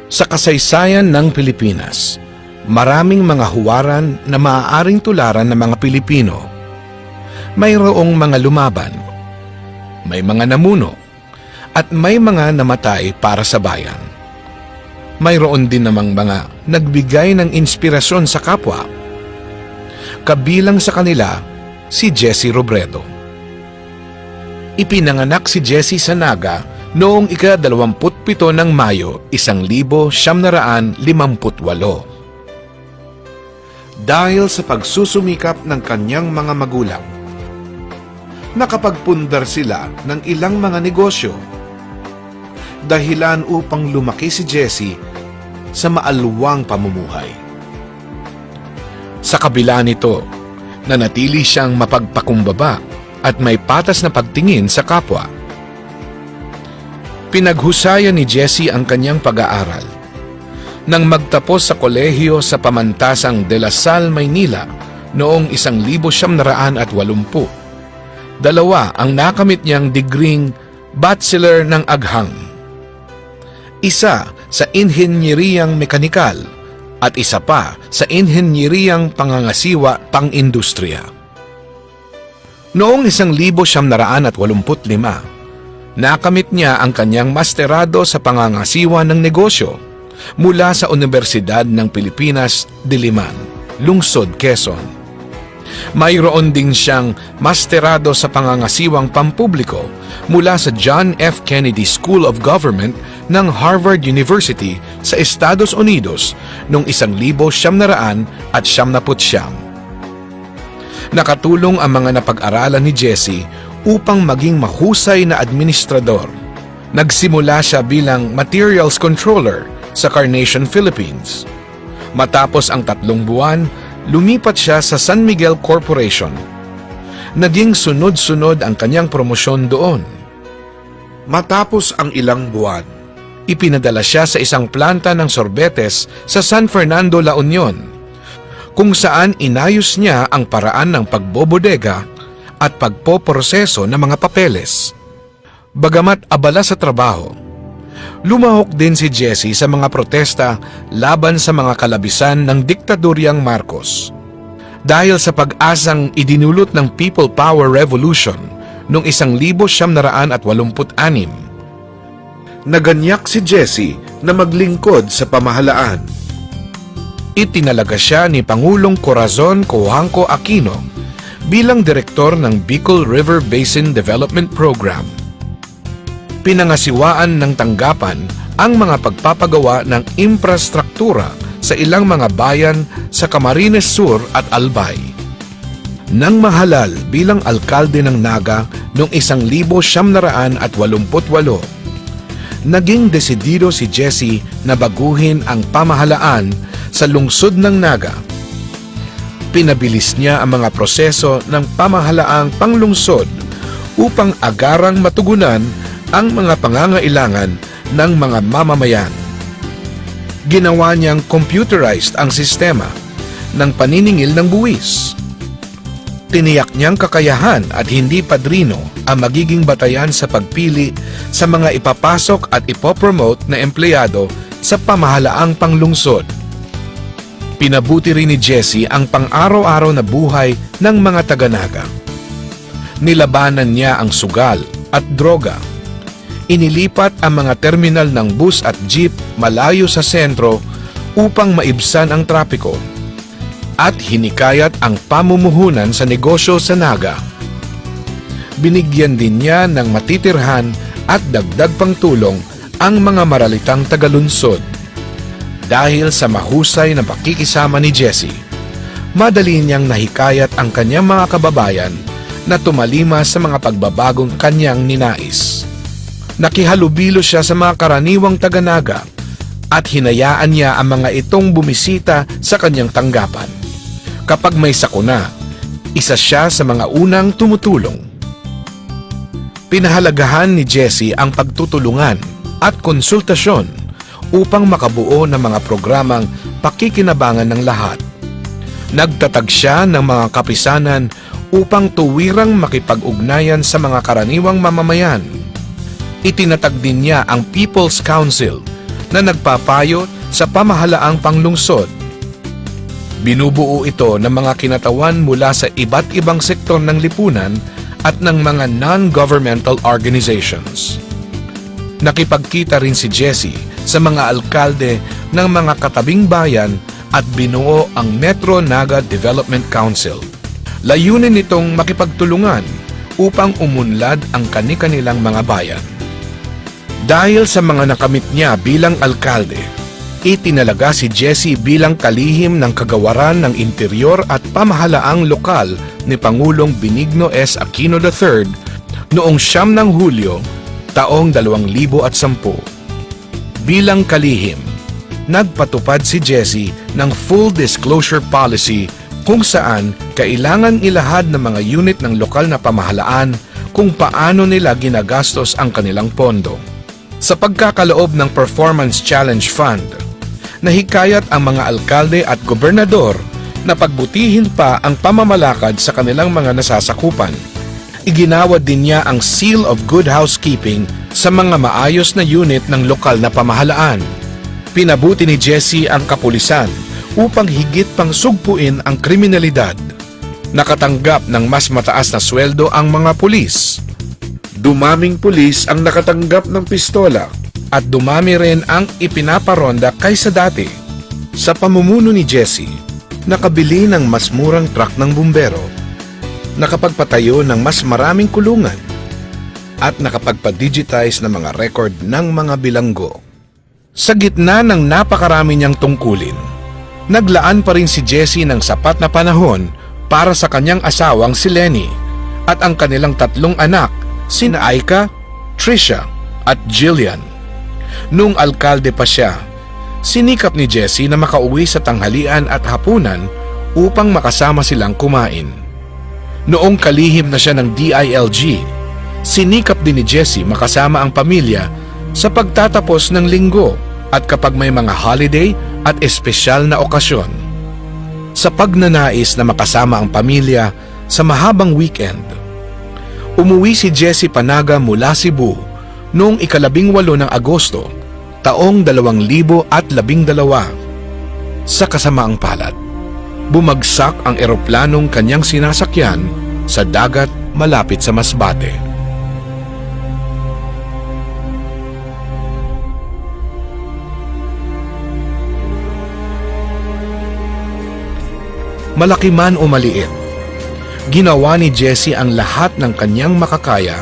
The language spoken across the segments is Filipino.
Sa kasaysayan ng Pilipinas, maraming mga huwaran na maaaring tularan ng mga Pilipino. Mayroong mga lumaban, may mga namuno, at may mga namatay para sa bayan. Mayroon din namang mga nagbigay ng inspirasyon sa kapwa. Kabilang sa kanila, si Jesse Robredo. Ipinanganak si Jesse sa Naga noong ika-27 ng Mayo, 1958. Dahil sa pagsusumikap ng kanyang mga magulang, nakapagpundar sila ng ilang mga negosyo. Dahilan upang lumaki si Jesse sa maalwang pamumuhay. Sa kabila nito, nanatili siyang mapagpakumbaba at may patas na pagtingin sa kapwa. Pinaghusayan ni Jesse ang kanyang pag-aaral. Nang magtapos sa kolehiyo sa pamantasang De La Salle, Maynila noong 1980, dalawa ang nakamit niyang digring Bachelor ng Agham. Isa sa Inhenyeriyang Mekanikal at isa pa sa Inhenyeriyang Pangangasiwa Pang-Industriya. Noong 1985, nakamit niya ang kanyang masterado sa pangangasiwa ng negosyo mula sa Universidad ng Pilipinas, Diliman, Lungsod, Quezon. Mayroon din siyang masterado sa pangangasiwang pampubliko mula sa John F. Kennedy School of Government ng Harvard University sa Estados Unidos noong 1979. Nakatulong ang mga napag-aralan ni Jesse upang maging mahusay na administrador. Nagsimula siya bilang Materials Controller sa Carnation, Philippines. Matapos ang 3 buwan, lumipat siya sa San Miguel Corporation. Naging sunod-sunod ang kanyang promosyon doon. Matapos ang ilang buwan, ipinadala siya sa isang planta ng sorbetes sa San Fernando, La Union, kung saan inayos niya ang paraan ng pagbobodega at pagpoproseso ng mga papeles. Bagamat abala sa trabaho, lumahok din si Jesse sa mga protesta laban sa mga kalabisan ng diktadoryang Marcos. Dahil sa pag-asang idinulot ng People Power Revolution noong 1986, naganyak si Jesse na maglingkod sa pamahalaan. Itinalaga siya ni Pangulong Corazon Cojuangco Aquino bilang direktor ng Bicol River Basin Development Program. Pinangasiwaan ng tanggapan ang mga pagpapagawa ng infrastruktura sa ilang mga bayan sa Camarines Sur at Albay. Nang mahalal bilang alkalde ng Naga noong 1988, naging desidido si Jesse na baguhin ang pamahalaan sa lungsod ng Naga. Pinabilis niya ang mga proseso ng pamahalaang panglungsod upang agarang matugunan ang mga pangangailangan ng mga mamamayan. Ginawa niyang computerized ang sistema ng paniningil ng buwis. Tiniyak niyang kakayahan at hindi padrino ang magiging batayan sa pagpili sa mga ipapasok at ipopromote na empleyado sa pamahalaang panglungsod. Pinabuti rin ni Jesse ang pang-araw-araw na buhay ng mga taga-Naga. Nilabanan niya ang sugal at droga. Inilipat ang mga terminal ng bus at jeep malayo sa sentro upang maibsan ang trapiko. At hinikayat ang pamumuhunan sa negosyo sa Naga. Binigyan din niya ng matitirhan at dagdag pang tulong ang mga maralitang tagalunsod. Dahil sa mahusay na pakikisama ni Jesse, madali niyang nahikayat ang kanyang mga kababayan na tumalima sa mga pagbabagong kanyang ninais. Nakihalubilo siya sa mga karaniwang taga-Naga at hinayaan niya ang mga itong bumisita sa kanyang tanggapan. Kapag may sakuna, isa siya sa mga unang tumutulong. Pinahalagahan ni Jesse ang pagtutulungan at konsultasyon upang makabuo ng mga programang pakikinabangan ng lahat. Nagtatag siya ng mga kapisanan upang tuwirang makipag-ugnayan sa mga karaniwang mamamayan. Itinatag din niya ang People's Council na nagpapayo sa pamahalaang panglungsod. Binubuo ito ng mga kinatawan mula sa iba't ibang sektor ng lipunan at ng mga non-governmental organizations. Nakipagkita rin si Jesse sa mga alkalde ng mga katabing bayan at binuo ang Metro Naga Development Council. Layunin nitong makipagtulungan upang umunlad ang kani-kanilang mga bayan. Dahil sa mga nakamit niya bilang alkalde, itinalaga si Jesse bilang kalihim ng kagawaran ng interior at pamahalaang lokal ni Pangulong Benigno S. Aquino III noong 9 ng Hulyo, taong 2010. Bilang kalihim, nagpatupad si Jesse ng full disclosure policy kung saan kailangan ilahad ng mga unit ng lokal na pamahalaan kung paano nila ginagastos ang kanilang pondo. Sa pagkakaloob ng Performance Challenge Fund, nahikayat ang mga alkalde at gobernador na pagbutihin pa ang pamamalakad sa kanilang mga nasasakupan. Iginawad din niya ang Seal of Good Housekeeping sa mga maayos na unit ng lokal na pamahalaan. Pinabuti ni Jesse ang kapulisan upang higit pang sugpuin ang kriminalidad. Nakatanggap ng mas mataas na sweldo ang mga pulis. Dumaming pulis ang nakatanggap ng pistola at dumami rin ang ipinaparonda kaysa dati. Sa pamumuno ni Jesse, nakabili ng mas murang truck ng bumbero, nakapagpatayo ng mas maraming kulungan, at nakapagpa-digitize ng mga record ng mga bilanggo. Sa gitna ng napakarami niyang tungkulin, naglaan pa rin si Jesse ng sapat na panahon para sa kanyang asawang si Lenny at ang kanilang 3 anak, sina Aika, Trisha at Jillian. Nung alkalde pa siya, sinikap ni Jesse na makauwi sa tanghalian at hapunan upang makasama silang kumain. Noong kalihim na siya ng DILG, sinikap din ni Jesse makasama ang pamilya sa pagtatapos ng linggo at kapag may mga holiday at espesyal na okasyon. Sa pagnanais na makasama ang pamilya sa mahabang weekend, umuwi si Jesse Panaga mula Cebu noong 18 ng Agosto, taong 2012. Sa kasamaang palad, bumagsak ang eroplanong kanyang sinasakyan sa dagat malapit sa Masbate. Malaki man o maliit, ginawa ni Jesse ang lahat ng kanyang makakaya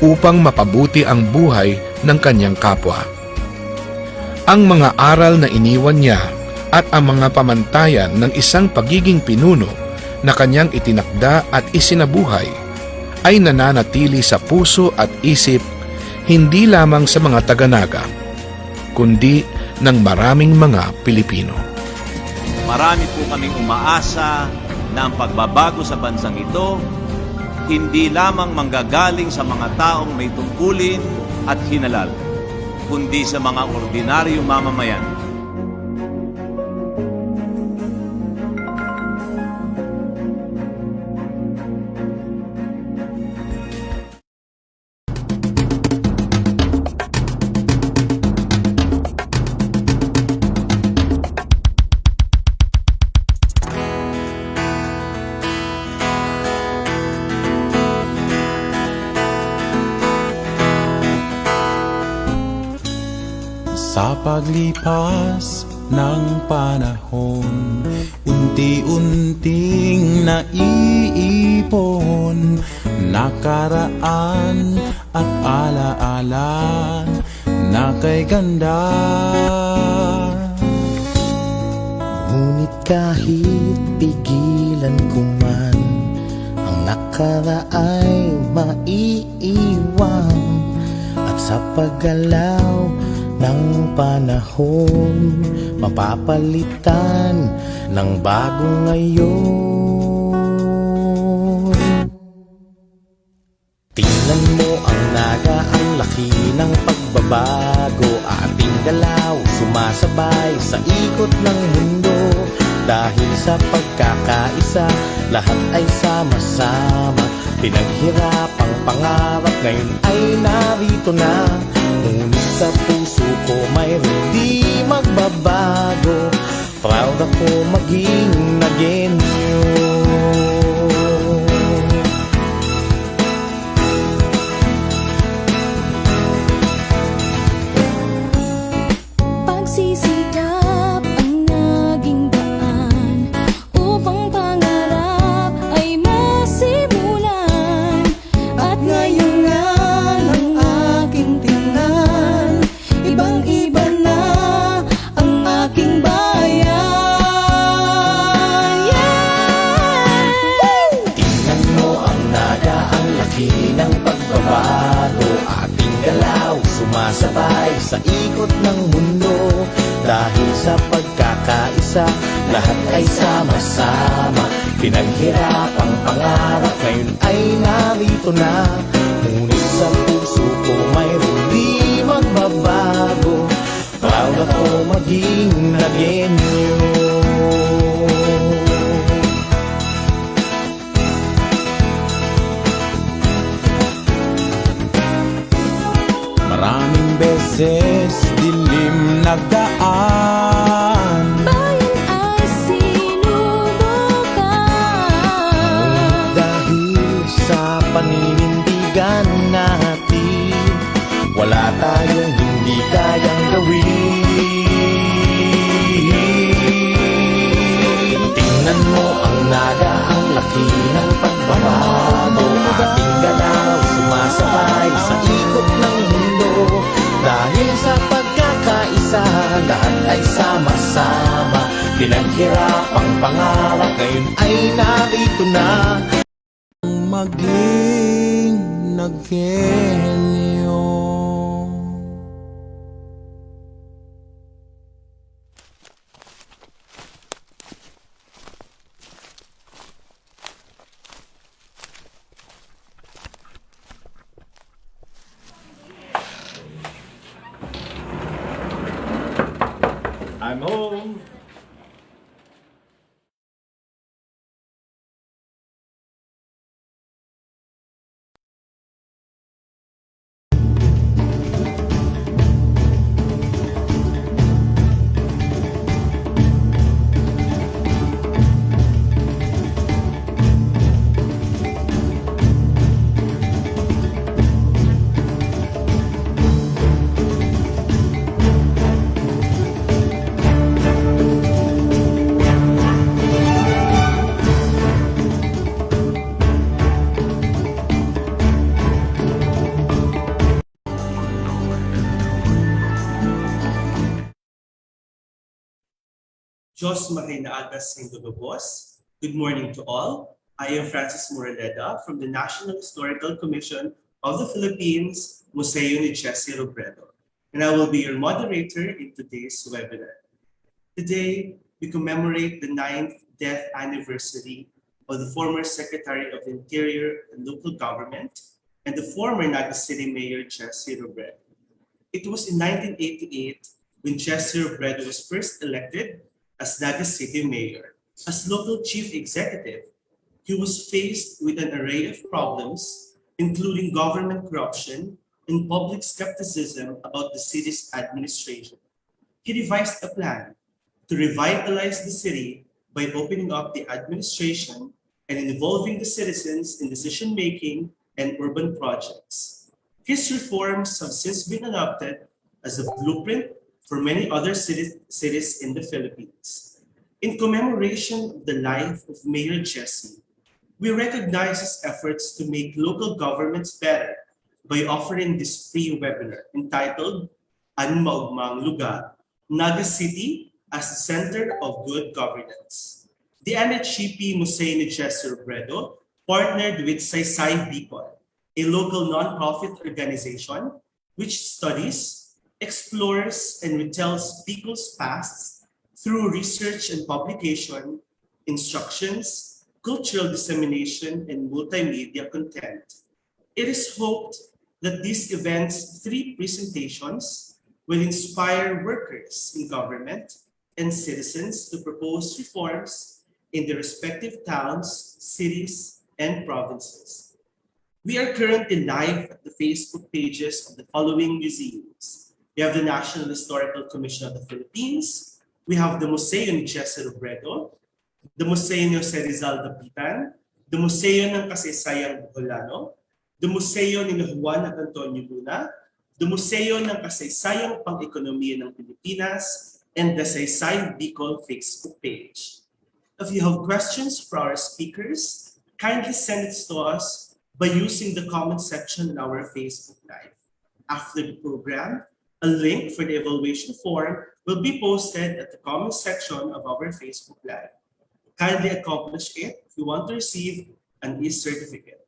upang mapabuti ang buhay ng kanyang kapwa. Ang mga aral na iniwan niya at ang mga pamantayan ng isang pagiging pinuno na kanyang itinakda at isinabuhay ay nananatili sa puso at isip hindi lamang sa mga taga-Naga, kundi ng maraming mga Pilipino. Marami po kaming umaasa na ang pagbabago sa bansang ito hindi lamang manggagaling sa mga taong may tungkulin at hinalal, kundi sa mga ordinaryong mamamayan. Sa paglipas ng panahon, unti-unting naiipon nakaraan at alaala na kay ganda. Ngunit kahit pigilan ko man, ang nakaraay maiiwan, at sa paggalaw ng panahon mapapalitan ng bagong ngayon. Tingnan mo ang Naga, ang laki ng pagbabago. Ating galaw sumasabay sa ikot ng mundo. Dahil sa pagkakaisa, lahat ay sama-sama. Pinaghirapang pangarap ngayon ay narito na. Ngunit sa puso ko mayroon di magbabago. Proud ako maging nagenyo. Pagsisikap ang naging daan upang pangarap ay masimulan. At ngayon nga ang aking tingnan, ibang-iba na ang aking bayan. Yeah! Tingnan mo ang naga, ang laki ng pagbabago. Ating galaw, sumasabay sa ikot ng mundo. Dahil sa pagkakaisa, lahat ay sama-sama. Pinaghirapang pangarap, ngayon ay narito na. Ngunit sa puso ko mayroon di magbabago. Proud ako maging nagenyo. Maraming beses dilim nagdaan. Bayan ay sinubukan. Dahil sa paninindigan natin, wala tayong hindi kayang gawin. Tingnan mo ang naga, ang laki ng pagbabago. Ating galaw, sumasabay sa ikot ng mundo. Dahil sa pagkakaisa, lahat ay sama-sama. Pinaghirapang pangarap, ngayon ay narito na. Maging nagenyo. I'm home. Diyos Marinaatas ng Dugobos. Good morning to all. I am Francis Moraleda from the National Historical Commission of the Philippines, Museo ni Jesse Robredo, and I will be your moderator in today's webinar. Today, we commemorate the 9th death anniversary of the former Secretary of the Interior and Local Government and the former Naga City Mayor Jesse Robredo. It was in 1988 when Jesse Robredo was first elected as Naga City Mayor. As local chief executive, he was faced with an array of problems, including government corruption and public skepticism about the city's administration. He devised a plan to revitalize the city by opening up the administration and involving the citizens in decision-making and urban projects. His reforms have since been adopted as a blueprint for many other cities in the Philippines. In commemoration of the life of Mayor Jesse, we recognize his efforts to make local governments better by offering this free webinar entitled Maogmang Lugar, Naga City as the Center of Good Governance. The NHCP Museo ni Jesse Robredo partnered with Saysay Bikol, a local nonprofit organization which studies, explores, and retells Bicol's past through research and publication, instructions, cultural dissemination, and multimedia content. It is hoped that these events' 3 presentations will inspire workers in government and citizens to propose reforms in their respective towns, cities, and provinces. We are currently live at the Facebook pages of the following museums: We have the National Historical Commission of the Philippines. We have the Museo ni Jesse Robredo, the Museo ni Jose Rizal Dapitan, the Museo ng Kasaysayang Bicolano, the Museo ni Juan at Antonio Luna, the Museo ng Kasaysayang Pang-Ekonomiya ng Pilipinas, and the Saysay Bikol Facebook page. If you have questions for our speakers, kindly send it to us by using the comment section in our Facebook Live. After the program, a link for the evaluation form will be posted at the comment section of our Facebook Live. Kindly accomplish it if you want to receive an e-certificate.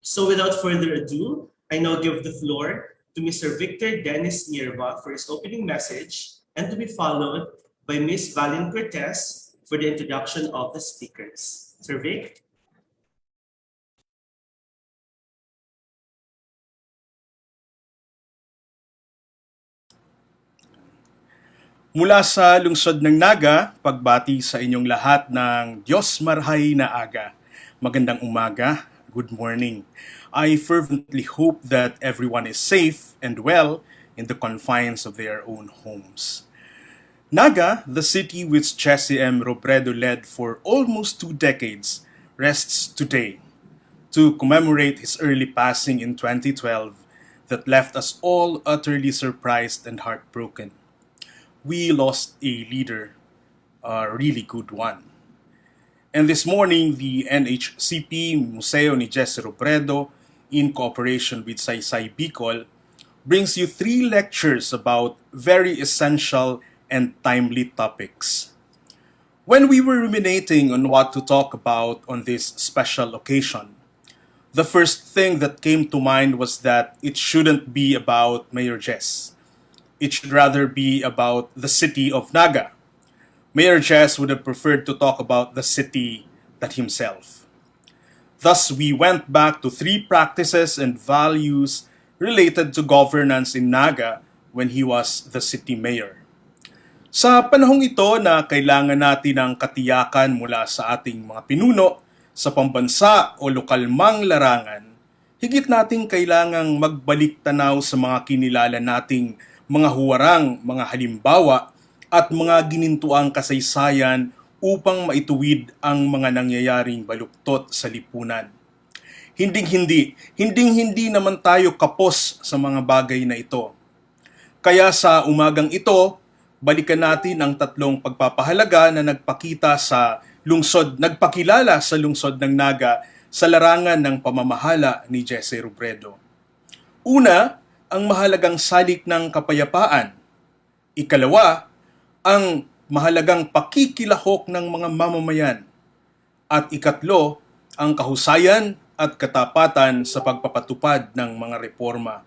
So without further ado, I now give the floor to Mr. Victor Dennis Nierva for his opening message, and to be followed by Ms. Valen Cortez for the introduction of the speakers. Sir Vic? Mula sa lungsod ng Naga, pagbati sa inyong lahat ng Diyos Marhay na Aga. Magandang umaga, good morning. I fervently hope that everyone is safe and well in the confines of their own homes. Naga, the city which Jesse Robredo led for almost 2 decades, rests today to commemorate his early passing in 2012 that left us all utterly surprised and heartbroken. We lost a leader, a really good one. And this morning, the NHCP Museo ni Jesse Robredo, in cooperation with Saysay Bikol, brings you 3 lectures about very essential and timely topics. When we were ruminating on what to talk about on this special occasion, the first thing that came to mind was that it shouldn't be about Mayor Jess. It should rather be about the city of Naga. Mayor Jess would have preferred to talk about the city that himself. Thus, we went back to 3 practices and values related to governance in Naga when he was the city mayor. Sa panahong ito na kailangan natin ng katiyakan mula sa ating mga pinuno sa pambansa o lokal mang larangan, higit nating kailangang magbalik tanaw sa mga kinilala nating mga huwarang, mga halimbawa at mga ginintuang kasaysayan upang maituwid ang mga nangyayaring baluktot sa lipunan. Hinding-hindi naman tayo kapos sa mga bagay na ito. Kaya sa umagang ito, balikan natin ang 3 pagpapahalaga na nagpakilala sa lungsod ng Naga sa larangan ng pamamahala ni Jesse Robredo. Una, ang mahalagang salik ng kapayapaan. Ikalawa, ang mahalagang pakikilahok ng mga mamamayan. At ikatlo, ang kahusayan at katapatan sa pagpapatupad ng mga reforma.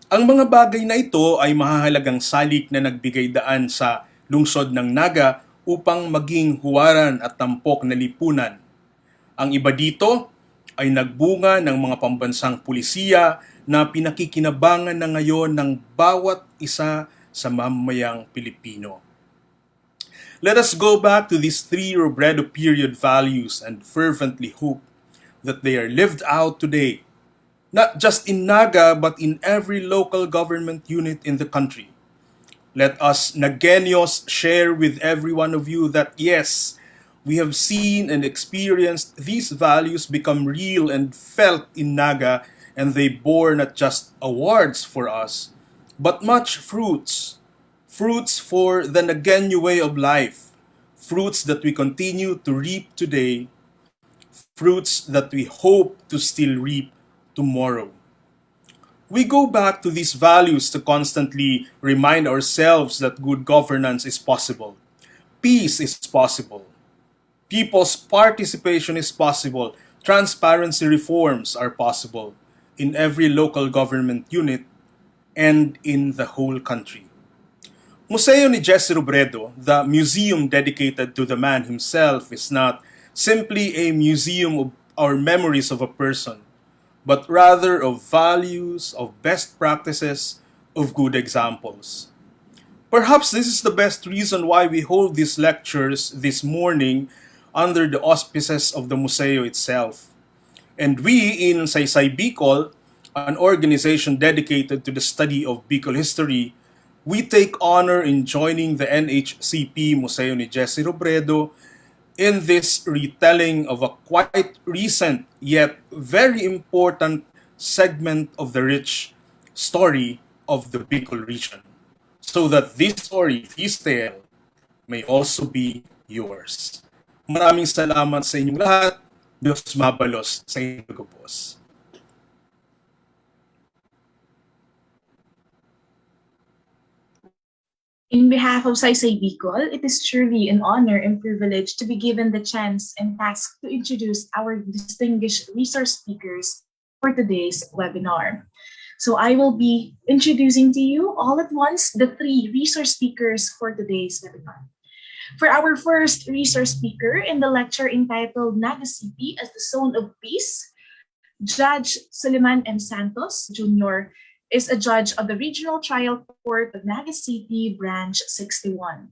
Ang mga bagay na ito ay mahahalagang salik na nagbigay daan sa lungsod ng Naga upang maging huwaran at tampok na lipunan. Ang iba dito ay nagbunga ng mga pambansang pulisiya na pinakikinabangan na ngayon ng bawat isa sa mamamayang Pilipino. Let us go back to these 3 Robredo period values and fervently hope that they are lived out today, not just in Naga but in every local government unit in the country. Let us Nagueños share with every one of you that yes, we have seen and experienced these values become real and felt in Naga, and they bore not just awards for us, but much fruits. Fruits for the Nagueño way of life. Fruits that we continue to reap today. Fruits that we hope to still reap tomorrow. We go back to these values to constantly remind ourselves that good governance is possible. Peace is possible. People's participation is possible. Transparency reforms are possible in every local government unit and in the whole country. Museo ni Jesse Robredo, the museum dedicated to the man himself, is not simply a museum of our memories of a person, but rather of values, of best practices, of good examples. Perhaps this is the best reason why we hold these lectures this morning under the auspices of the Museo itself. And we in Saysay Bikol, an organization dedicated to the study of Bicol history, we take honor in joining the NHCP Museo ni Jesse Robredo in this retelling of a quite recent yet very important segment of the rich story of the Bicol region, so that this story, this tale, may also be yours. Maraming salamat sa inyong lahat. Diyos mabalos sa inyong gubos. In behalf of Saysay Bikol, it is truly an honor and privilege to be given the chance and task to introduce our distinguished resource speakers for today's webinar. So I will be introducing to you all at once the 3 resource speakers for today's webinar. For our first resource speaker in the lecture entitled Naga City as the Zone of Peace, Judge Soliman M. Santos Jr. is a judge of the Regional Trial Court of Naga City, Branch 61.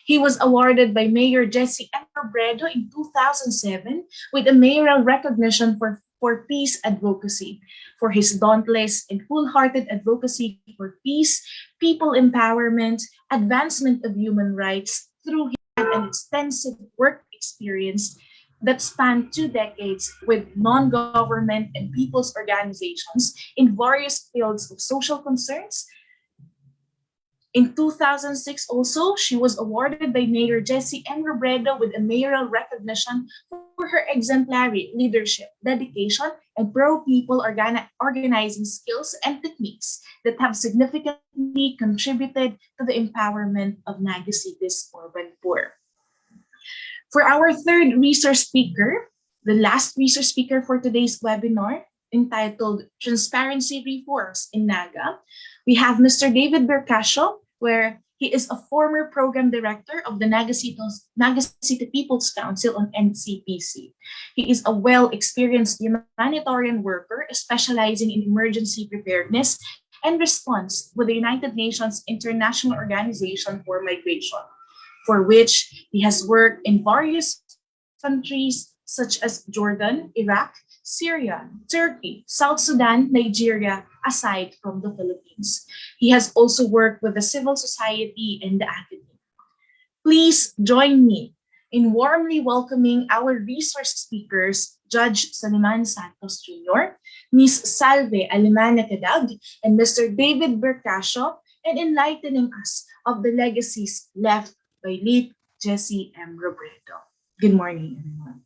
He was awarded by Mayor Jesse Robredo in 2007 with a mayoral recognition for peace advocacy, for his dauntless and full-hearted advocacy for peace, people empowerment, advancement of human rights through an extensive work experience that spanned 2 decades with non-government and people's organizations in various fields of social concerns. In 2006 also, she was awarded by Mayor Jesse Robredo with a mayoral recognition for her exemplary leadership, dedication, and pro-people organizing skills and techniques that have significantly contributed to the empowerment of Naga City's urban poor. For our third resource speaker, the last resource speaker for today's webinar, entitled Transparency Reforms in Naga, we have Mr. David Bercasio, where he is a former program director of the Naga City People's Council on NCPC. He is a well-experienced humanitarian worker specializing in emergency preparedness and response with the United Nations International Organization for Migration, for which he has worked in various countries such as Jordan, Iraq, Syria, Turkey, South Sudan, Nigeria, aside from the Philippines. He has also worked with the civil society and the academia. Please join me in warmly welcoming our resource speakers, Judge Soliman Santos Jr., Ms. Salve Alemania, and Mr. David Bercasio, and enlightening us of the legacies left by late Jesse M. Robredo. Good morning, everyone.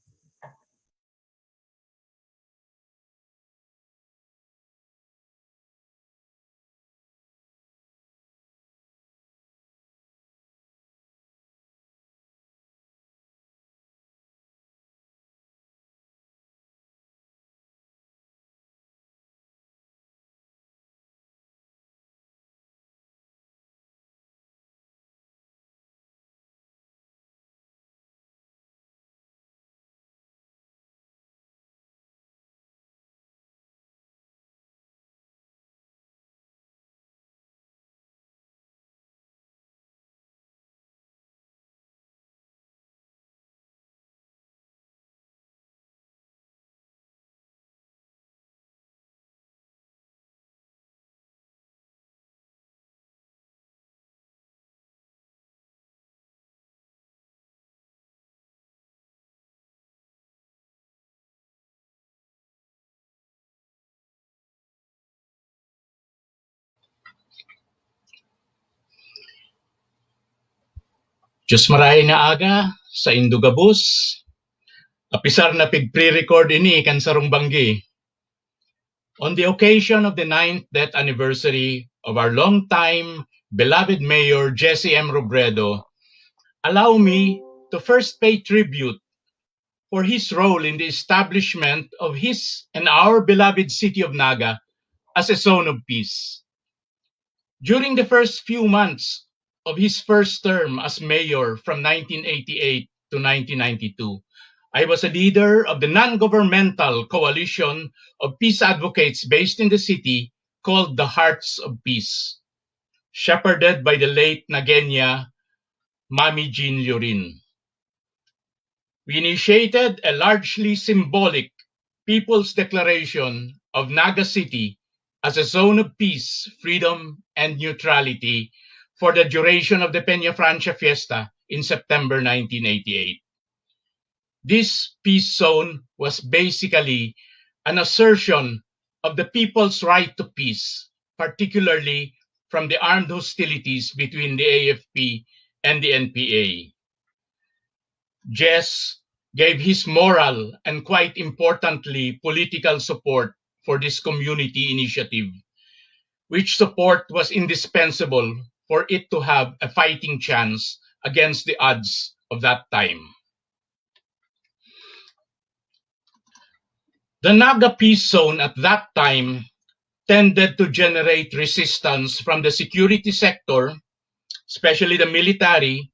Diyos maray nga aga sa Indugabus, apisar na pig-pre-record ini kan sarong banggi. On the occasion of the 9th death anniversary of our longtime beloved Mayor Jesse M. Robredo, allow me to first pay tribute for his role in the establishment of his and our beloved city of Naga as a zone of peace. During the first few months of his first term as mayor from 1988 to 1992, I was a leader of the non-governmental coalition of peace advocates based in the city called the Hearts of Peace, shepherded by the late Nagenya Mami Jean Lurin. We initiated a largely symbolic People's Declaration of Naga City as a zone of peace, freedom, and neutrality for the duration of the Peña Francia Fiesta in September 1988. This peace zone was basically an assertion of the people's right to peace, particularly from the armed hostilities between the AFP and the NPA. Jess gave his moral and, quite importantly, political support for this community initiative, which support was indispensable for it to have a fighting chance against the odds of that time. The Naga Peace Zone at that time tended to generate resistance from the security sector, especially the military,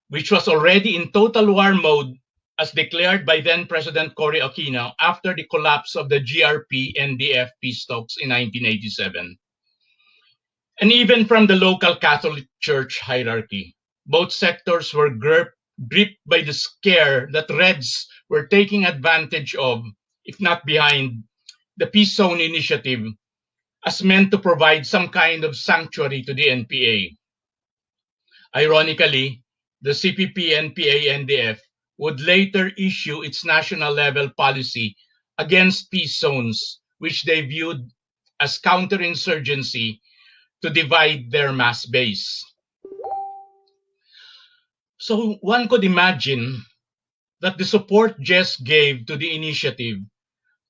which was already in total war mode as declared by then President Cory Aquino after the collapse of the GRP-NDF peace talks in 1987. And even from the local Catholic Church hierarchy. Both sectors were gripped by the scare that Reds were taking advantage of, if not behind, the Peace Zone initiative as meant to provide some kind of sanctuary to the NPA. Ironically, the CPP, NPA, NDF would later issue its national level policy against peace zones, which they viewed as counterinsurgency to divide their mass base. So one could imagine that the support Jess gave to the initiative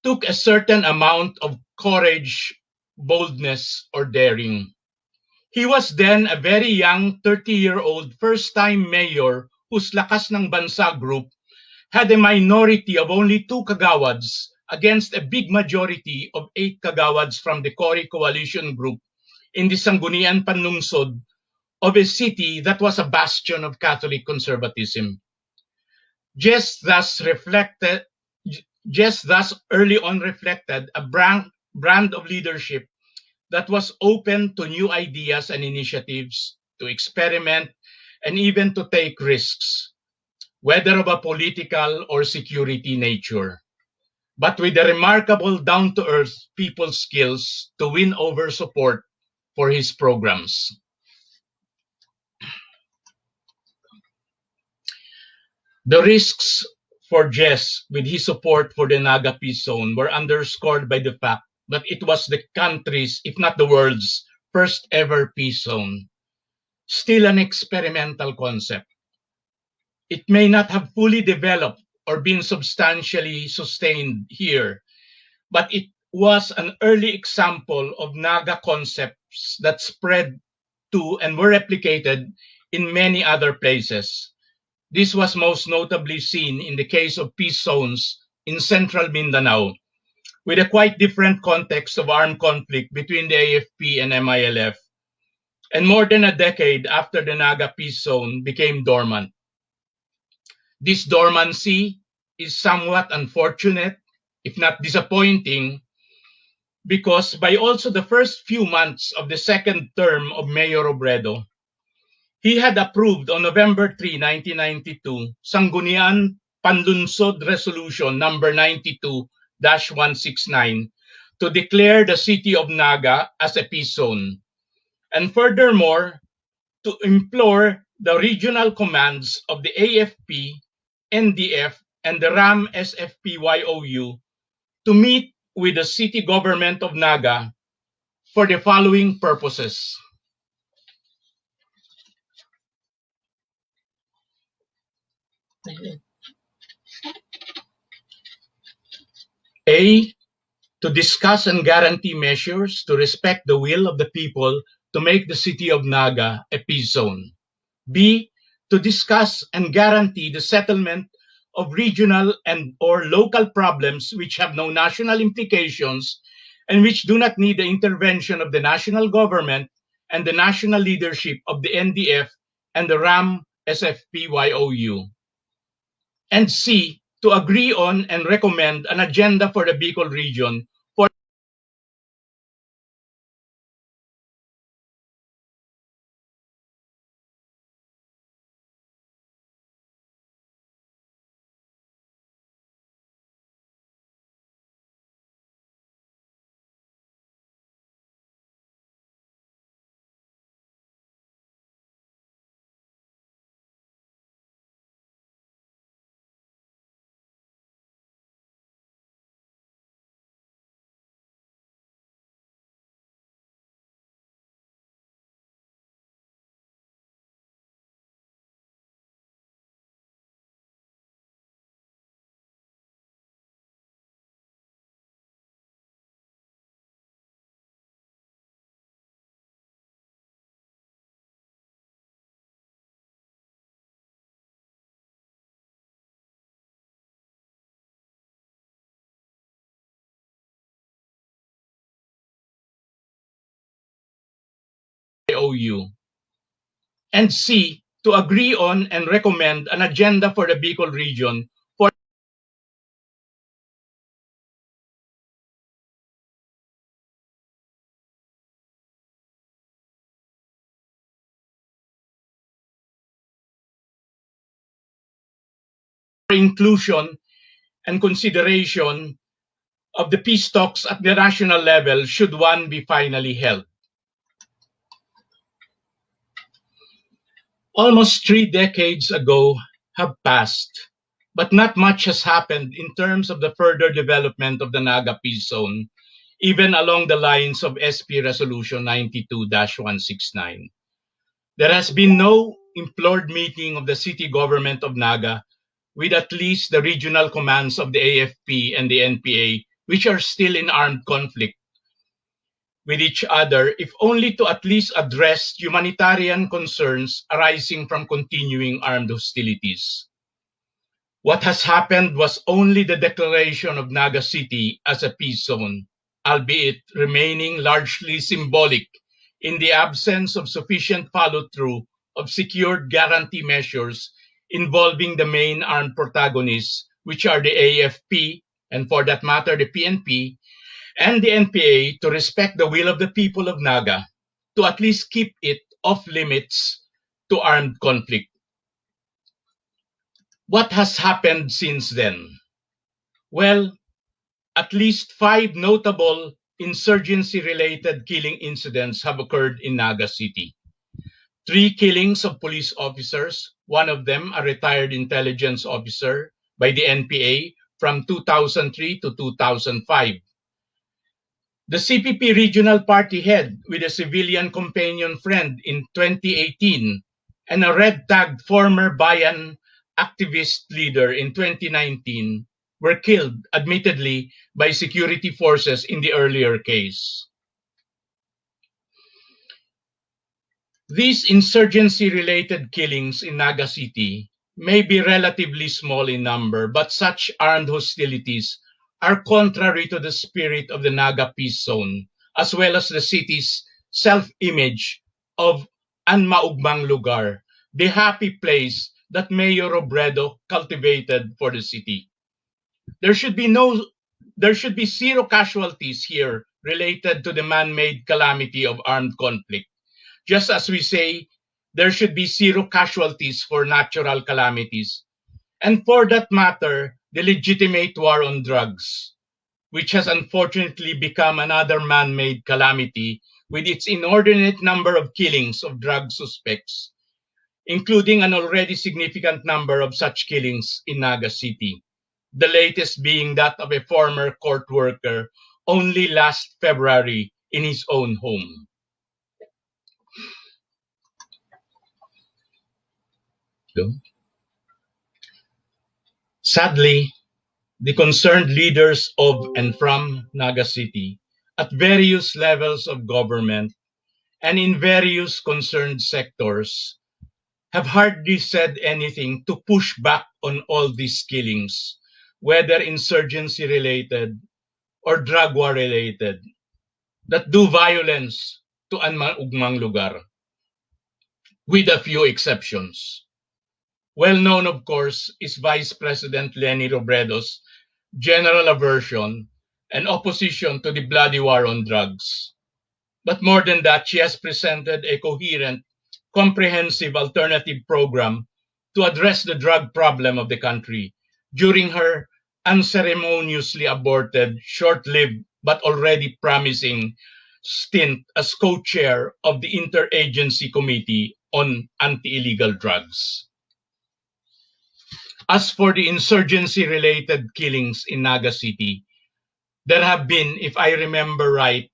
took a certain amount of courage, boldness, or daring. He was then a very young 30-year-old first-time mayor whose Lakas ng Bansa group had a minority of only 2 kagawads against a big majority of 8 kagawads from the Cory Coalition group in the Sangguniang Panlungsod of a city that was a bastion of Catholic conservatism. Jess thus early on reflected a brand of leadership that was open to new ideas and initiatives, to experiment, and even to take risks, whether of a political or security nature, but with a remarkable down-to-earth people skills to win over support for his programs. The risks for Jess with his support for the Naga Peace Zone were underscored by the fact that it was the country's, if not the world's, first ever peace zone. Still an experimental concept. It may not have fully developed or been substantially sustained here, but it was an early example of Naga concepts that spread to and were replicated in many other places. This was most notably seen in the case of peace zones in central Mindanao, with a quite different context of armed conflict between the AFP and MILF, and more than a decade after the Naga Peace Zone became dormant. This dormancy is somewhat unfortunate, if not disappointing, because by also the first few months of the second term of Mayor Robredo, he had approved on November 3, 1992, Sangguniang Panlunsod Resolution number 92-169 to declare the city of Naga as a peace zone, and furthermore, to implore the regional commands of the AFP, NDF, and the RAM-SFP-YOU to meet with the city government of Naga for the following purposes. A, to discuss and guarantee measures to respect the will of the people to make the city of Naga a peace zone. B, to discuss and guarantee the settlement of regional and or local problems which have no national implications and which do not need the intervention of the national government and the national leadership of the NDF and the RAM-SFP-YOU. And C, to agree on and recommend an agenda for the Bicol region MCOU. And C, to agree on and recommend an agenda for the Bicol region for inclusion and consideration of the peace talks at the national level should one be finally held. Almost 3 decades ago have passed, but not much has happened in terms of the further development of the Naga Peace Zone, even along the lines of SP Resolution 92-169. There has been no implored meeting of the city government of Naga with at least the regional commands of the AFP and the NPA, which are still in armed conflict with each other, if only to at least address humanitarian concerns arising from continuing armed hostilities. What has happened was only the declaration of Naga City as a peace zone, albeit remaining largely symbolic in the absence of sufficient follow-through of secured guarantee measures involving the main armed protagonists, which are the AFP, and for that matter the PNP, and the NPA, to respect the will of the people of Naga, to at least keep it off limits to armed conflict. What has happened since then? Well, at least 5 notable insurgency-related killing incidents have occurred in Naga City. 3 killings of police officers, one of them a retired intelligence officer by the NPA from 2003 to 2005. The CPP regional party head with a civilian companion friend in 2018 and a red-tagged former Bayan activist leader in 2019 were killed, admittedly, by security forces in the earlier case. These insurgency-related killings in Naga City may be relatively small in number, but such armed hostilities are contrary to the spirit of the Naga Peace Zone, as well as the city's self-image of an Maogmang Lugar, the happy place that Mayor Robredo cultivated for the city. There should be 0 casualties here related to the man-made calamity of armed conflict. Just as we say, there should be 0 casualties for natural calamities. And for that matter, the legitimate war on drugs, which has unfortunately become another man-made calamity with its inordinate number of killings of drug suspects, including an already significant number of such killings in Naga City, the latest being that of a former court worker only last February in his own home. Sadly, the concerned leaders of and from Naga City at various levels of government and in various concerned sectors have hardly said anything to push back on all these killings, whether insurgency-related or drug war-related, that do violence to an Maogmang Lugar, with a few exceptions. Well known, of course, is Vice President Leni Robredo's general aversion and opposition to the bloody war on drugs. But more than that, she has presented a coherent, comprehensive alternative program to address the drug problem of the country during her unceremoniously aborted, short-lived, but already promising stint as co-chair of the Interagency Committee on Anti-Illegal Drugs. As for the insurgency-related killings in Naga City, there have been, if I remember right,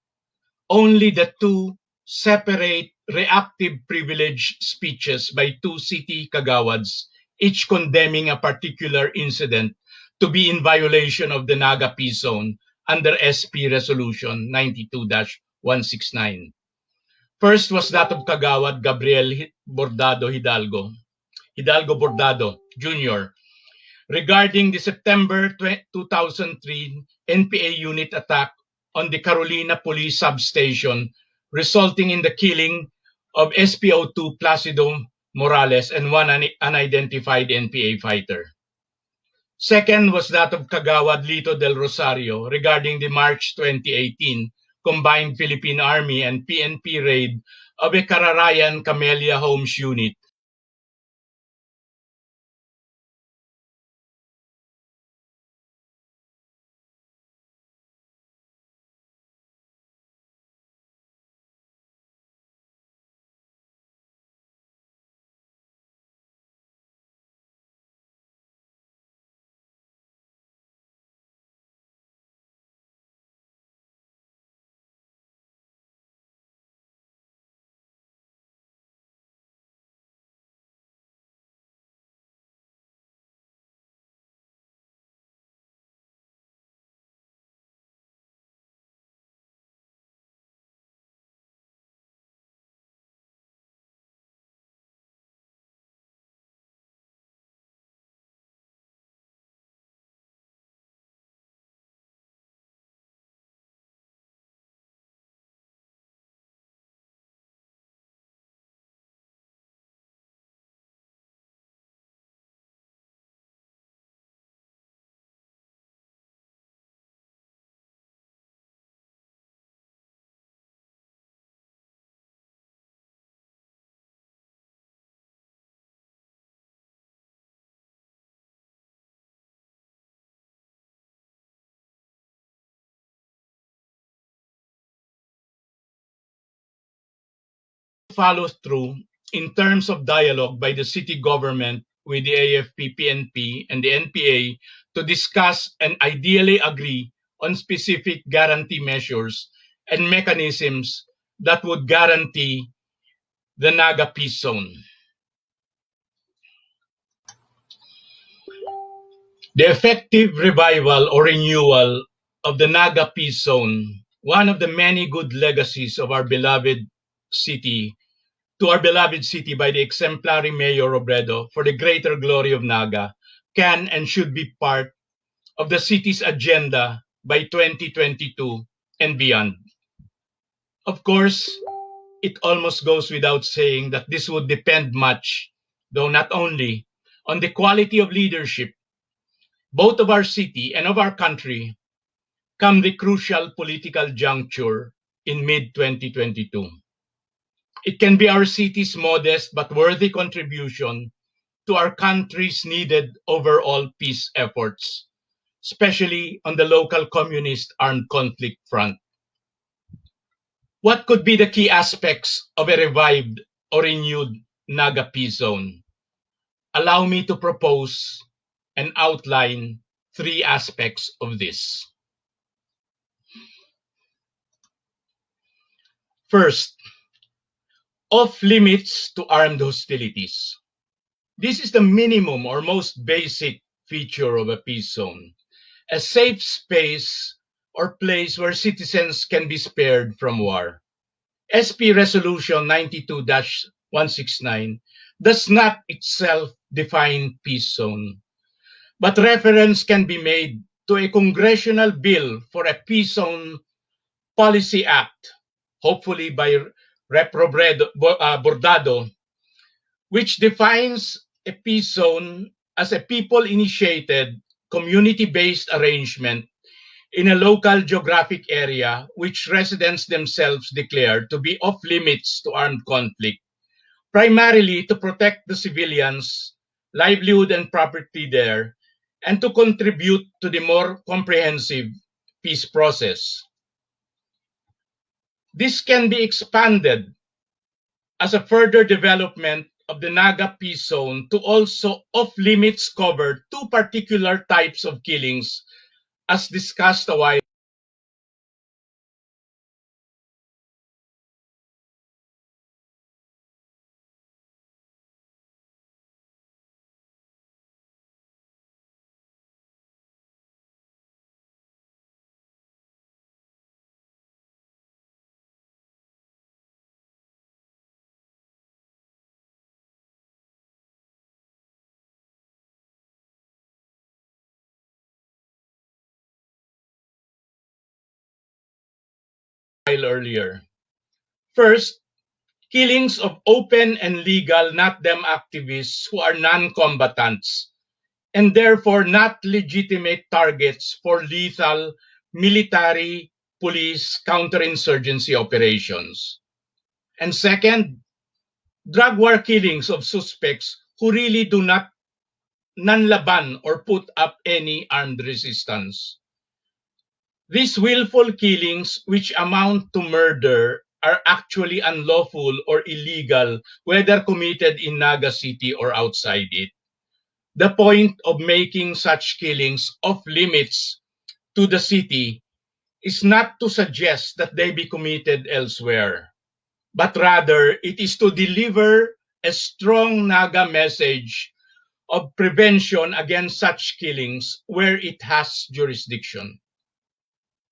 only the 2 separate reactive privilege speeches by 2 city kagawads, each condemning a particular incident to be in violation of the Naga Peace Zone under SP Resolution 92-169. First was that of Kagawad Gabriel Bordado Hidalgo Bordado Jr., regarding the September 2003 NPA unit attack on the Carolina Police Substation, resulting in the killing of SPO2 Placido Morales and one unidentified NPA fighter. Second was that of Kagawad Lito del Rosario regarding the March 2018 combined Philippine Army and PNP raid of a Kararayan Camellia Homes unit follow through in terms of dialogue by the city government with the AFP, PNP, and the NPA to discuss and ideally agree on specific guarantee measures and mechanisms that would guarantee the Naga Peace Zone. The effective revival or renewal of the Naga Peace Zone, one of the many good legacies of our beloved city, to our beloved city by the exemplary Mayor Robredo for the greater glory of Naga, can and should be part of the city's agenda by 2022 and beyond. Of course, it almost goes without saying that this would depend much, though not only, on the quality of leadership, both of our city and of our country, come the crucial political juncture in mid-2022. It can be our city's modest but worthy contribution to our country's needed overall peace efforts, especially on the local communist armed conflict front. What could be the key aspects of a revived or renewed Naga Peace Zone? Allow me to propose and outline three aspects of this. First, off limits to armed hostilities. This is the minimum or most basic feature of a peace zone, a safe space or place where citizens can be spared from war. SP Resolution 92-169 does not itself define peace zone, but reference can be made to a congressional bill for a peace zone policy act, hopefully by Rep. Bordado, which defines a peace zone as a people-initiated, community-based arrangement in a local geographic area which residents themselves declare to be off limits to armed conflict, primarily to protect the civilians, livelihood and property there, and to contribute to the more comprehensive peace process. This can be expanded as a further development of the Naga Peace Zone to also off-limits cover two particular types of killings as discussed a while earlier. First, Killings of open and legal not them activists who are non-combatants and therefore not legitimate targets for lethal military, police, counterinsurgency operations. And second, drug war killings of suspects who really do not nanlaban or put up any armed resistance. These willful killings, which amount to murder, are actually unlawful or illegal, whether committed in Naga City or outside it. The point of making such killings off limits to the city is not to suggest that they be committed elsewhere, but rather it is to deliver a strong Naga message of prevention against such killings where it has jurisdiction.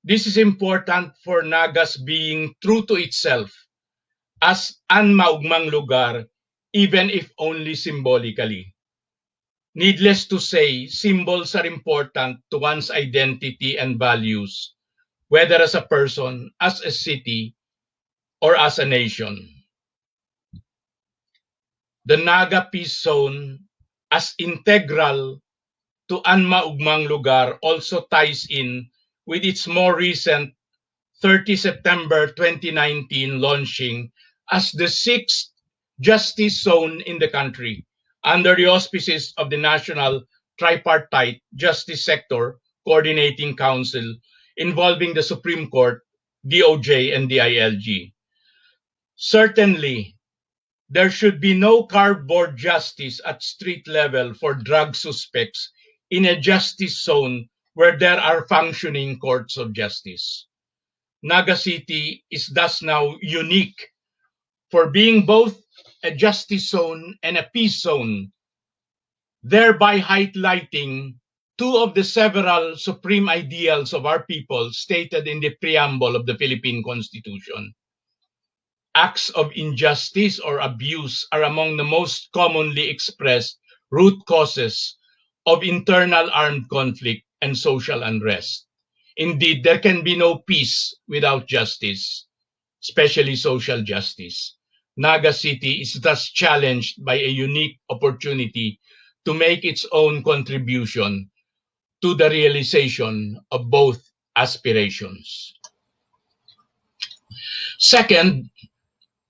This is important for Nagas being true to itself as an Maogmang Lugar, even if only symbolically. Needless to say, symbols are important to one's identity and values, whether as a person, as a city, or as a nation. The Naga Peace Zone, as integral to an Maogmang Lugar, also ties in with its more recent 30 September 2019 launching as the sixth justice zone in the country under the auspices of the National Tripartite Justice Sector Coordinating Council involving the Supreme Court, DOJ, and DILG. Certainly, there should be no cardboard justice at street level for drug suspects in a justice zone where there are functioning courts of justice. Naga City is thus now unique for being both a justice zone and a peace zone, thereby highlighting two of the several supreme ideals of our people stated in the preamble of the Philippine Constitution. Acts of injustice or abuse are among the most commonly expressed root causes of internal armed conflict and social unrest. Indeed, there can be no peace without justice, especially social justice. Naga City is thus challenged by a unique opportunity to make its own contribution to the realization of both aspirations. Second,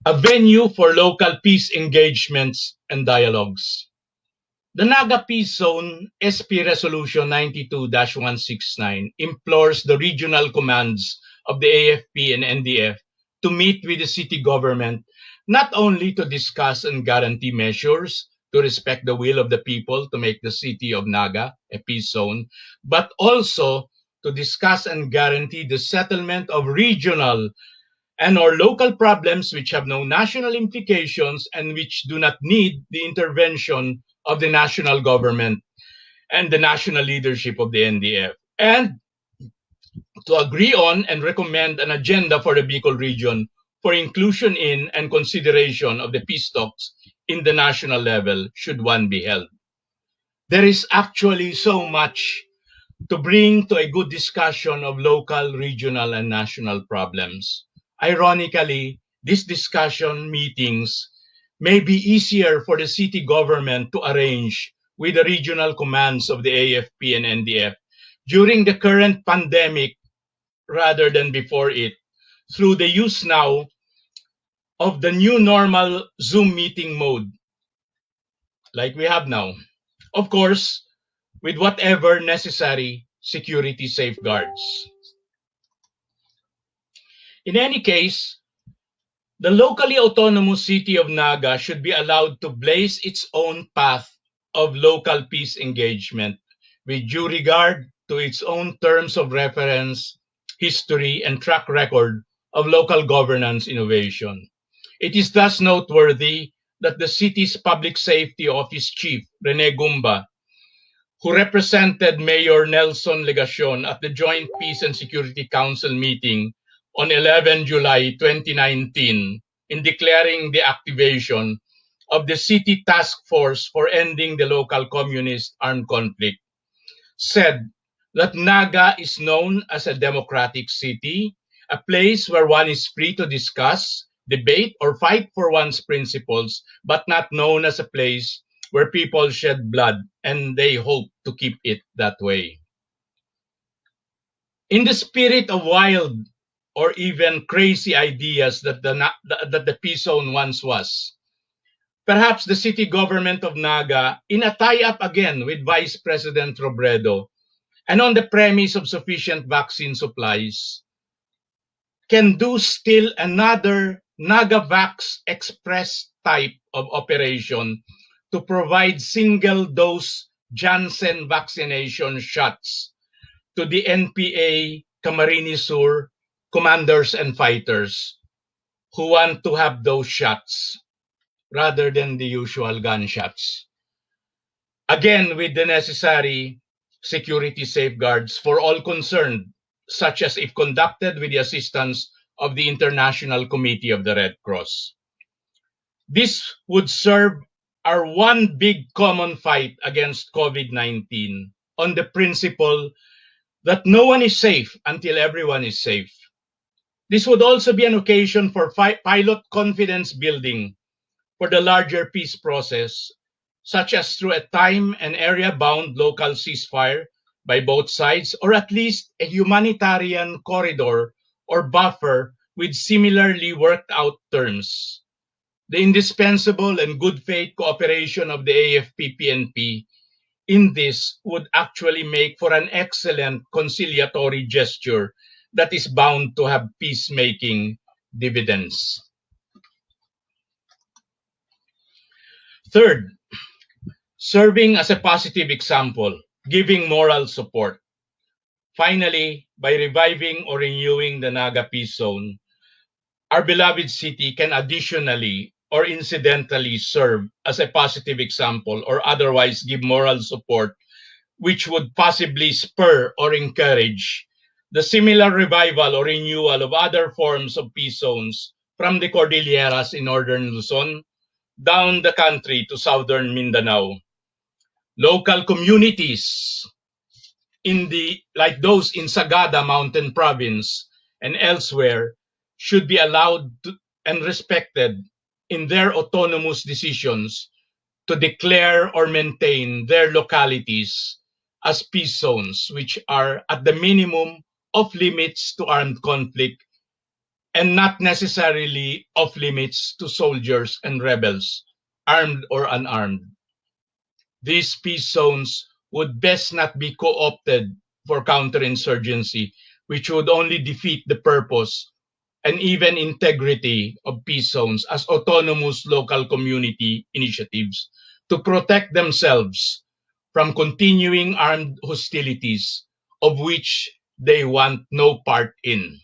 a venue for local peace engagements and dialogues. The Naga Peace Zone SP Resolution 92-169 implores the regional commands of the AFP and NDF to meet with the city government not only to discuss and guarantee measures to respect the will of the people to make the city of Naga a peace zone, but also to discuss and guarantee the settlement of regional and or local problems which have no national implications and which do not need the intervention of the national government and the national leadership of the NDF, and to agree on and recommend an agenda for the Bicol region for inclusion in and consideration of the peace talks in the national level should one be held. There is actually so much to bring to a good discussion of local, regional, and national problems. Ironically, these discussion meetings may be easier for the city government to arrange with the regional commands of the AFP and NDF during the current pandemic rather than before it, through the use now of the new normal Zoom meeting mode like we have now. Of course, with whatever necessary security safeguards. In any case, the locally autonomous city of Naga should be allowed to blaze its own path of local peace engagement with due regard to its own terms of reference, history, and track record of local governance innovation. It is thus noteworthy that the city's Public Safety Office Chief, Rene Gumba, who represented Mayor Nelson Legacion at the Joint Peace and Security Council meeting on 11 July 2019 in declaring the activation of the City Task Force for Ending the Local Communist Armed Conflict, said that Naga is known as a democratic city, a place where one is free to discuss, debate, or fight for one's principles, but not known as a place where people shed blood, and they hope to keep it that way. In the spirit of wild or even crazy ideas that the P-Zone once was, perhaps the city government of Naga, in a tie-up again with Vice President Robredo, and on the premise of sufficient vaccine supplies, can do still another NagaVax Express type of operation to provide single-dose Janssen vaccination shots to the NPA Camarines Sur commanders and fighters who want to have those shots rather than the usual gunshots. Again, with the necessary security safeguards for all concerned, such as if conducted with the assistance of the International Committee of the Red Cross. This would serve our one big common fight against COVID-19 on the principle that no one is safe until everyone is safe. This would also be an occasion for pilot confidence building for the larger peace process, such as through a time and area-bound local ceasefire by both sides, or at least a humanitarian corridor or buffer with similarly worked out terms. The indispensable and good faith cooperation of the AFP-PNP in this would actually make for an excellent conciliatory gesture that is bound to have peacemaking dividends. Third, serving as a positive example, giving moral support. Finally, by reviving or renewing the Naga Peace Zone, our beloved city can additionally or incidentally serve as a positive example or otherwise give moral support, which would possibly spur or encourage the similar revival or renewal of other forms of peace zones from the Cordilleras in northern Luzon down the country to southern Mindanao. Local communities like those in Sagada Mountain Province and elsewhere should be allowed and respected in their autonomous decisions to declare or maintain their localities as peace zones, which are at the minimum off limits to armed conflict and not necessarily off limits to soldiers and rebels, armed or unarmed. These peace zones would best not be co-opted for counterinsurgency, which would only defeat the purpose and even integrity of peace zones as autonomous local community initiatives to protect themselves from continuing armed hostilities of which they want no part in.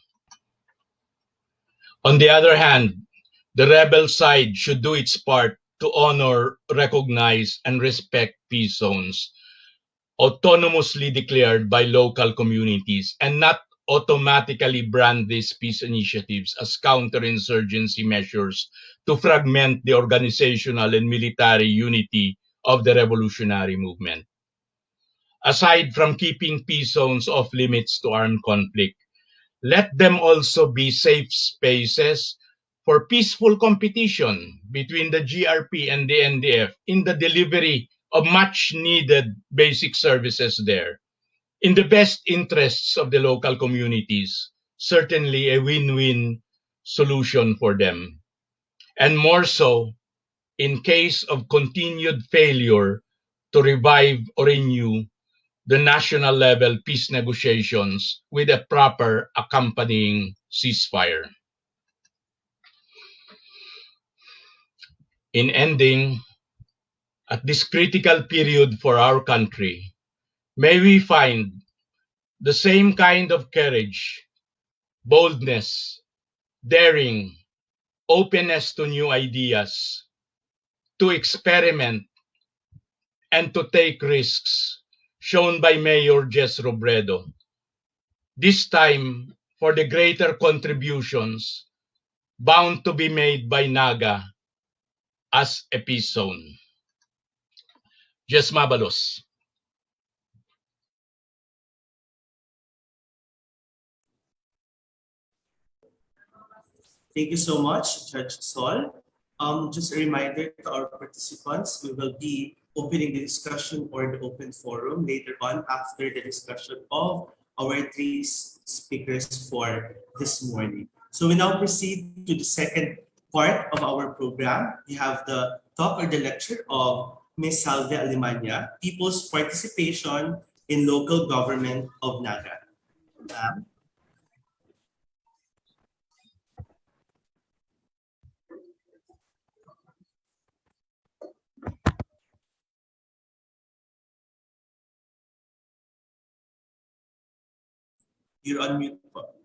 On the other hand, the rebel side should do its part to honor, recognize, and respect peace zones autonomously declared by local communities and not automatically brand these peace initiatives as counterinsurgency measures to fragment the organizational and military unity of the revolutionary movement. Aside from keeping peace zones off limits to armed conflict, let them also be safe spaces for peaceful competition between the GRP and the NDF in the delivery of much needed basic services there. In the best interests of the local communities, certainly a win-win solution for them. And more so, in case of continued failure to revive or renew the national level peace negotiations with a proper accompanying ceasefire. In ending, at this critical period for our country, may we find the same kind of courage, boldness, daring, openness to new ideas, to experiment, and to take risks shown by Mayor Jesse Robredo. This time for the greater contributions bound to be made by Naga as a peace zone. Jess Mabalos. Thank you so much, Judge Sol. Just a reminder to our participants, we will be opening the discussion or the open forum later on after the discussion of our three speakers for this morning. So we now proceed to the second part of our program. We have the talk or the lecture of Ms. Salve Alemania, People's Participation in Local Government of Naga. You're on mute po.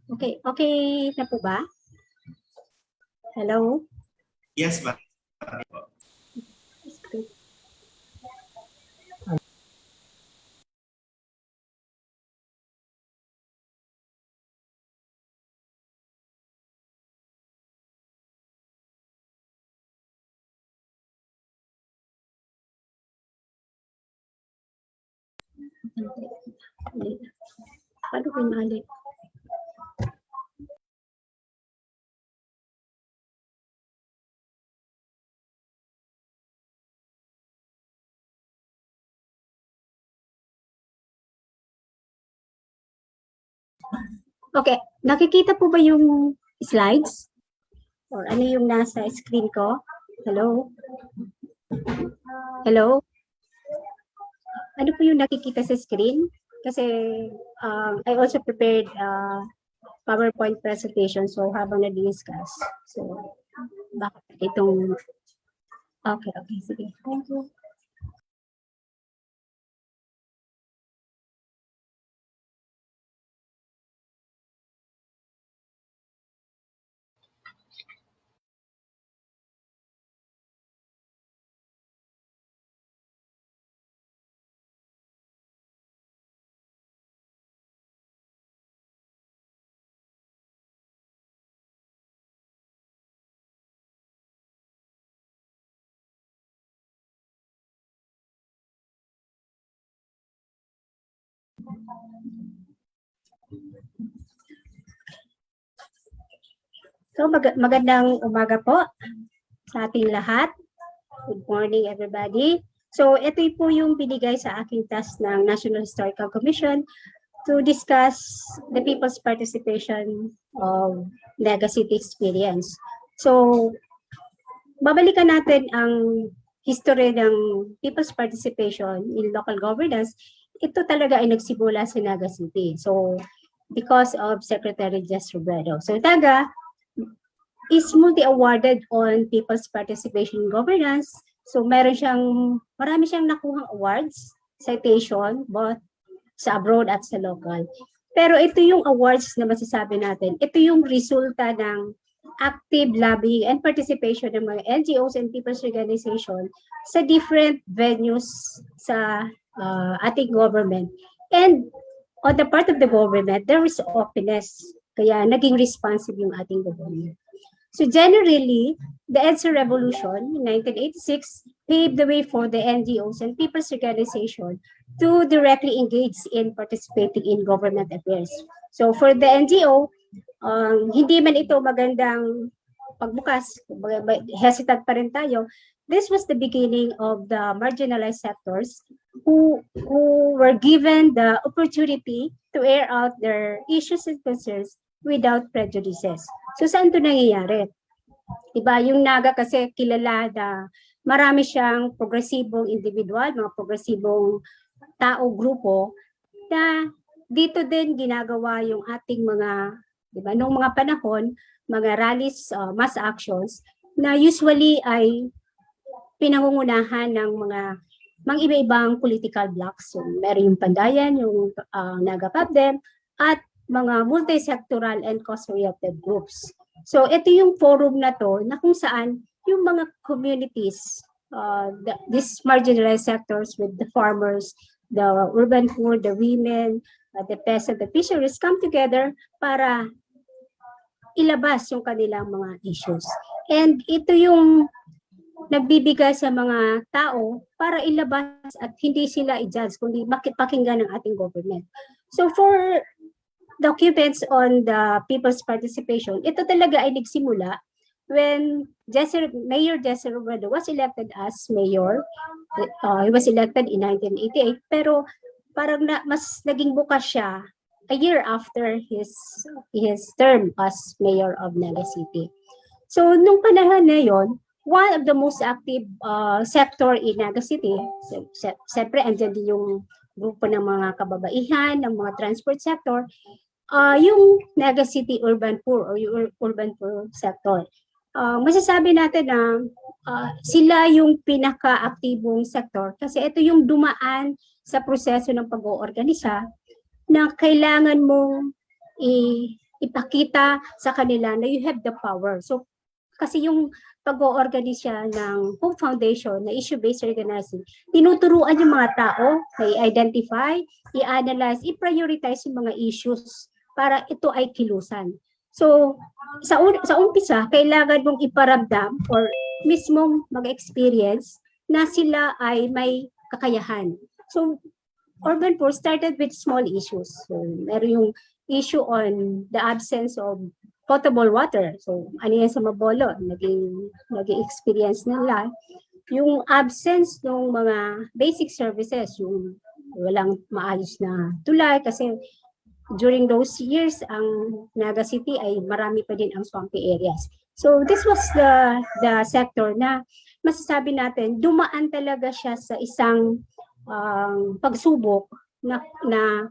Okay, okay na po ba? Hello? Yes, ma'am. Paano pinali? Okay, nakikita po ba yung slides? Or ano yung nasa screen ko? Hello? Hello? Ano po yung nakikita sa screen? Kasi I also prepared PowerPoint presentation so habang nag-discuss. So, bakit itong... Okay, sige. Thank you. So magandang umaga po sa ating lahat. Good morning everybody. So ito po yung binigay sa aking task ng National Historical Commission to discuss the people's participation of Naga City experience. So babalikan natin ang history ng people's participation in local governance. Ito talaga ay nagsimula sa Naga City. So because of Secretary Jesse Robredo. So Naga is multi-awarded on people's participation in governance. So marami siyang nakuhang awards, citation, both sa abroad at sa local. Pero ito yung awards na masasabi natin. Ito yung resulta ng active lobbying and participation ng mga NGOs and people's organization sa different venues sa ating government. And on the part of the government, there is openness. Kaya naging responsive yung ating government. So generally, the EDSA revolution in 1986 paved the way for the NGOs and people's organization to directly engage in participating in government affairs. So for the NGO, hindi man ito magandang pagbukas, hesitant pa rin tayo. This was the beginning of the marginalized sectors who were given the opportunity to air out their issues and concerns without prejudices. So saan ito nangyayari? Diba, yung Naga kasi kilala na marami siyang progresibong individual, mga progresibong tao, grupo, na dito din ginagawa yung ating mga, diba, noong mga panahon, mga rallies, mass actions, na usually ay pinangungunahan ng mga iba-ibang political blocks. So, meron yung Pandayan, yung Naga Pabdem, at mga multi-sectoral and cost-oriented groups. So ito yung forum na to na kung saan yung mga communities, these marginalized sectors with the farmers, the urban poor, the women, the peasant, the fisheries come together para ilabas yung kanilang mga issues. And ito yung nagbibigay sa mga tao para ilabas at hindi sila i-judge, kundi pakinggan ng ating government. So for documents on the people's participation, ito talaga ay nagsimula when Mayor Jesse Robredo was elected as mayor. He was elected in 1988, pero parang mas naging bukas siya a year after his term as mayor of Naga City. So nung panahon na yon, one of the most active sector in Naga City, siyempre andyan din yung grupo ng mga kababaihan, ng mga transport sector, yung Naga City Urban Poor or yung Urban Poor sector. Masasabi natin na sila yung pinaka-aktibong sector kasi ito yung dumaan sa proseso ng pag-oorganisa na kailangan mong ipakita sa kanila na you have the power. So, kasi yung pag-oorganisa ng Hope Foundation na issue-based organizing, tinuturuan yung mga tao na i-identify, i-analyze, i-prioritize yung mga issues para ito ay kilusan. So, sa umpisa, kailangan mong iparamdam or mismong mag-experience na sila ay may kakayahan. So, Urban Poor started with small issues. So, meron yung issue on the absence of potable water. So, ano yan sa Mabolo? Nag-experience nila. Yung absence ng mga basic services, yung walang maayos na tulay kasi during those years, ang Naga City ay marami pa din ang swampy areas. So this was the sector na masasabi natin, dumaan talaga siya sa isang pagsubok na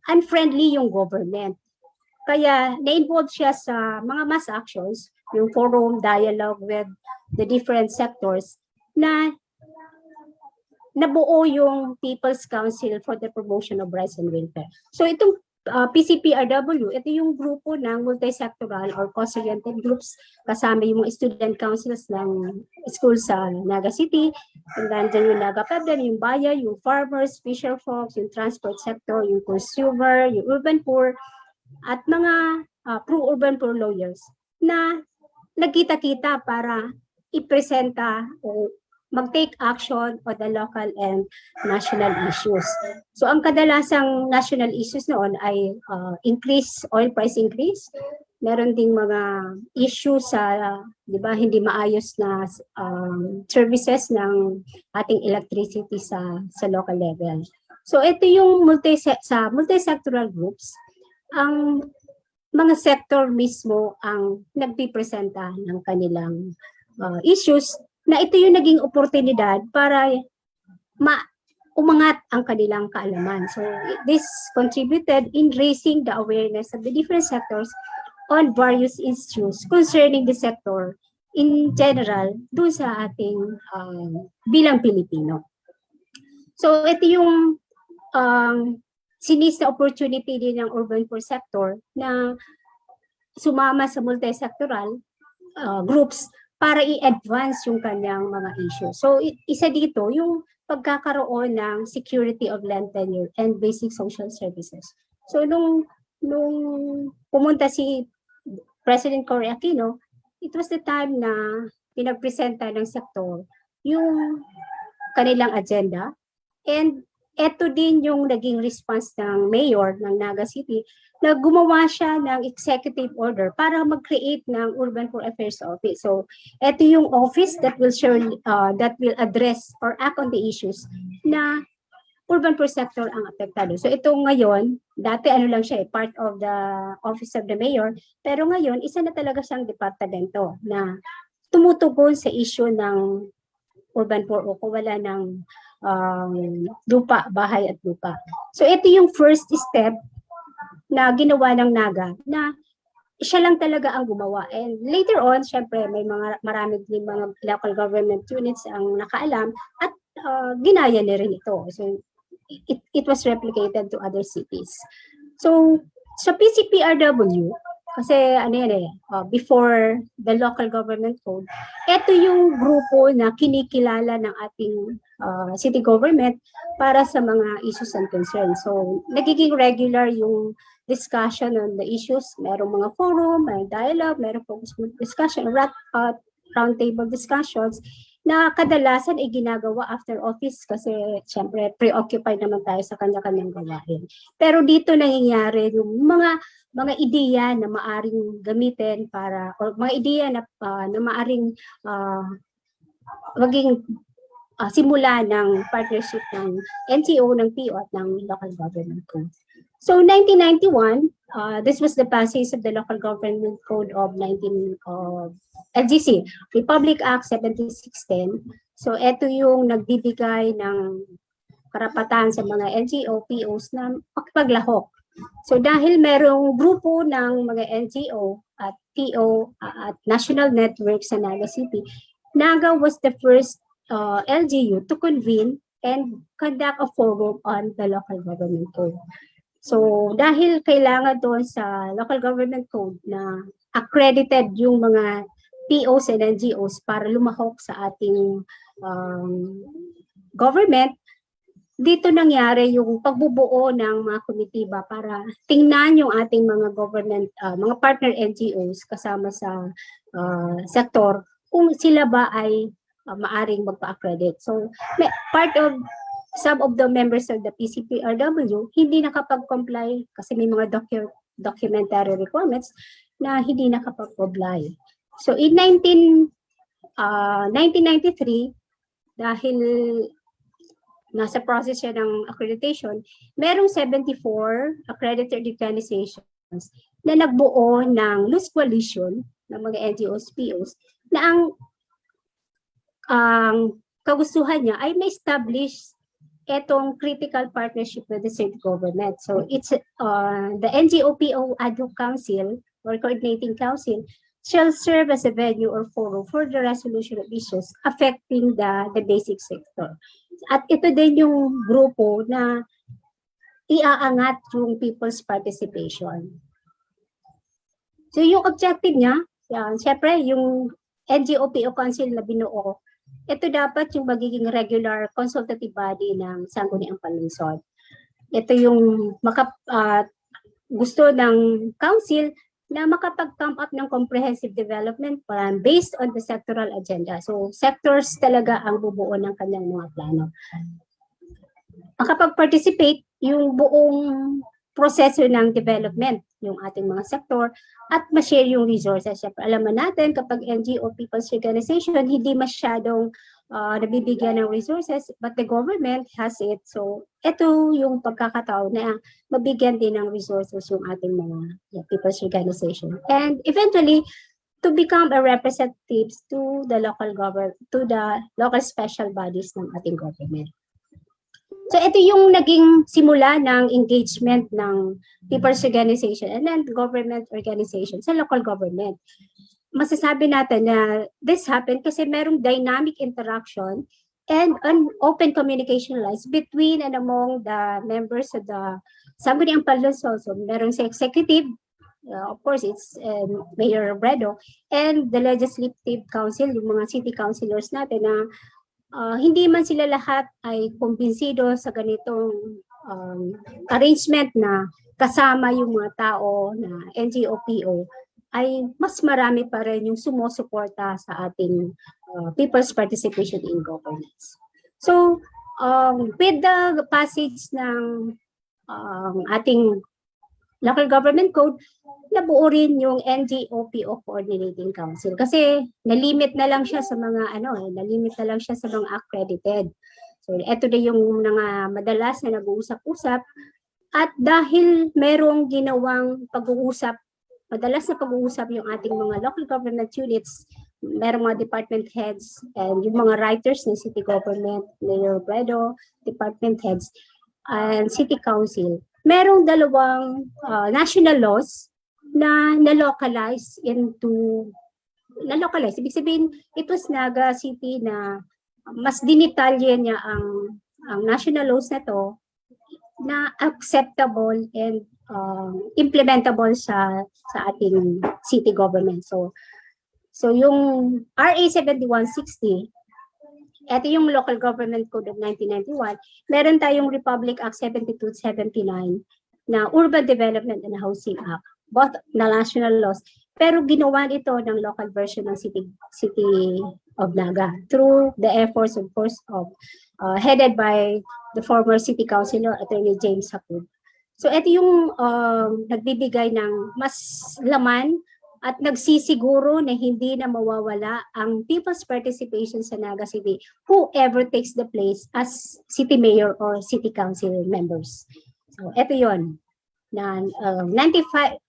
unfriendly yung government. Kaya na-involve siya sa mga mass actions, yung forum, dialogue with the different sectors na nabuo yung People's Council for the Promotion of Rights and Welfare. So itong PCPRW, ito yung grupo ng multi-sectoral or cost-oriented groups, kasama yung mga student councils ng school sa Naga City, and then yung Naga Pebden, yung Baya, yung farmers, fisher folks, yung transport sector, yung consumer, yung urban poor, at mga pro-urban poor lawyers na nagkita-kita para ipresenta o mag-take action on the local and national issues. So ang kadalasang national issues noon ay oil price increase. Meron ding mga issues sa, di ba, hindi maayos na services ng ating electricity sa local level. So ito yung multi-sectoral groups, ang mga sector mismo ang nagpipresenta ng kanilang issues na ito yung naging oportunidad para umangat ang kanilang kaalaman. So this contributed in raising the awareness of the different sectors on various issues concerning the sector in general dun sa ating bilang Pilipino. So ito yung sinis na opportunity din ng urban poor sector na sumama sa multi-sectoral groups para i-advance yung kanyang mga issues. So isa dito yung pagkakaroon ng security of land tenure and basic social services. So nung pumunta si President Cory Aquino, it was the time na pinagpresenta ng sektor yung kanilang agenda, and eto din yung naging response ng mayor ng Naga City na gumawa siya ng executive order para mag-create ng Urban Poor Affairs Office. So, eto yung office that will address or act on the issues na urban poor sector ang apektado. So, ito ngayon, dati ano lang siya, part of the office of the mayor, pero ngayon, isa na talaga siyang departamento na tumutugon sa issue ng urban poor o kawala ng lupa, bahay at lupa. So ito yung first step na ginawa ng Naga na siya lang talaga ang gumawa. And later on, syempre may marami din mga local government units ang nakaalam at ginaya na rin ito. So it was replicated to other cities. So Sa PCPRW, kasi ano yan before the local government code, ito yung grupo na kinikilala ng ating city government para sa mga issues and concerns. So, nagiging regular yung discussion on the issues. Merong mga forum, may dialogue, merong focus group discussion, roundtable discussions na kadalasan ay ginagawa after office kasi syempre preoccupied naman tayo sa kanya-kanyang gawain. Pero dito nangyayari yung mga ideya na maaring gamitin para or mga ideya na maaring maging simula ng partnership ng NGO, ng PO at ng local government code. So 1991, this was the passage of the Local Government Code of LGC, Republic Act 7610. So ito yung nagbibigay ng karapatan sa mga NGO, POs na makipaglahok. So dahil merong grupo ng mga NGO at PO at national network sa Naga City, Naga was the first LGU to convene and conduct a forum on the local government code. So dahil kailangan doon sa local government code na accredited yung mga POs and NGOs para lumahok sa ating government, dito nangyari yung pagbubuo ng mga komitiba para tingnan yung ating mga government, mga partner NGOs kasama sa sektor kung sila ba ay maaring magpa-accredit. So some of the members of the PCPRW hindi nakapag-comply kasi may mga documentary requirements na hindi nakapag-comply. So in 1993, dahil nasa process siya ng accreditation, merong 74 accredited organizations na nagbuo ng loose coalition ng mga NGOs, POs, na ang kagustuhan niya ay ma-establish etong critical partnership with the state government. So it's the NGO-PO Ad Hoc Council or Coordinating Council shall serve as a venue or forum for the resolution of issues affecting the basic sector. At ito din yung grupo na iaangat yung people's participation. So yung objective niya, siyempre yung NGO-PO Council na binuo, ito dapat yung magiging regular consultative body ng Sangguniang Panlungsod. Ito yung gusto ng council na makapag-come up ng comprehensive development plan based on the sectoral agenda. So sectors talaga ang bubuo ng kanyang mga plano. Makapag-participate yung buong proseso ng development yung ating mga sektor at ma-share yung resources. Siyempre, alam natin kapag NGO People's Organization, hindi masyadong nabibigyan ng resources but the government has it. So, ito yung pagkakataon na mabigyan din ng resources yung ating mga People's Organization. And eventually, to become a representatives to the local government, to the local special bodies ng ating government. So ito yung naging simula ng engagement ng people's organization and then government organization sa local government. Masasabi natin na this happened kasi merong dynamic interaction and an open communication lines between and among the members of the Sangguniang Panlungsod. So merong sa executive, of course it's Mayor of Robredo, and the legislative council, yung mga city councilors natin na hindi man sila lahat ay kumbinsido sa ganitong arrangement na kasama yung mga tao na NGO-PO, ay mas marami pa rin yung sumusuporta sa ating people's participation in governance. So, with the passage ng ating local government code, nabuo rin yung NGO-PO Coordinating Council kasi nalimit na lang siya sa mga nalimit na lang siya sa mga accredited. So ito na yung mga madalas na nag-uusap-usap at dahil merong ginawang pag-uusap, madalas na pag-uusap yung ating mga local government units, merong mga department heads and yung mga writers ng city government, Mayor Robredo, department heads, and city council. Merong dalawang national laws na na-localize. Ibig sabihin, it was Naga City na mas dinitalye niya ang national laws na to na acceptable and implementable sa ating city government. So yung RA 7160, ito yung Local Government Code of 1991, meron tayong Republic Act 7279 na Urban Development and Housing Act, both na national laws, pero ginawa ito ng local version ng City of Naga through the efforts, of course, of headed by the former City Councilor, Attorney James Hakub. So ito yung nagbibigay ng mas laman at nagsisiguro na hindi na mawawala ang people's participation sa Naga City, whoever takes the place as city mayor or city council members. So, ito yon. Na 1995,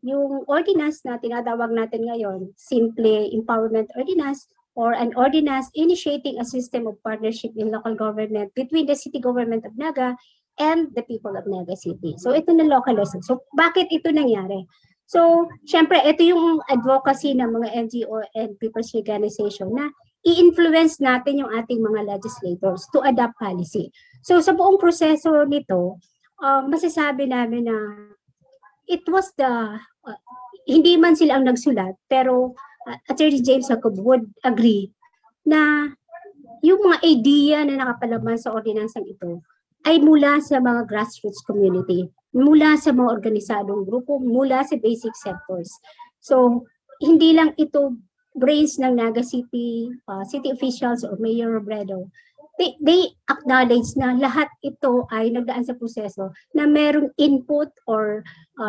yung ordinance na tinatawag natin ngayon, simple empowerment ordinance or an ordinance initiating a system of partnership in local government between the city government of Naga and the people of Naga City. So ito na local laws. So bakit ito nangyari? So, syempre, ito yung advocacy ng mga NGO and people's organization na i-influence natin yung ating mga legislators to adopt policy. So, sa buong proseso nito, masasabi namin na it was hindi man sila ang nagsulat, pero Attorney James Jacob would agree na yung mga idea na nakapalaman sa ordinansang ito ay mula sa mga grassroots community, mula sa mga organisadong grupo, mula sa basic sectors. So, hindi lang ito brains ng Naga City, city officials or Mayor Robredo. They acknowledge na lahat ito ay nagdaan sa proseso na merong input or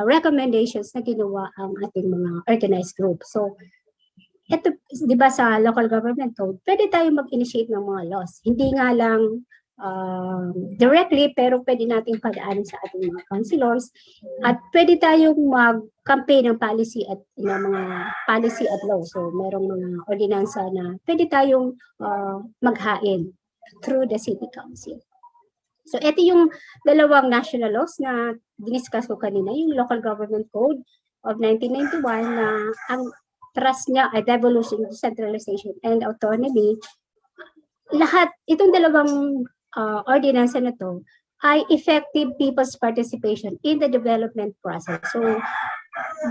recommendations na ginawa ang ating mga organized group. So, ito, di ba sa local government code, pwede tayo mag-initiate ng mga laws. Hindi nga lang directly, pero pwede nating padaanin sa ating mga councilors at pwede tayong mag-campaign ng policy at mga policy at law. So, merong mga ordinansa na pwede tayong maghain through the city council. So, ito yung dalawang national laws na diniscuss ko kanina, yung Local Government Code of 1991 na ang trust niya ay devolution, decentralization, and autonomy. Lahat, itong dalawang ordinance na to ay effective people's participation in the development process. So,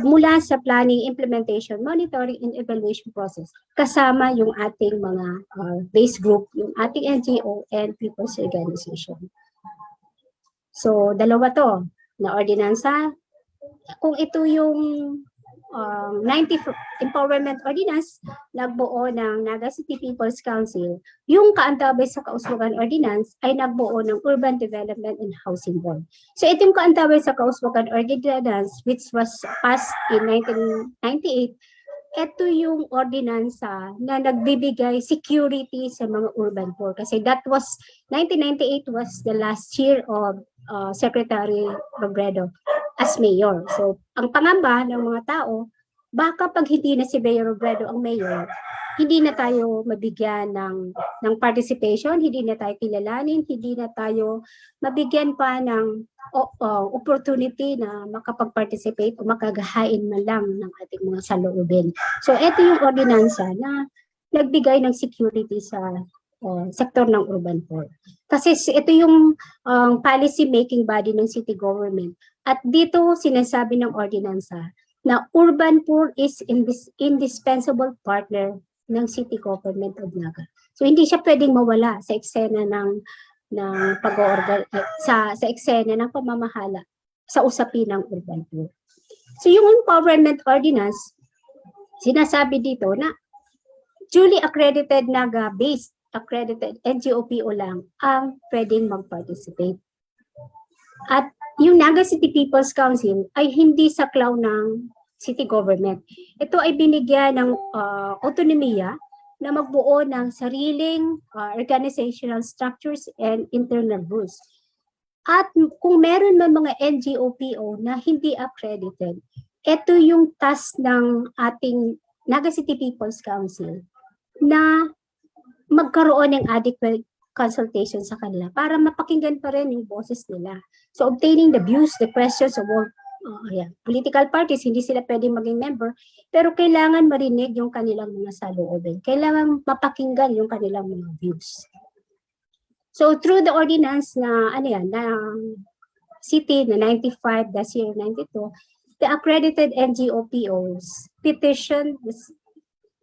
mula sa planning, implementation, monitoring, and evaluation process, kasama yung ating mga base group, yung ating NGO and people's organization. So, dalawa to na ordinansa. Kung ito yung 90 Empowerment Ordinance, nagbuo ng Naga City People's Council. Yung kaantabay sa Kauswagan Ordinance ay nagbuo ng Urban Development and Housing Board. So ito yung kaantabay sa Kauswagan Ordinance which was passed in 1998. Ito yung ordinansa na nagbibigay security sa mga urban poor. Kasi that was, 1998 was the last year of Secretary Robredo as mayor. So, ang pangamba ng mga tao, baka pag hindi na si Mayor Robredo ang mayor, hindi na tayo mabigyan ng participation, hindi na tayo kilalanin, hindi na tayo mabigyan pa ng opportunity na makapag-participate o makagahain man lang ng ating mga saloobin. So, ito yung ordinansa na nagbigay ng security sa sektor ng urban poor. Kasi ito yung policy making body ng city government. At dito sinasabi ng ordinansa na urban poor is indispensable partner ng city government of Naga. So hindi siya pwedeng mawala sa eksena ng sa eksena ng pamamahala sa usapin ng urban poor. So yung empowerment ordinance, sinasabi dito na duly accredited Naga-based accredited NGO-PO lang ang pwedeng mag-participate. At yung Naga City People's Council ay hindi saklaw ng city government. Ito ay binigyan ng autonomiya na magbuo ng sariling organizational structures and internal rules. At kung meron man mga NGO-PO na hindi accredited, ito yung task ng ating Naga City People's Council na magkaroon ng adequate consultation sa kanila para mapakinggan pa rin yung boses nila. So obtaining the views, the questions of all political parties, hindi sila pwedeng maging member, pero kailangan marinig yung kanilang mga saloobin. Kailangan mapakinggan yung kanilang mga views. So through the ordinance na City na 95-92, the accredited NGO-POs petitioned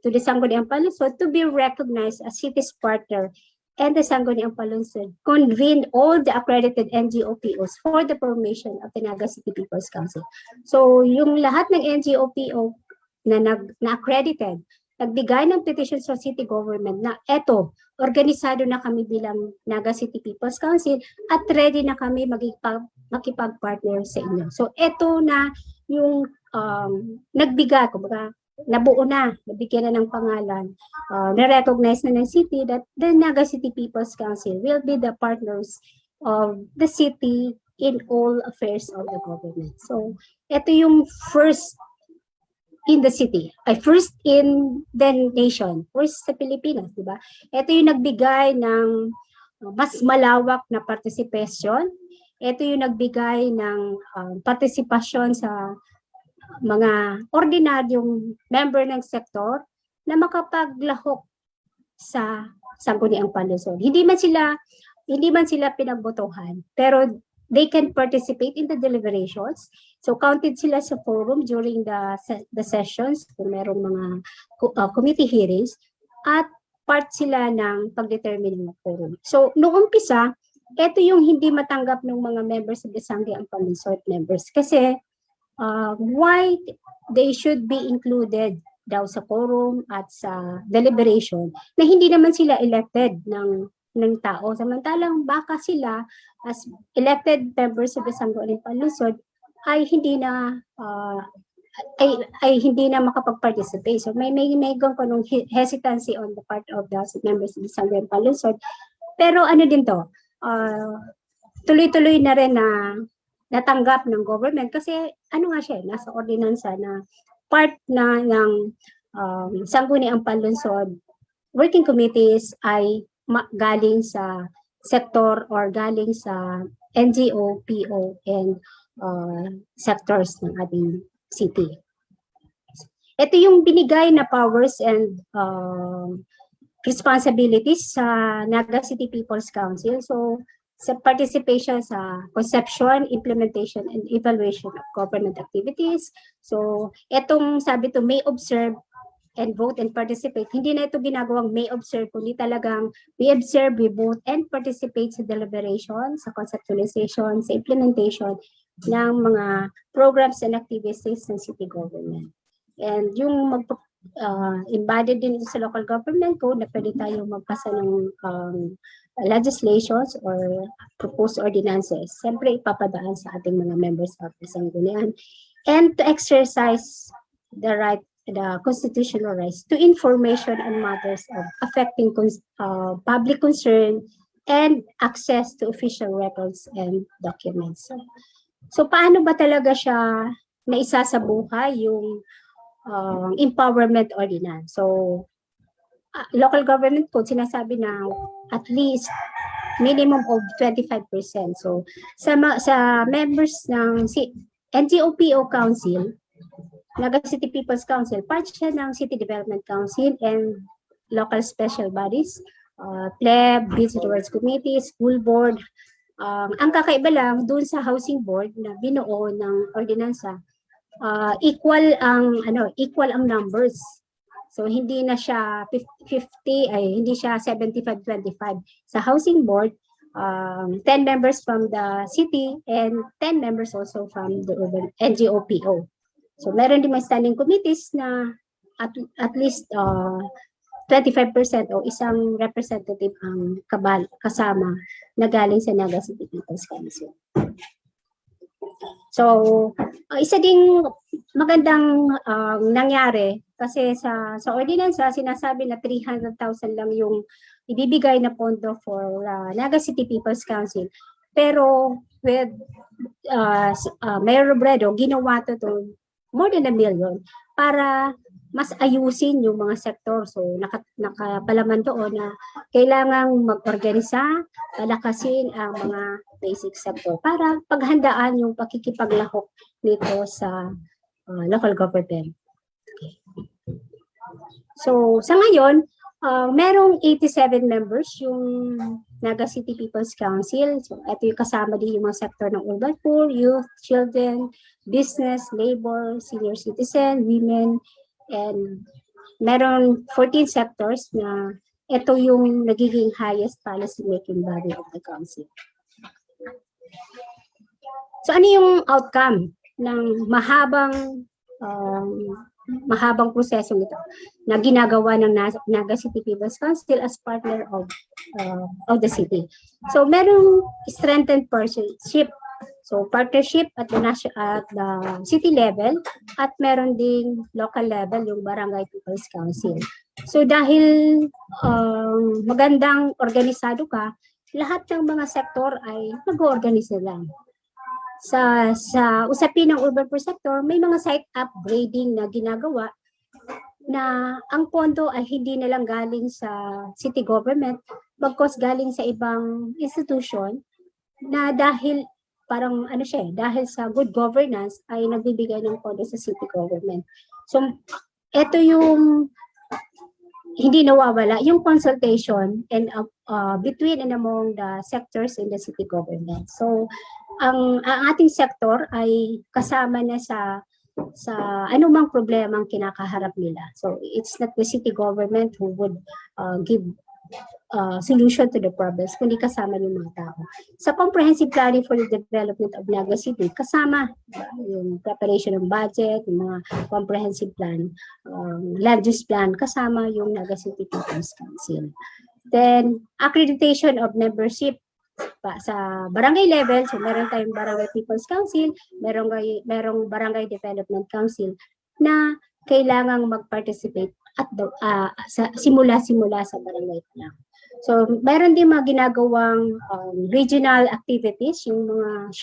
to the Sangguniang Palusod to be recognized as city's partner, and the Sangguniang Palusod convened all the accredited NGO-POs for the formation of the Naga City People's Council. So yung lahat ng NGO-PO na accredited, nagbigay ng petition sa city government na eto, organisado na kami bilang Naga City People's Council at ready na kami makipag-partner sa inyo. So eto na yung nagbigay, kumbaga, nabuo na, nabigyan na ng pangalan, na-recognize na ng city that the Naga City People's Council will be the partners of the city in all affairs of the government. So ito yung first in the city, first in the nation, first sa Pilipinas, di ba? Ito yung nagbigay ng mas malawak na participation. Ito yung nagbigay ng partisipasyon sa mga ordinaryong member ng sektor na makapaglahok sa Sangguniang Palusod. Hindi man sila pinagbotohan, pero they can participate in the deliberations. So counted sila sa forum during the sessions, kung merong mga committee hearings, at part sila ng pagdetermine ng forum. So noong umpisa, ito yung hindi matanggap ng mga members of the Sangguniang Palusod members. Kasi why they should be included daw sa forum at sa deliberation na hindi naman sila elected ng tao. Samantalang baka sila as elected members of the Sangguniang Palusod ay hindi na makapag-participate. So may ganong hesitancy on the part of the members of the Sangguniang Palusod. Pero ano din to, tuloy-tuloy na rin na natanggap ng government kasi ano nga siya, nasa ordinansa na part na ng Sangguniang Palusod working committees ay galing sa sector or galing sa NGO, PO, and sectors ng ating city. Ito yung binigay na powers and responsibilities sa Naga City People's Council. So, sa participation sa conception, implementation, and evaluation of government activities. So, etong sabi to may observe and vote and participate. Hindi na ito ginagawang may observe, kundi talagang we observe, we vote, and participate sa deliberation, sa conceptualization, sa implementation ng mga programs and activities ng city government. And yung embodied din sa local government code na pwede tayo magpasa ng legislations or proposed ordinances. Siyempre, ipapadaan sa ating mga members of the Sanggunian. And to exercise the constitutional rights to information on matters of affecting public concern and access to official records and documents. So paano ba talaga siya naisasabuhay yung empowerment ordinance? So local government code sinasabi na at least minimum of 25%. So sa members ng NGO-PO Council, Naga City People's Council, part siya ng City Development Council and local special bodies, pleb, Visitors Committee, School Board. Ang kakaiba lang, dun sa Housing Board na binuo ng ordinansa, equal ang numbers. So hindi na siya 50, hindi siya 75-25. Sa Housing Board, 10 members from the city and 10 members also from the urban NGO-PO. So meron din mga standing committees na at least 25% o isang representative ang kasama na galing sa Naga City People's Council. So isa ding magandang nangyari kasi sa ordinansa sinasabi na 300,000 lang yung ibibigay na pondo for Naga City People's Council. Pero with Mayor Robredo, ginawa to more than 1 million para mas ayusin yung mga sektor. So nakapalaman doon na kailangang mag-organisa, palakasin ang mga basic sector para paghandaan yung pakikipaglahok nito sa local government. Okay. So sa ngayon, Merong 87 members yung Naga City People's Council. So, ito yung kasama din yung mga sektor ng urban poor, youth, children, business, labor, senior citizen, women, and meron 14 sectors na ito yung nagiging highest policy making body of the council. So ano yung outcome ng mahabang proseso nito na ginagawa ng Naga City People's Council as partner of the city. So merong strengthened partnership. So partnership at the city level at meron ding local level yung Barangay People's Council. So dahil magandang organisado ka, lahat ng mga sektor ay nag-organize lang. Sa usapin ng urban poor sector, may mga site upgrading na ginagawa na ang pondo ay hindi na lang galing sa city government, bagkus galing sa ibang institution na dahil parang dahil sa good governance ay nagbibigay ng pondo sa city government. So, ito yung hindi nawawala, yung consultation and between and among the sectors in the city government. So, ang ating sektor ay kasama na sa anumang problemang kinakaharap nila. So, it's not the city government who would give solution to the problems, kundi kasama yung mga tao. Sa comprehensive planning for the development of Naga City, kasama yung preparation ng budget, yung mga comprehensive plan, land use plan, kasama yung Naga City People's Council. Then, accreditation of membership sa barangay level, so meron tayong Barangay People's Council, merong Barangay Development Council na kailangang mag-participate at simula sa barangay pa lang. So, meron din mga ginagawang regional activities, yung mga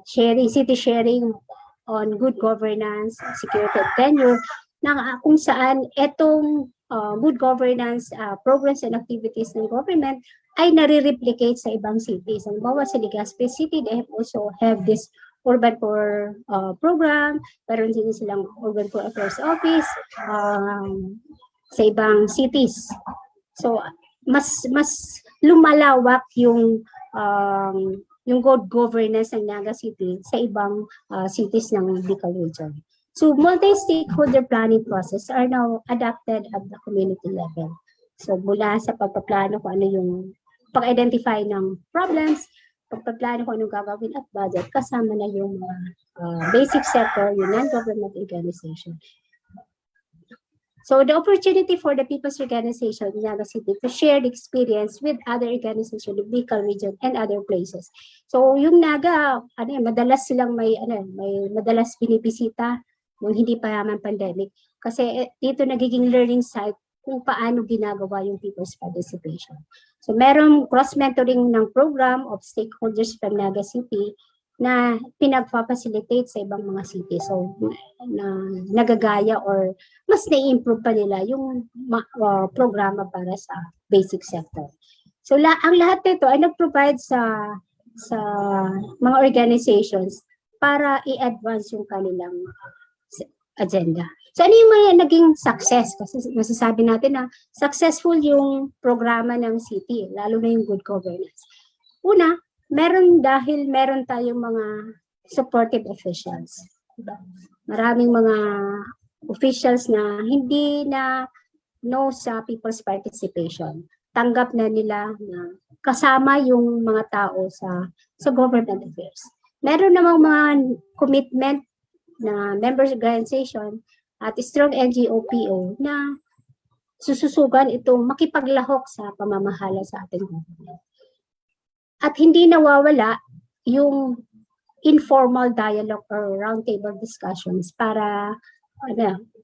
city sharing on good governance, security and tenure, na kung saan etong good governance programs and activities ng government ay nare-replicate sa ibang cities. Halimbawa sa Legazpi City, they also have this urban poor program, meron din silang urban poor affairs office sa ibang cities. So mas lumalawak yung good governance ng Naga City sa ibang cities ng Bicol region. So multi-stakeholder planning process are now adopted at the community level. So mula sa pagpaplano kung ano yung pag-identify ng problems, pagpaplano kung anong gagawin at budget, kasama na yung mga basic sector, yung non-government organization. So the opportunity for the people's organization in Naga City to share the experience with other organizations in the Bicol region and other places. So yung Naga, madalas silang may madalas binibisita nung hindi pa naman pandemic. Kasi dito nagiging learning site kung paano ginagawa yung people's participation. So merong cross-mentoring ng program of stakeholders from Naga City na pinagpa-facilitate sa ibang mga city. So, nagagaya or mas na-improve pa nila yung programa para sa basic sector. So, ang lahat nito ay nag-provide sa mga organizations para i-advance yung kanilang agenda. So, ano yung mga naging success? Kasi masasabi natin na successful yung programa ng city, lalo na yung good governance. Una, meron tayong mga supportive officials. Diba? Maraming mga officials na hindi na no sa people's participation. Tanggap na nila na kasama yung mga tao sa government affairs. Meron namang mga commitment na members organization at strong NGO-PO na sususugan itong makipaglahok sa pamamahala sa ating government. At hindi nawawala yung informal dialogue or roundtable discussions para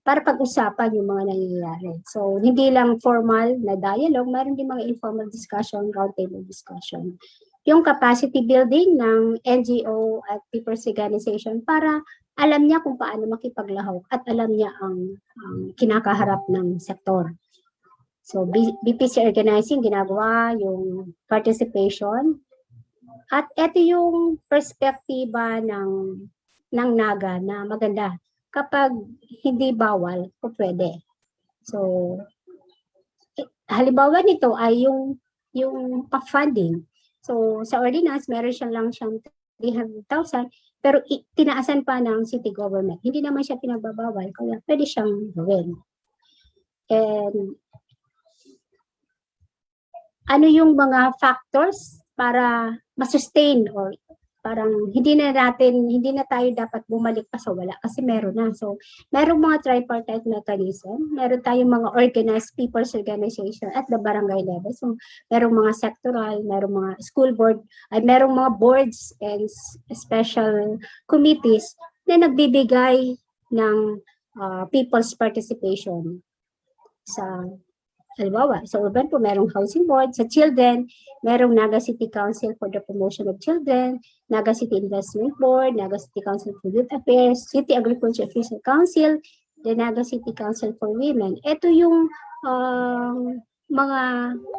pag-usapan yung mga nangyayari. So, hindi lang formal na dialogue, mayroon din mga informal discussion, roundtable discussion. Yung capacity building ng NGO at people's organization para alam niya kung paano makipaglahok at alam niya ang kinakaharap ng sektor. So, BPC organizing, ginagawa yung participation. At ito yung perspektiba ng Naga na maganda. Kapag hindi bawal, o pwede. So, halimbawa nito ay yung funding. So sa ordinance, meron lang siyang 300,000, pero tinaasan pa ng city government. Hindi naman siya pinagbabawal, kaya pwede siyang gawin. And ano yung mga factors para ma-sustain or parang hindi na tayo dapat bumalik pa sa wala kasi meron na. So, merong mga tripartite mechanism, meron tayong mga organized people's organization at the barangay level. So, merong mga sectoral, merong mga school board, at merong mga boards and special committees na nagbibigay ng people's participation sa halimbawa, sa urban po, merong housing board. Sa children, merong Naga City Council for the Promotion of Children, Naga City Investment Board, Naga City Council for Youth Affairs, City Agriculture Official Council, the Naga City Council for Women. Ito yung mga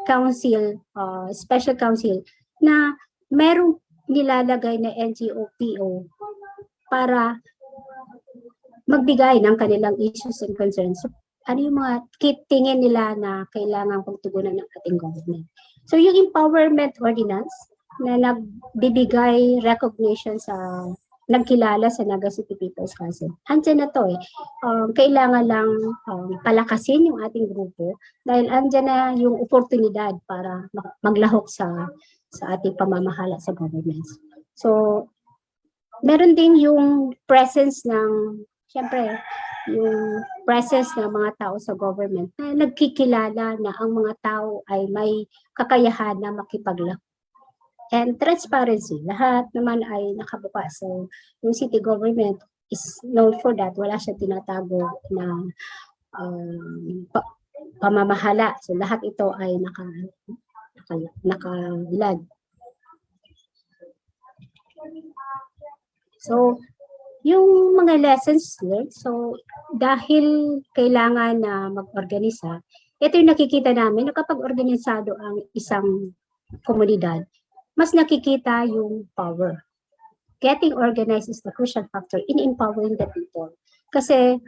council, special council, na merong nilalagay na NGO-PO para magbigay ng kanilang issues and concerns. So, ano yung mga tingin nila na kailangan pagtugunan ng ating government. So yung empowerment ordinance na nagbibigay recognition sa nagkilala sa Naga City People's Council. Andyan na to eh. Kailangan lang palakasin yung ating grupo dahil andyan na yung oportunidad para maglahok sa ating pamamahala sa government. So meron din yung presence ng, syempre, yung presence ng mga tao sa government na nagkikilala na ang mga tao ay may kakayahan na makipaglahok. And transparency, lahat naman ay nakabukas. So, yung city government is known for that. Wala siya tinatago na pamamahala. So, lahat ito ay nakalag. So, yung mga lessons learned, so dahil kailangan na mag-organisa, ito yung nakikita namin na kapag organisado ang isang komunidad, mas nakikita yung power. Getting organized is the crucial factor in empowering the people. Kasi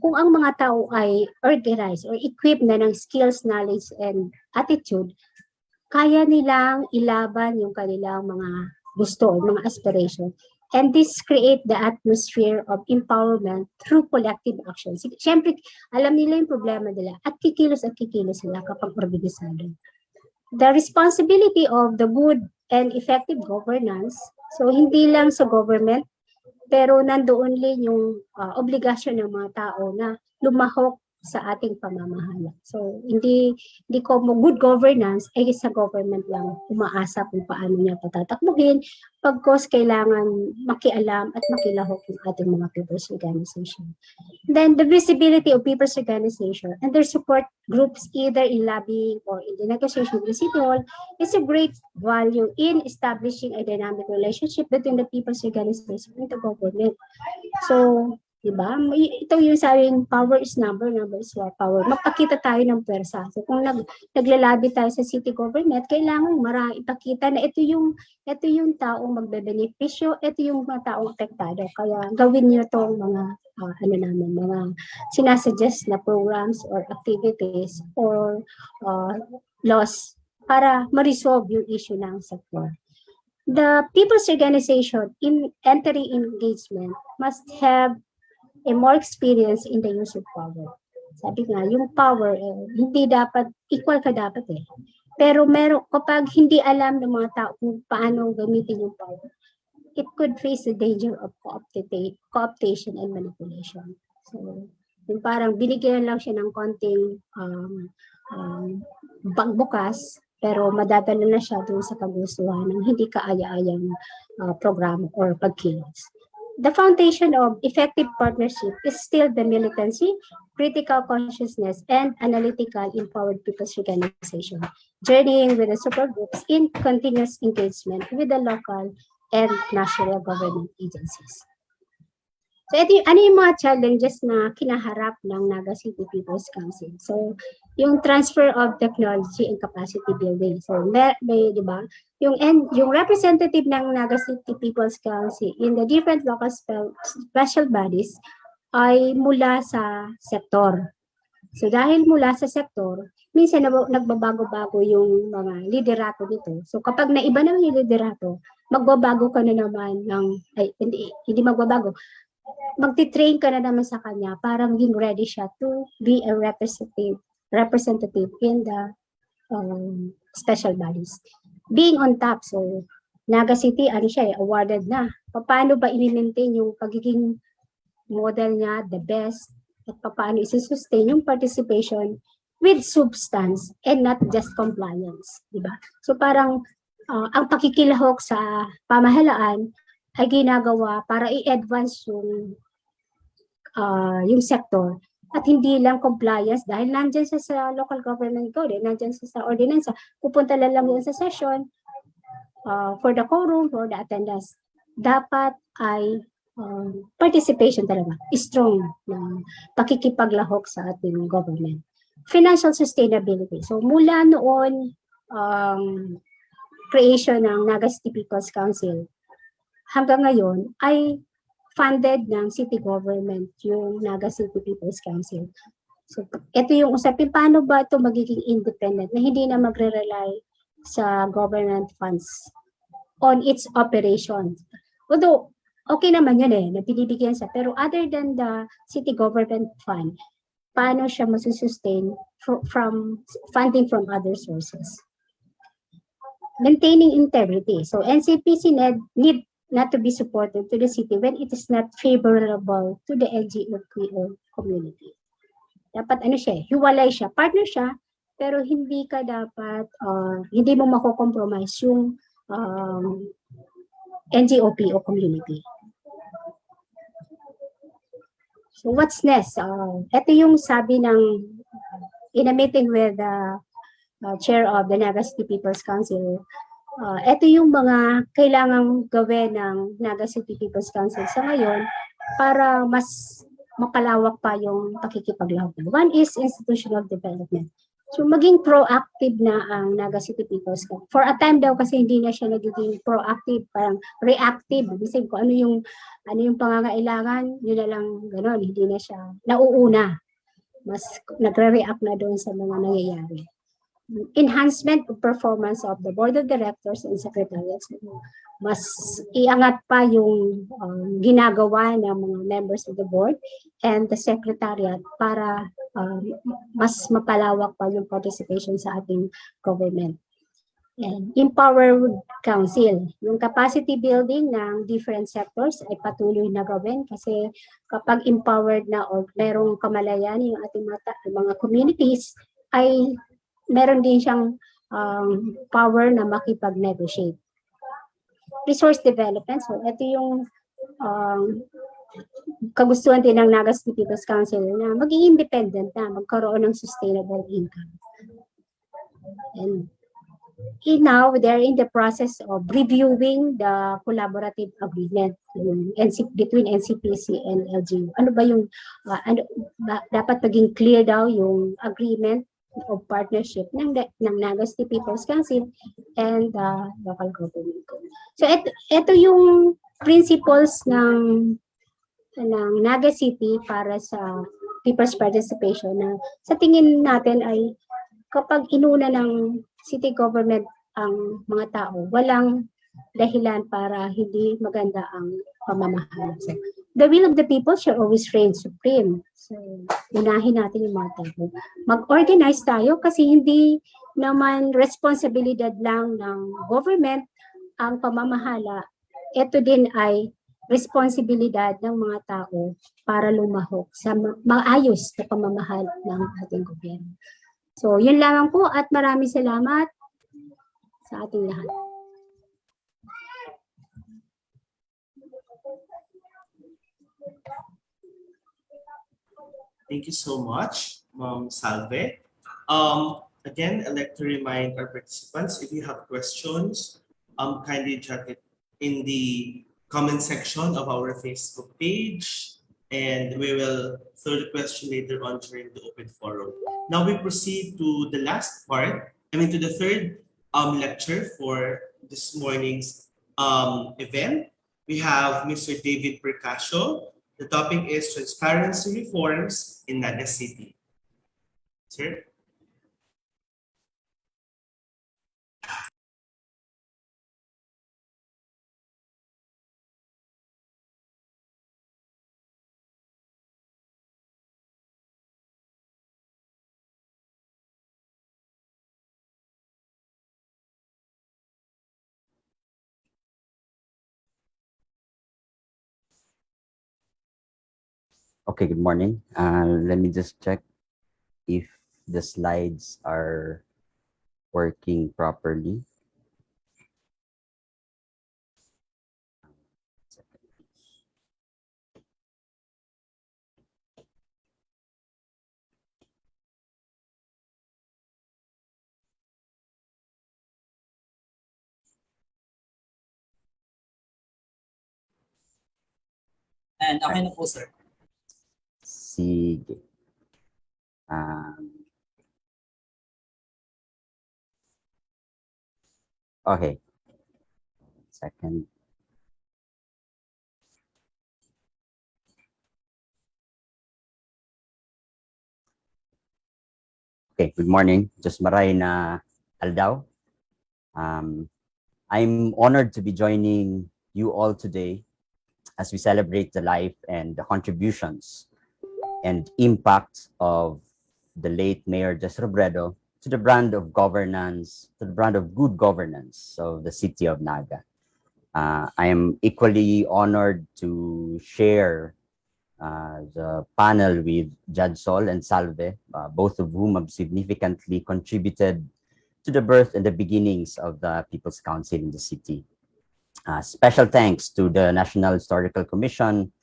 kung ang mga tao ay organized or equipped na ng skills, knowledge, and attitude, kaya nilang ilaban yung kanilang mga gusto, mga aspiration. And this create the atmosphere of empowerment through collective action. Siyempre, alam nila yung problema nila at kikilos sila kapag organisado. The responsibility of the good and effective governance, so hindi lang sa government, pero nandoon din yung obligasyon ng mga tao na lumahok sa ating pamamahala. So, hindi ko good governance ay sa government lang umaasa kung paano niya patatakbuhin, pagkos kailangan makialam at makilahok yung ating mga people's organization. Then, the visibility of people's organization and their support groups either in lobbying or in the negotiation with the city hall is a great value in establishing a dynamic relationship between the people's organization and the government. So, diba? Ito yung sabing power is number is power. Magpakita tayo ng pwersa. So kung naglalabi tayo sa city government, kailangan ipakita na ito yung taong magbebenepisyo, ito yung mga taong apektado. Kaya gawin niyo tong mga mga sinasuggest na programs or activities or laws para ma-resolve yung issue ng sector. The people's organization in entering engagement must have a more experience in the use of power. Sabi nga, yung power, hindi dapat, equal ka dapat eh. Pero kapag hindi alam ng mga tao kung paano gamitin yung power, it could face the danger of co-optation and manipulation. So, yung parang binigyan lang siya ng konting pagbukas, pero madadala na siya doon sa kagustuhan ng hindi kaaya-ayang programa or pagkilos. The foundation of effective partnership is still the militancy, critical consciousness, and analytical empowered people's organization, journeying with the support groups in continuous engagement with the local and national government agencies. So, ano yung mga challenges na kinaharap ng Naga City People's Council? So, yung transfer of technology and capacity building. So, di ba? Yung representative ng Naga City People's Council in the different local special bodies ay mula sa sektor. So, dahil mula sa sektor, minsan nagbabago-bago yung mga liderato nito. So kapag naiba naman yung liderato, magbabago ka na naman hindi magbabago. Magti-train ka na naman sa kanya para maging ready siya to be a representative in the special bodies. Being on top, so Naga City, awarded na. Paano ba i-maintain yung pagiging model niya, the best, at paano isi-sustain yung participation with substance and not just compliance, di ba? So parang ang pakikilahok sa pamahalaan ay ginagawa para i-advance yung sector at hindi lang compliance dahil nandyan siya sa local government code, nandyan siya sa ordinansa, pupunta lang yun sa session for the quorum, for the attendance. Dapat ay participation talaga, strong na pakikipaglahok sa ating government. Financial sustainability. So mula noon, creation ng Naga City People's Council, hanggang ngayon ay funded ng city government yung Naga City People's Council. So ito yung usapin, paano ba ito magiging independent na hindi na magre-rely sa government funds on its operations. Although, okay naman yun na binibigyan siya. Pero other than the city government fund, paano siya masusustain from funding from other sources? Maintaining integrity. So NCPC need not to be supported to the city when it is not favorable to the LGBTQ community. Dapat hiwalay siya, partner siya, pero hindi ka dapat, hindi mo mako-compromise yung NGOPO community. So what's next? Ito yung sabi in a meeting with the chair of the Naga City People's Council, ito yung mga kailangang gawin ng Naga City People's Council sa ngayon para mas mapalawak pa yung pakikipaglahok. One is institutional development. So maging proactive na ang Naga City People's Council. For a time daw kasi hindi na siya nagiging proactive, parang reactive. Ibig kung ano yung pangangailangan, yun na lang gano'n, hindi na siya nauuna. Mas nagre-react na doon sa mga nangyayari. Enhancement of performance of the board of directors and secretariats. Mas iangat pa yung ginagawa ng mga members of the board and the secretariat para mas mapalawak pa yung participation sa ating government. And empower council. Yung capacity building ng different sectors ay patuloy na gawin kasi kapag empowered na o merong kamalayan yung ating mga communities ay meron din siyang power na makipag-negotiate. Resource development. So, ito yung kagustuhan din ng Naga City People's Council na maging independent na, magkaroon ng sustainable income. And now, they're in the process of reviewing the collaborative agreement between NCPC and LGU. Ano ba yung, dapat maging clear daw yung agreement of partnership ng Naga City People's Council and local government. So ito yung principles ng Naga City para sa people's participation na sa tingin natin ay kapag inuna ng city government ang mga tao, walang dahilan para hindi maganda ang pamamahala. So, the will of the people shall always reign supreme. So, unahin natin yung mga tao. Mag-organize tayo kasi hindi naman responsibilidad lang ng government ang pamamahala. Ito din ay responsibilidad ng mga tao para lumahok sa maayos na pamamahala ng ating gobyerno. So, yun lang po at maraming salamat sa ating lahat. Thank you so much, Ma'am Salve. Again, I'd like to remind our participants, if you have questions, kindly jot it in the comment section of our Facebook page, and we will throw the question later on during the open forum. Now we proceed to the last part, to the third lecture for this morning's event. We have Mr. David Bercasio. The topic is transparency reforms in Naga City. Sir? Okay, good morning. Let me just check if the slides are working properly. And okay na po, sir. Sige. Um, okay. Second. Okay, good morning. Just maray na aldaw. I'm honored to be joining you all today as we celebrate the life and the contributions and impact of the late Mayor Jesse Robredo to the brand of governance, to the brand of good governance of the city of Naga. I am equally honored to share the panel with Judge Sol and Salve, both of whom have significantly contributed to the birth and the beginnings of the People's Council in the city. Special thanks to the National Historical Commission,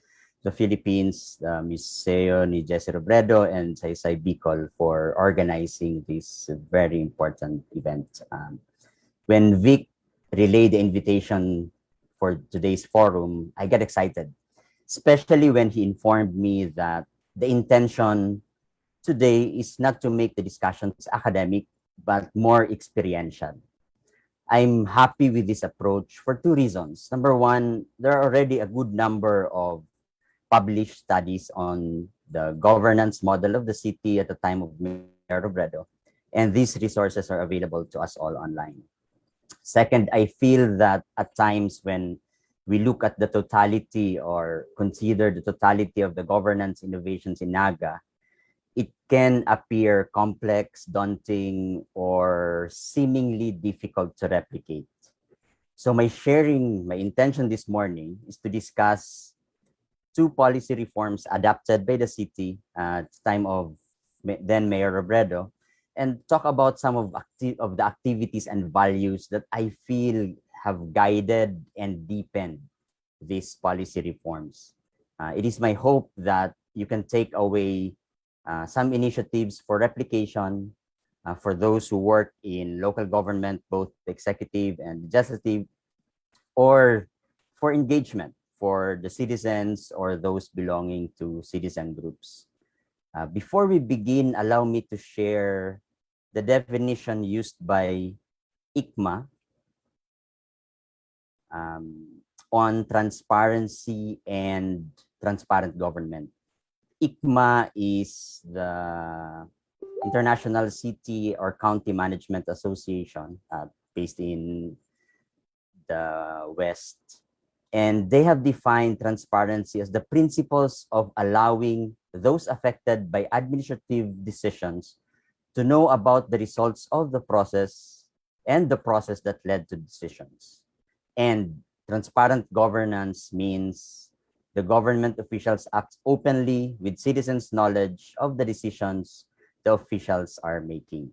the Philippines, the Museo ni Jesse Robredo, and Saysay Bikol for organizing this very important event. When Vic relayed the invitation for today's forum, I got excited, especially when he informed me that the intention today is not to make the discussions academic, but more experiential. I'm happy with this approach for two reasons. Number one, there are already a good number of published studies on the governance model of the city at the time of Mayor Robredo, and these resources are available to us all online. Second, I feel that at times when we look at the totality or consider the totality of the governance innovations in Naga, it can appear complex, daunting, or seemingly difficult to replicate. So my intention this morning is to discuss two policy reforms adopted by the city at the time of then Mayor Robredo, and talk about some of the activities and values that I feel have guided and deepened these policy reforms. It is my hope that you can take away some initiatives for replication for those who work in local government, both the executive and legislative, or for engagement for the citizens or those belonging to citizen groups. Before we begin, allow me to share the definition used by ICMA on transparency and transparent government. ICMA is the International City or County Management Association based in the West. And they have defined transparency as the principles of allowing those affected by administrative decisions to know about the results of the process and the process that led to decisions. And transparent governance means the government officials act openly with citizens' knowledge of the decisions the officials are making.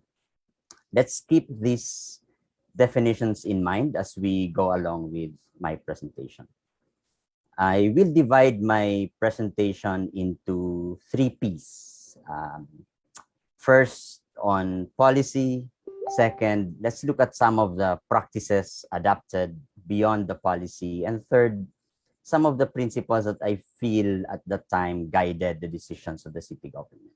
Let's keep these definitions in mind as we go along with my presentation. I will divide my presentation into three pieces. First, on policy. Second, let's look at some of the practices adapted beyond the policy. And third, some of the principles that I feel at the time guided the decisions of the city government.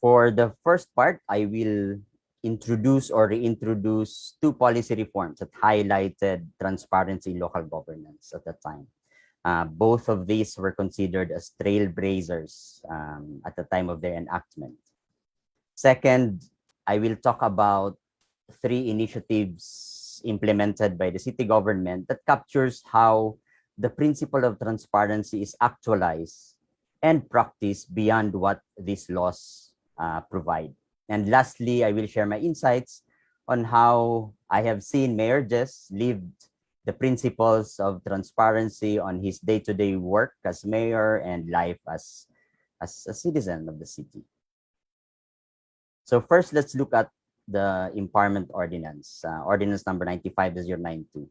For the first part, I will introduce or reintroduce two policy reforms that highlighted transparency in local governance at the time. Both of these were considered as trailblazers at the time of their enactment. Second, I will talk about three initiatives implemented by the city government that captures how the principle of transparency is actualized and practiced beyond what these laws provide. And lastly, I will share my insights on how I have seen Mayor Jess lived the principles of transparency on his day-to-day work as mayor and life as a citizen of the city. So first, let's look at the Empowerment Ordinance, Ordinance number 95-092.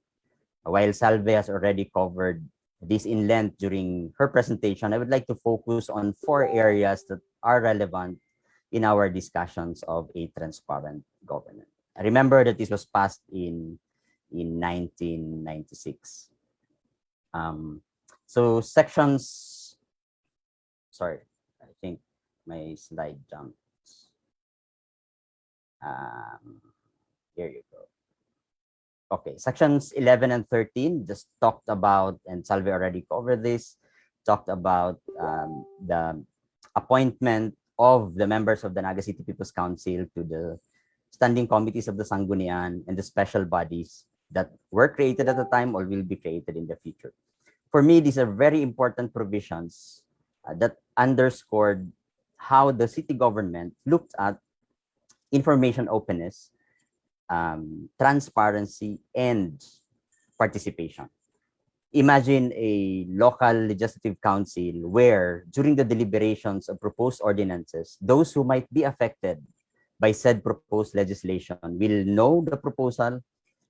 While Salve has already covered this in length during her presentation, I would like to focus on 4 areas that are relevant in our discussions of a transparent government. Remember that this was passed in 1996. So sections, sorry, I think my slide jumped. Here you go. Okay, sections 11 and 13 just talked about, and Salve already covered this, talked about the appointment of the members of the Naga City People's Council to the standing committees of the Sanggunian and the special bodies that were created at the time or will be created in the future. For me, these are very important provisions that underscored how the city government looked at information openness, transparency, and participation. Imagine a local legislative council where during the deliberations of proposed ordinances, those who might be affected by said proposed legislation will know the proposal,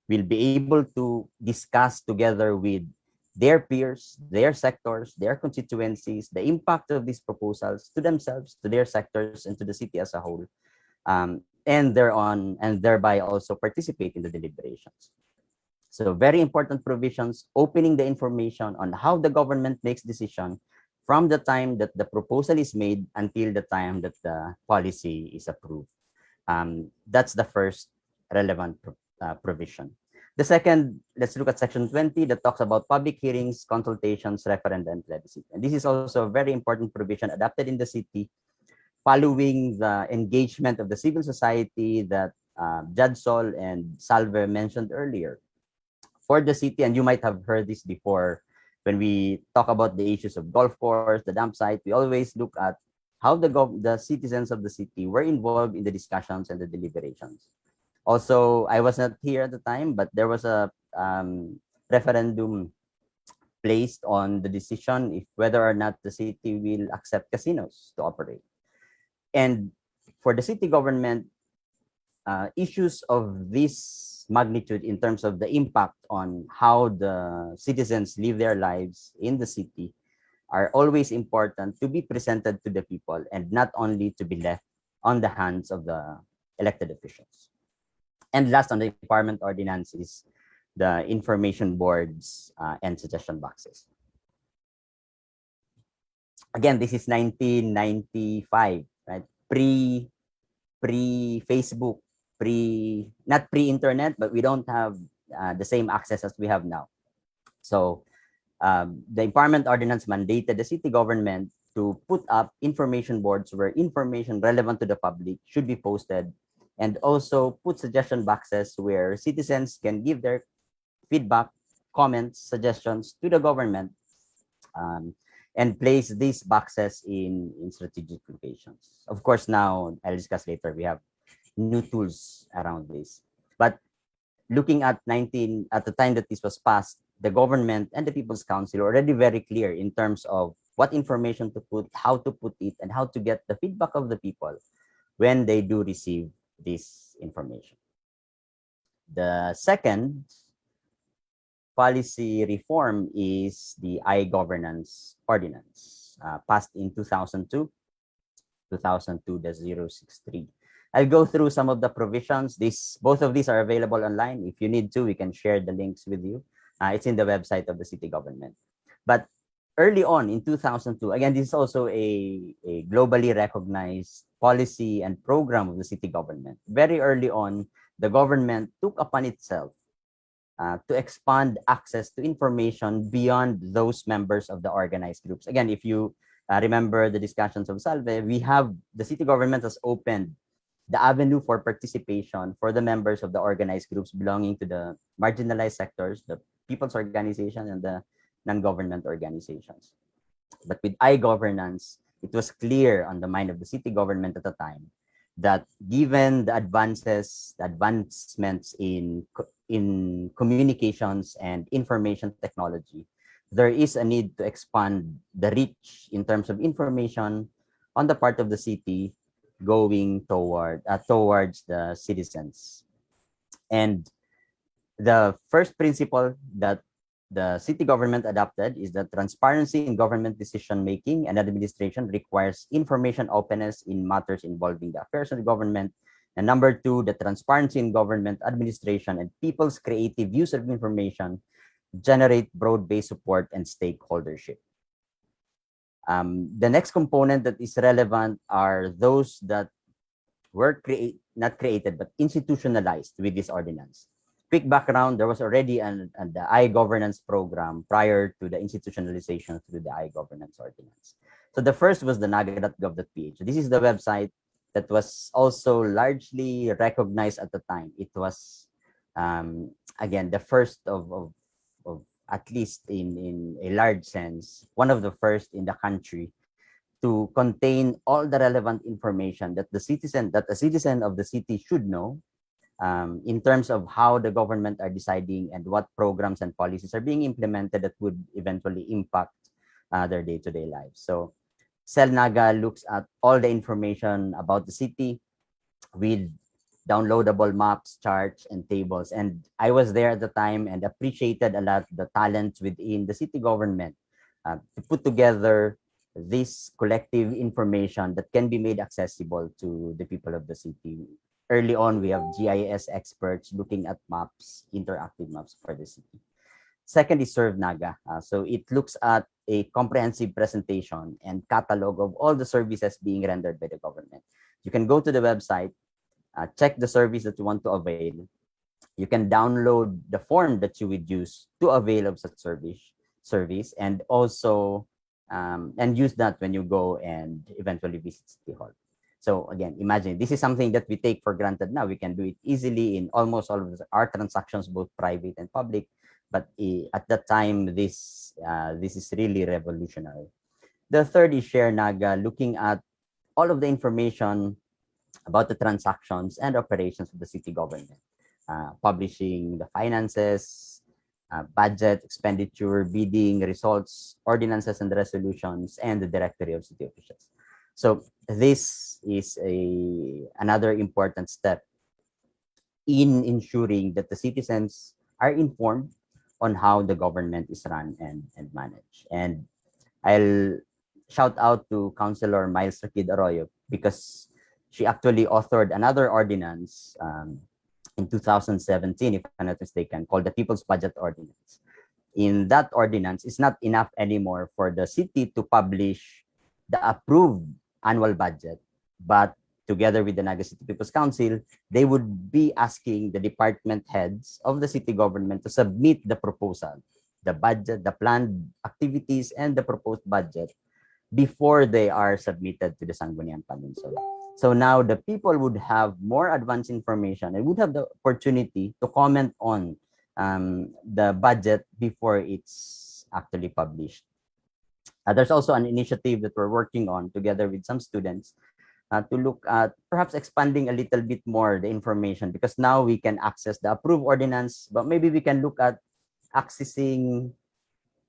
will be able to discuss together with their peers, their sectors, their constituencies, the impact of these proposals to themselves, to their sectors, and to the city as a whole. And thereby also participate in the deliberations. So very important provisions opening the information on how the government makes decision from the time that the proposal is made until the time that the policy is approved. That's the first relevant provision. The second, let's look at section 20 that talks about public hearings, consultations, referenda, and plebiscite. And this is also a very important provision adopted in the city following the engagement of the civil society that Judge Sol and Salve mentioned earlier. For the city, and you might have heard this before, when we talk about the issues of golf course, the dump site, we always look at how the citizens of the city were involved in the discussions and the deliberations. Also, I was not here at the time, but there was a referendum placed on the decision if whether or not the city will accept casinos to operate. And for the city government, issues of this magnitude in terms of the impact on how the citizens live their lives in the city are always important to be presented to the people and not only to be left on the hands of the elected officials. And last on the Empowerment Ordinance is the information boards and suggestion boxes. Again, this is 1995, right? Pre-Facebook, not pre-internet, but we don't have the same access as we have now. So the Empowerment Ordinance mandated the city government to put up information boards where information relevant to the public should be posted, and also put suggestion boxes where citizens can give their feedback, comments, suggestions to the government, and place these boxes in strategic locations. Of course, now I'll discuss later, we have new tools around this. But looking at the time that this was passed, the government and the People's Council are already very clear in terms of what information to put, how to put it, and how to get the feedback of the people when they do receive this information. The second policy reform is the I-Governance Ordinance, passed in 2002, 2002-063. I'll go through some of the provisions. Both of these are available online. If you need to, we can share the links with you. It's in the website of the city government. But early on in 2002, again, this is also a globally recognized policy and program of the city government. Very early on, the government took upon itself to expand access to information beyond those members of the organized groups. Again, if you remember the discussions of Salve, the city government has opened the avenue for participation for the members of the organized groups belonging to the marginalized sectors, the people's organization, and the non-government organizations. But with I-Governance, it was clear on the mind of the city government at the time that given the advancements in communications and information technology, there is a need to expand the reach in terms of information on the part of the city going towards the citizens. And the first principle that the city government adopted is that transparency in government decision making and administration requires information openness in matters involving the affairs of the government. And number two, the transparency in government administration and people's creative use of information generate broad-based support and stakeholdership. The next component that is relevant are those that were not created but institutionalized with this ordinance. Quick background, there was already the I-governance program prior to the institutionalization through the I-governance ordinance. So the first was the naga.gov.ph. This is the website that was also largely recognized at the time. It was, again, the first of at least in a large sense, one of the first in the country to contain all the relevant information that a citizen of the city should know in terms of how the government are deciding and what programs and policies are being implemented that would eventually impact their day-to-day lives. So CellNaga looks at all the information about the city with downloadable maps, charts, and tables. And I was there at the time and appreciated a lot the talent within the city government to put together this collective information that can be made accessible to the people of the city. Early on, we have GIS experts looking at maps, interactive maps for the city. Second is Serve Naga. So it looks at a comprehensive presentation and catalog of all the services being rendered by the government. You can go to the website, check the service that you want to avail. You can download the form that you would use to avail of such service, and also and use that when you go and eventually visit City Hall. So again, imagine this is something that we take for granted now. We can do it easily in almost all of our transactions, both private and public. But at that time, this is really revolutionary. The third is Share Naga, looking at all of the information about the transactions and operations of the city government, publishing the finances, budget, expenditure, bidding, results, ordinances and resolutions, and the directory of city officials. So this is another important step in ensuring that the citizens are informed on how the government is run and managed. And I'll shout out to Councilor Miles Rakid Arroyo because she actually authored another ordinance in 2017, if I'm not mistaken, called the People's Budget Ordinance. In that ordinance, it's not enough anymore for the city to publish the approved annual budget, but together with the Naga City People's Council, they would be asking the department heads of the city government to submit the proposal, the budget, the planned activities, and the proposed budget before they are submitted to the Sangguniang Peninsula. So now the people would have more advanced information and would have the opportunity to comment on the budget before it's actually published. There's also an initiative that we're working on together with some students to look at perhaps expanding a little bit more the information, because now we can access the approved ordinance, but maybe we can look at accessing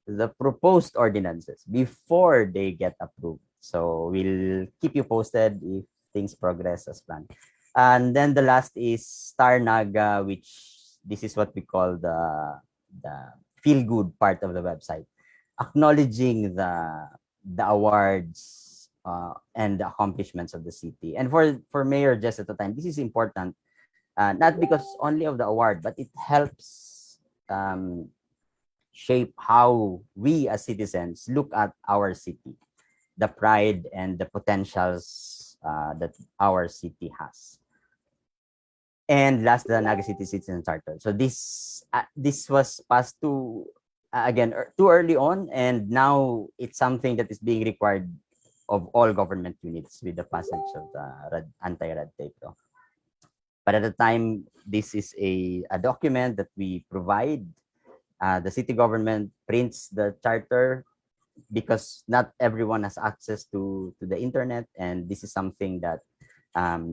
the proposed ordinances before they get approved. So we'll keep you posted if things progress as planned. And then the last is Star Naga, which this is what we call the feel good part of the website, acknowledging the awards and the accomplishments of the city. And for Mayor Jess at the time, this is important, not because only of the award, but it helps shape how we as citizens look at our city, the pride and the potentials that our city has. And last, the Naga City Citizen Charter. So this was passed to again too early on, and now it's something that is being required of all government units with the passage of the anti-red tape law. But at the time, this is a document that we provide. The city government prints the charter because not everyone has access to the internet, and this is something that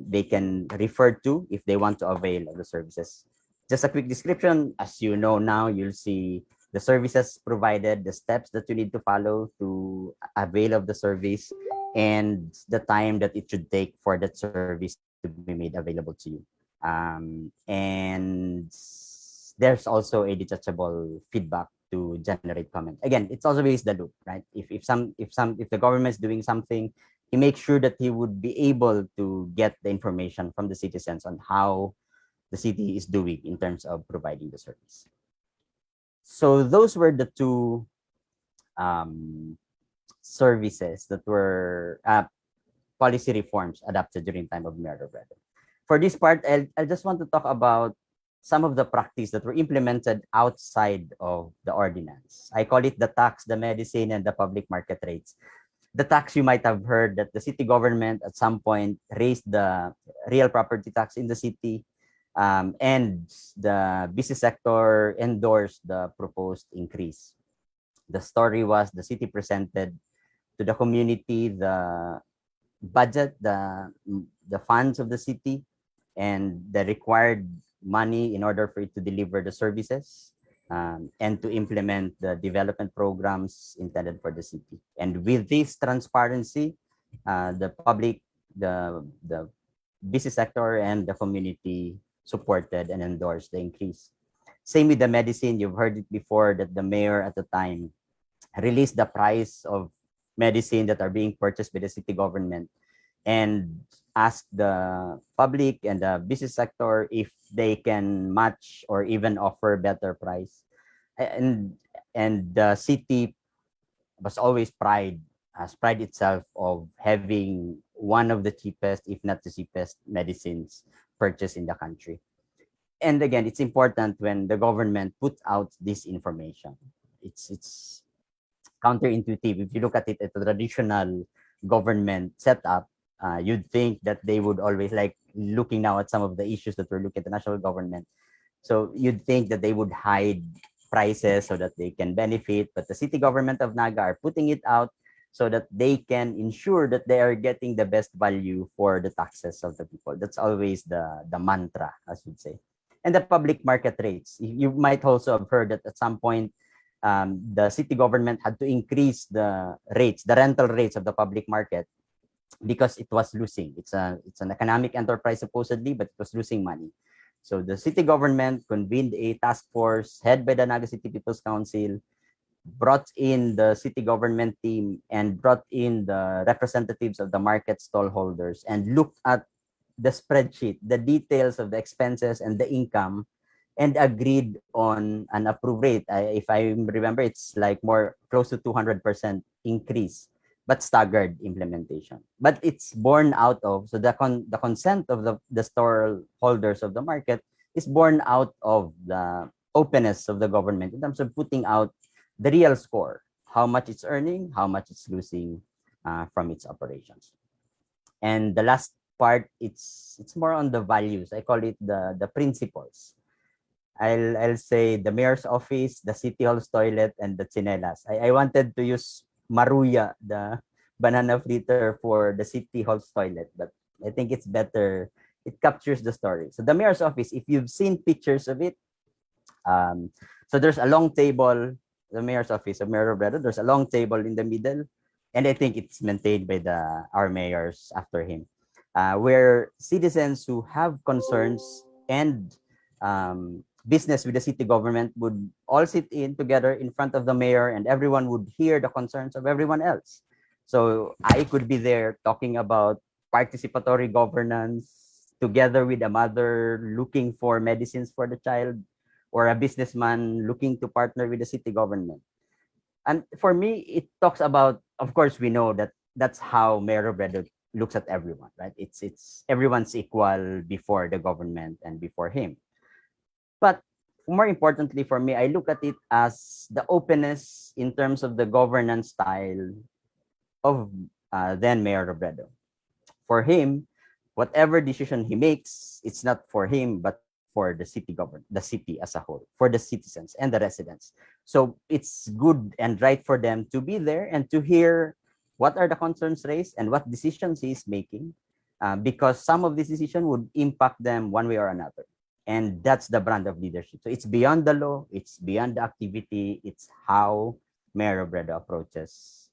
they can refer to if they want to avail of the services. Just a quick description. As you know now, you'll see the services provided, the steps that you need to follow to avail of the service, and the time that it should take for that service to be made available to you. And there's also a detachable feedback to generate comment. Again, it's also based the loop, right? If the government is doing something, he makes sure that he would be able to get the information from the citizens on how the city is doing in terms of providing the service. So those were the two services that were policy reforms adopted during time of Mayor Robredo. For this part, I just want to talk about some of the practice that were implemented outside of the ordinance. I call it the tax, the medicine, and the public market rates. The tax, you might have heard that the city government at some point raised the real property tax in the city, and the business sector endorsed the proposed increase. The story was the city presented to the community the budget, the funds of the city, and the required money in order for it to deliver the services, and to implement the development programs intended for the city. And with this transparency, the public, the business sector, and the community supported and endorsed the increase. Same with the medicine. You've heard it before that the mayor at the time released the price of medicine that are being purchased by the city government and asked the public and the business sector if they can match or even offer better price. And the city was always pride itself of having one of the cheapest, if not the cheapest, medicines purchased in the country. And again, it's important when the government puts out this information. It's counterintuitive. If you look at it at a traditional government setup, you'd think that they would always, like looking now at some of the issues that we're looking at the national government. So you'd think that they would hide prices so that they can benefit, but the city government of Naga are putting it out so that they can ensure that they are getting the best value for the taxes of the people. That's always the mantra, as you'd say. And the public market rates. You might also have heard that at some point, the city government had to increase the rates, the rental rates of the public market, because it was losing. It's an economic enterprise supposedly, but it was losing money. So the city government convened a task force head by the Naga City People's Council, brought in the city government team, and brought in the representatives of the market stallholders, and looked at the spreadsheet, the details of the expenses and the income, and agreed on an approved rate. If I remember, it's like more close to 200% increase, but staggered implementation. But it's born out of, so the consent of the store holders of the market is born out of the openness of the government in terms of putting out the real score, how much it's earning, how much it's losing from its operations. And the last part, it's more on the values. I call it the principles. I'll say the mayor's office, the city hall's toilet, and the chinelas. I wanted to use Maruya, the banana fritter, for the city hall's toilet, but I think it's better. It captures the story. So the mayor's office, if you've seen pictures of it, so there's a long table, the mayor's office of Mayor Robredo, there's a long table in the middle, and I think it's maintained by our mayors after him, where citizens who have concerns and business with the city government would all sit in together in front of the mayor, and everyone would hear the concerns of everyone else. So I could be there talking about participatory governance together with a mother looking for medicines for the child, or a businessman looking to partner with the city government. And for me, it talks about, of course, we know that that's how Mayor Robredo looks at everyone, right? It's everyone's equal before the government and before him. But more importantly for me, I look at it as the openness in terms of the governance style of then Mayor Robredo. For him, whatever decision he makes, it's not for him, but for the city government, the city as a whole, for the citizens and the residents. So it's good and right for them to be there and to hear what are the concerns raised and what decisions he is making, because some of this decision would impact them one way or another. And that's the brand of leadership. So it's beyond the law, it's beyond the activity, it's how Mayor Robredo approaches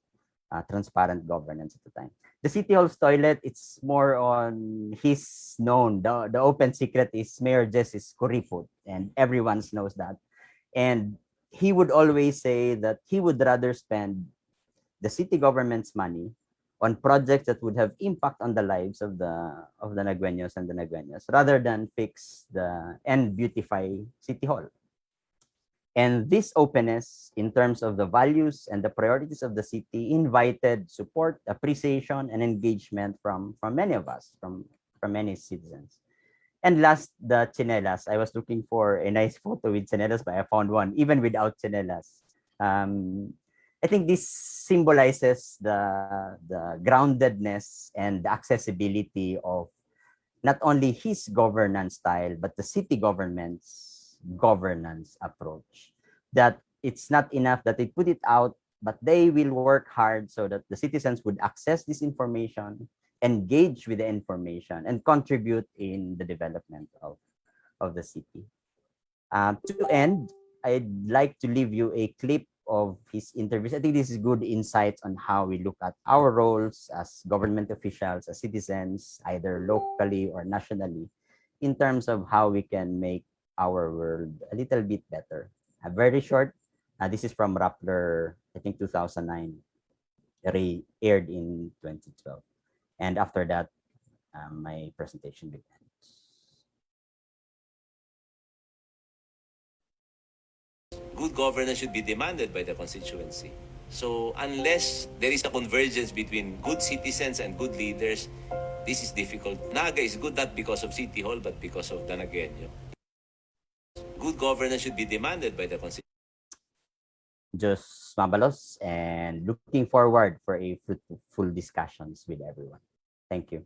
transparent governance at the time. The City Hall's toilet, it's more on his known, the open secret is Mayor Jesse's curry food, and everyone knows that. And he would always say that he would rather spend the city government's money on projects that would have impact on the lives of the Nagueños and the Nagueñas rather than fix and beautify City Hall. And this openness in terms of the values and the priorities of the city invited support, appreciation, and engagement from many of us, from many citizens. And last, the chinelas. I was looking for a nice photo with chinelas, but I found one even without chinelas. I think this symbolizes the groundedness and the accessibility of not only his governance style, but the city government's governance approach. That it's not enough that they put it out, but they will work hard so that the citizens would access this information, engage with the information, and contribute in the development of the city. To end, I'd like to leave you a clip of his interviews. I think this is good insights on how we look at our roles as government officials, as citizens, either locally or nationally, in terms of how we can make our world a little bit better. Very short. This is from Rappler, I think 2009, aired in 2012. And after that, my presentation begins. Good governance should be demanded by the constituency. So unless there is a convergence between good citizens and good leaders, this is difficult. Naga is good not because of City Hall, but because of the Nagueño. Good governance should be demanded by the constituency. Just mabalos, and looking forward for a fruitful discussions with everyone. Thank you.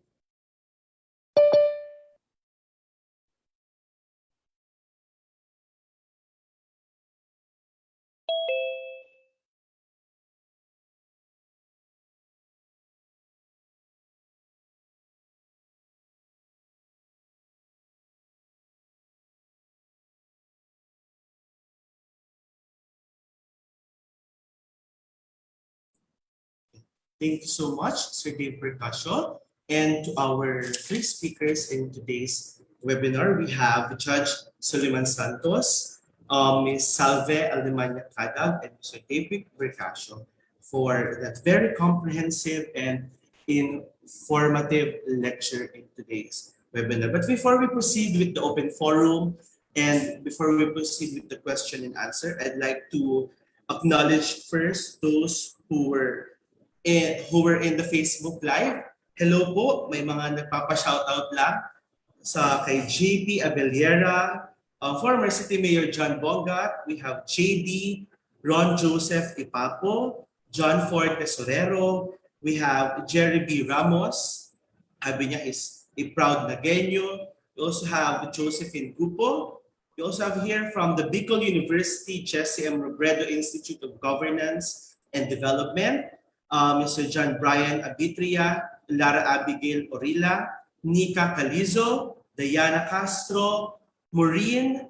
Thank you so much, Sir Dave Bercasio. And to our three speakers in today's webinar, we have Judge Soliman Santos, Ms. Salve Alemania, and Mr. David Bercasio for that very comprehensive and informative lecture in today's webinar. But before we proceed with the open forum and before we proceed with the question and answer, I'd like to acknowledge first those who were in the Facebook Live. Hello po, may mga nagpapa-shoutout lang sa kay JP Abellera, former City Mayor John Bongat, we have JD, Ron Joseph Ipapo, John Ford Tesorero, we have Jerry B. Ramos, sabi niya is a proud Nagueño. We also have Josephine Gupo. We also have here from the Bicol University, Jesse Robredo Institute of Governance and Development, Mr. John Brian Abitria, Lara Abigail Orilla, Nika Calizo, Diana Castro, Maureen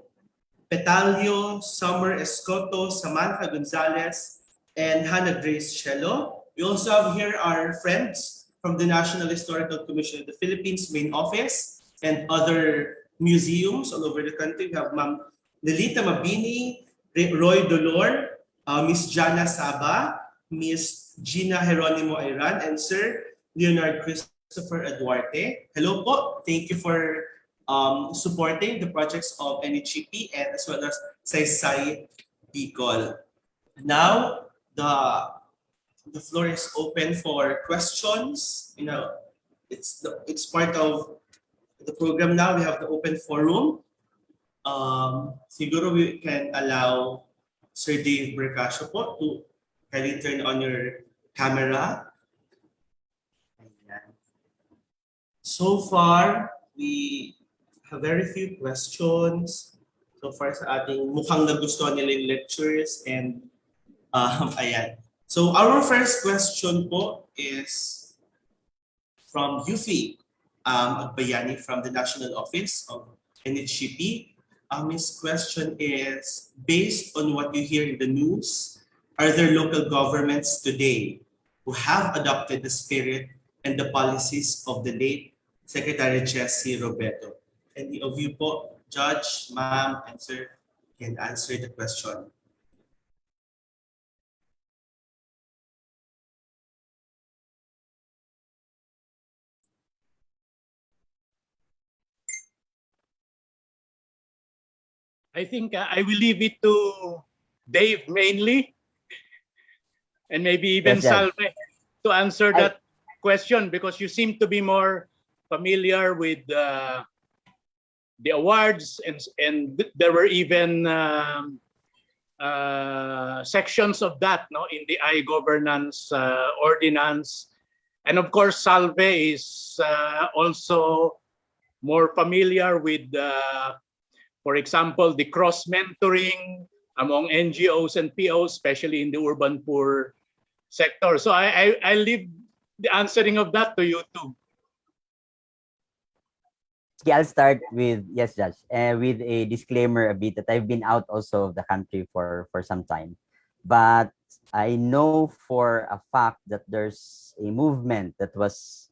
Petalio, Summer Escoto, Samantha Gonzalez, and Hannah Grace Chelo. We also have here our friends from the National Historical Commission of the Philippines main office and other museums all over the country. We have Ma'am Lilita Mabini, Roy Dolor, Miss Jana Saba, Miss Gina Jeronimo Ayran, and Sir Leonard Christopher Eduarte. Hello po. Thank you for supporting the projects of NHCP and as well as Saysay Bikol. Now, the floor is open for questions. You know, it's part of the program now. We have the open forum. Siguro we can allow Sir Dave Bercasio po to kindly turn on your camera. So far, we have very few questions. So far sa ating mukhang nagustuhan nila yung lectures and ayan. So our first question po is from Yufi. Agbayani from the National Office of NHCP. His question is, based on what you hear in the news, are there local governments today who have adopted the spirit and the policies of the late Secretary Jesse Robredo? Any of you po, Judge, Ma'am, and Sir, can answer the question. I think I will leave it to Dave mainly, and maybe even Yes, Judge. Salve to answer that question, because you seem to be more familiar with the awards, and there were even sections of that, no, in the I-governance ordinance. And of course, Salve is also more familiar with, for example, the cross-mentoring among NGOs and POs, especially in the urban poor sector. So I leave the answering of that to you too. Okay, I'll start with, yes, Judge, with a disclaimer a bit that I've been out also of the country for some time. But I know for a fact that there's a movement that was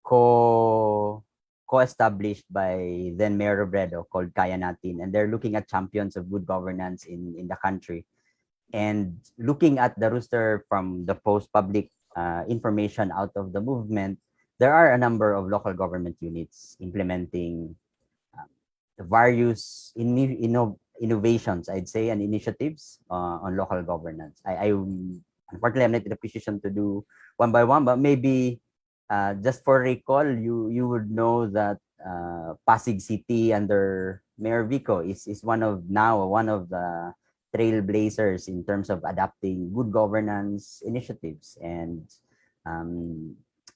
co-established by then Mayor Robredo called Kaya Natin, and they're looking at champions of good governance in the country. And looking at the roster from the post-public information out of the movement, there are a number of local government units implementing the various innovations, I'd say, and initiatives on local governance. I unfortunately, I'm not in a position to do one by one, but maybe just for recall, you would know that Pasig City under Mayor Vico is one of the trailblazers in terms of adapting good governance initiatives and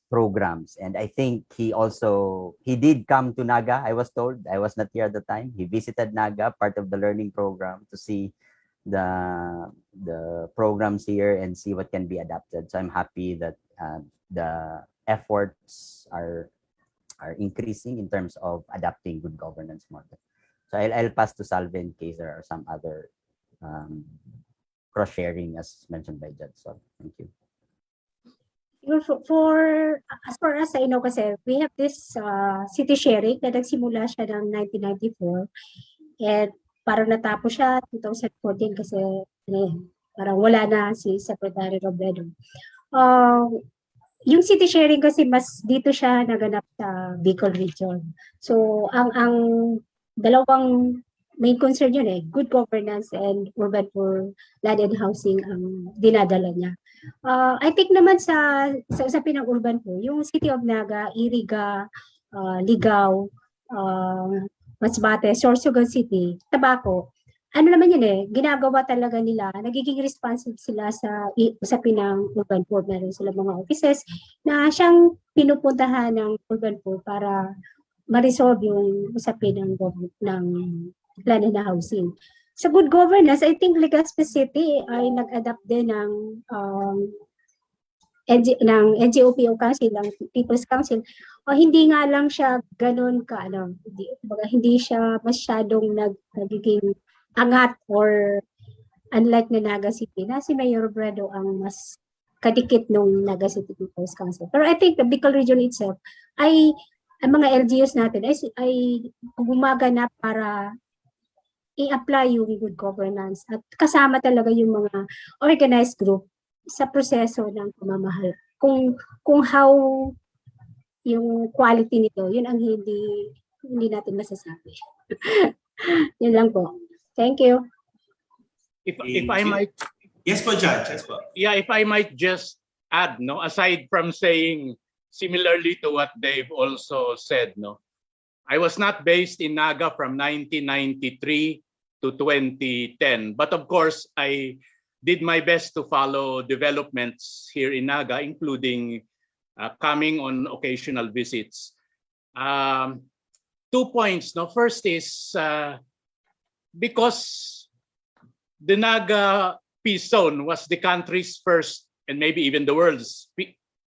programs. And I think he did come to Naga. I was told, I was not here at the time. He visited Naga, part of the learning program, to see the programs here and see what can be adapted. So I'm happy that the efforts are increasing in terms of adapting good governance model. So I'll pass to Salve in case there are some other cross-sharing as mentioned by Judge. So thank you. For as far as I know kasi, we have this city sharing na nagsimula siya ng 1994 and parang natapos siya 2014 kasi parang wala na si Secretary Robredo. Yung city sharing kasi mas dito siya naganap sa Bicol region. So ang dalawang main concern yun good governance and urban poor land and housing ang dinadala niya. I think naman sa usapin ng urban poor, yung City of Naga, Iriga, Ligao, Masbate, Sorsogon City, Tabaco, ano naman yun ginagawa talaga nila, nagiging responsive sila sa usapin ng urban poor. Meron sila mga offices na siyang pinupuntahan ng urban poor para ma-resolve yung usapin ng plan na housing. Sa good governance, I think Legazpi City ay nag-adapt din ng NGO-PO Council, ng People's Council. Hindi nga lang siya ganun hindi siya masyadong nagiging angat or unlike na Naga City, na si Mayor Robredo ang mas kadikit nung Naga City People's Council. Pero I think the Bicol region itself ay ang mga LGUs natin ay gumaganap para i-apply yung good governance at kasama talaga yung mga organized group sa proseso ng pamamahala. Kung how yung quality nito, yun ang hindi natin masasabi. Yun lang po. Thank you. If I might. Yes po, Judge. Yes po. Yeah, if I might just add, aside from saying similarly to what Dave also said, I was not based in Naga from 1993 to 2010. But of course, I did my best to follow developments here in Naga, including coming on occasional visits. 2 points. First is because the Naga Peace Zone was the country's first, and maybe even the world's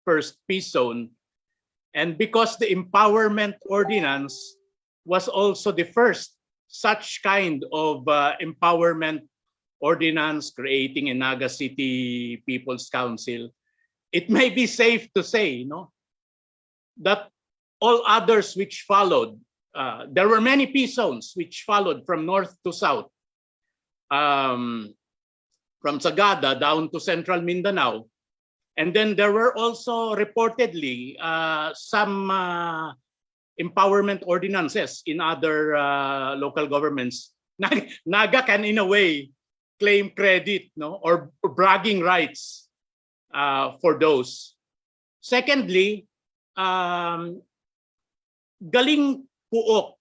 first peace zone, And because the Empowerment Ordinance was also the first such kind of empowerment ordinance creating a Naga City People's Council, it may be safe to say, that all others which followed, there were many peace zones which followed from north to south, from Sagada down to central Mindanao. And then there were also reportedly some empowerment ordinances in other local governments. Naga can, in a way, claim credit, or bragging rights for those. Secondly, Galing Puok,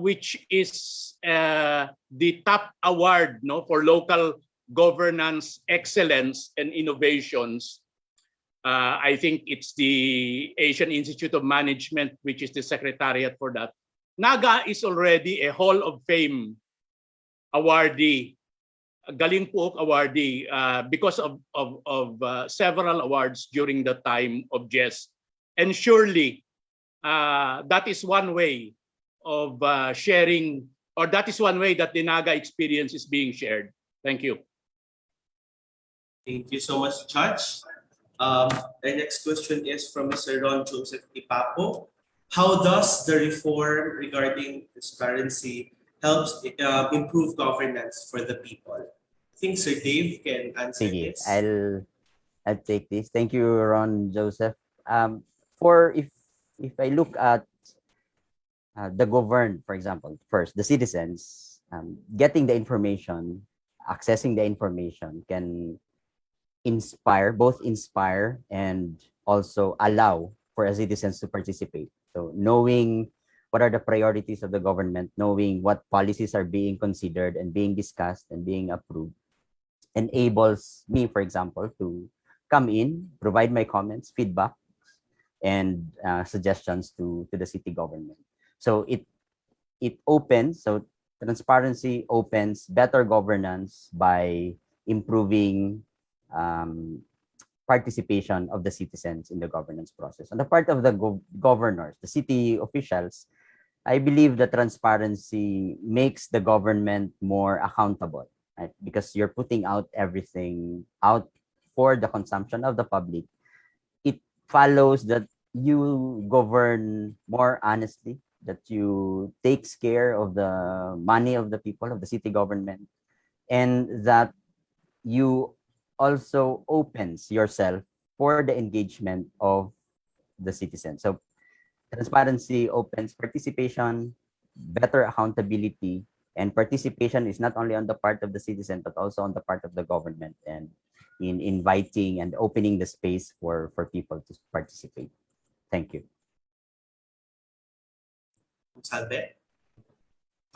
which is the top award, for local governance excellence and innovations. I think it's the Asian Institute of Management, which is the secretariat for that. Naga is already a Hall of Fame awardee, Galing Puok awardee, because of several awards during the time of Jess. And surely, that is one way of sharing, or that is one way that the Naga experience is being shared. Thank you. Thank you so much, Judge. Our next question is from Mr. Ron Joseph Ipapo. How does the reform regarding transparency helps improve governance for the people? I think Sir Dave can answer this. I'll take this. Thank you, Ron Joseph. For if I look at the governed, for example, first the citizens, getting the information, accessing the information can both inspire and also allow for a citizens to participate. So knowing what are the priorities of the government, knowing what policies are being considered and being discussed and being approved, enables me, for example, to come in, provide my comments, feedback, and suggestions to the city government. So it opens, so transparency opens better governance by improving participation of the citizens in the governance process. On the part of the governors, the city officials, I believe the transparency makes the government more accountable, right? Because you're putting out everything out for the consumption of the public. It follows that you govern more honestly, that you takes care of the money of the people, of the city government, and that you also opens yourself for the engagement of the citizen. So transparency opens participation, better accountability, and participation is not only on the part of the citizen, but also on the part of the government, and in inviting and opening the space for people to participate. Thank you. Salve,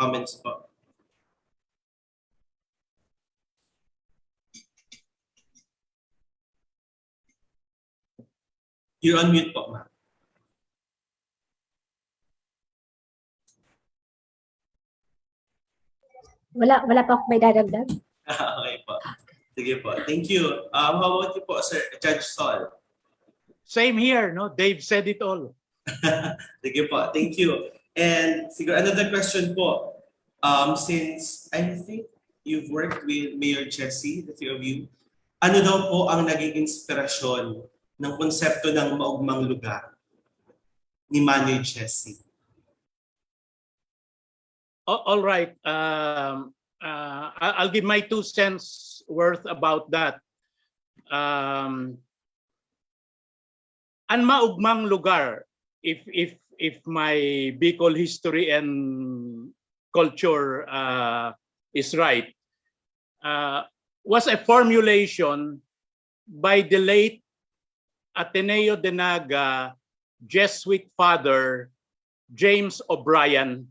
comments po? You're on mute po, ma'am. Wala pa ako may dadagdag. Okay po. Sige po. Thank you. How about you po, Sir Judge Sol? Same here, Dave said it all. Sige po. Thank you. And siguro another question po. Since I think you've worked with Mayor Jesse, the three of you, ano daw po ang naging inspirasyon ng konsepto ng Maogmang Lugar ni Mayor Jesse? All right. I'll give my 2 cents worth about that. Ang Maogmang Lugar, if my Bicol history and culture is right, was a formulation by the late Ateneo de Naga Jesuit father James O'Brien,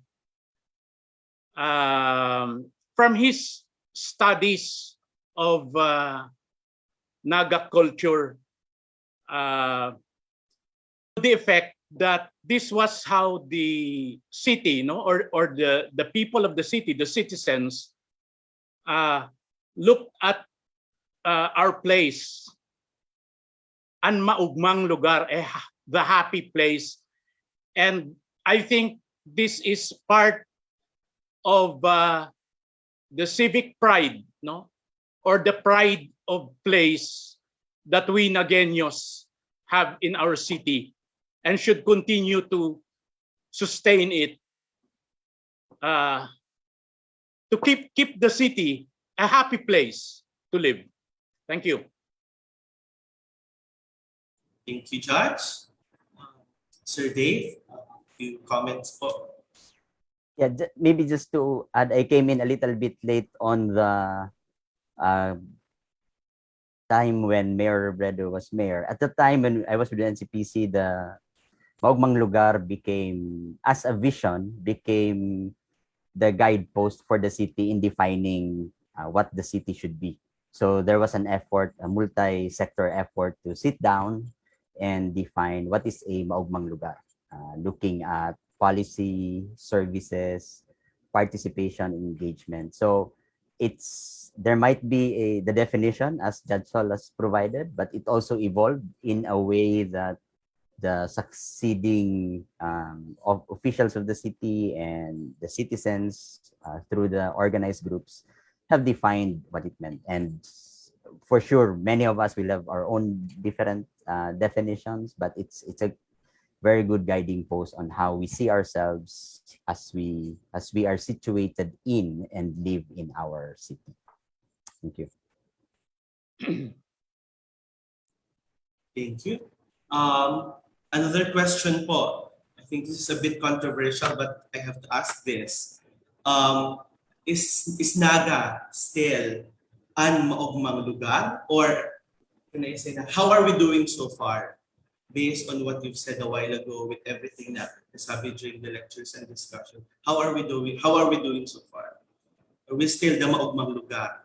from his studies of Naga culture, the effect that this was how the city, or the people of the city, the citizens, looked at our place. Ang Maogmang Lugar, the happy place And I think this is part of the civic pride, no, or the pride of place that we Nagueños have in our city, and should continue to sustain it, to keep the city a happy place to live. Thank you. Thank you, Judge. Sir Dave, few comments po. Yeah, maybe just to add, I came in a little bit late on the time when Mayor Robredo was mayor. At the time when I was with the NCPC, the Maogmang Lugar became, as a vision, became the guidepost for the city in defining what the city should be. So there was an effort, a multi-sector effort to sit down and define what is a Maogmang Lugar, looking at policy, services, participation, engagement. So there might be the definition as Judge Sol has provided, but it also evolved in a way that the succeeding of officials of the city and the citizens through the organized groups have defined what it meant. And for sure, many of us will have our own different definitions, but it's a very good guiding post on how we see ourselves as we are situated in and live in our city. Thank you. Thank you. Another question po. I think this is a bit controversial, but I have to ask this. Is Naga still an Maogmang Lugar? Or can I say that, how are we doing so far? Based on what you've said a while ago with everything that nasabi during the lectures and discussion, how are we doing? How are we doing so far? Are we still the Maogmang Lugar?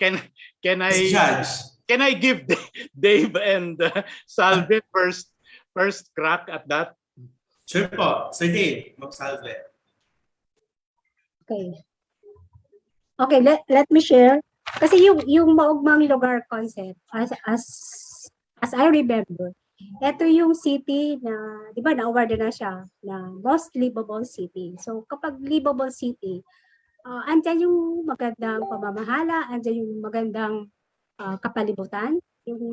Can Yes, Judge. can I give Dave and Salve first crack at that? Sure po. Sir Dave, Salve. Okay. Okay, let me share. Kasi yung Maogmang Lugar concept, as I remember, ito yung city na, di ba, na-award na siya na most livable city. So, kapag livable city, andyan yung magandang pamamahala, andyan yung magandang kapalibutan, yung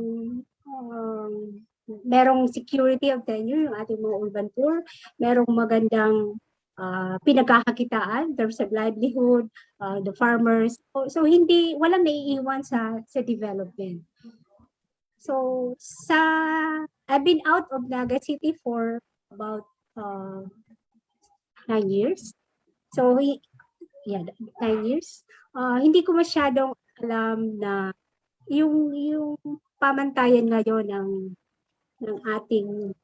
merong security of tenure, yung ating mga urban poor, merong magandang pinagkakakitaan in terms of livelihood, the farmers. So walang naiiwan sa development. So I've been out of Naga City for about 9 years. So 9 years. Hindi ko masyadong alam na yung pamantayan ngayon ng ating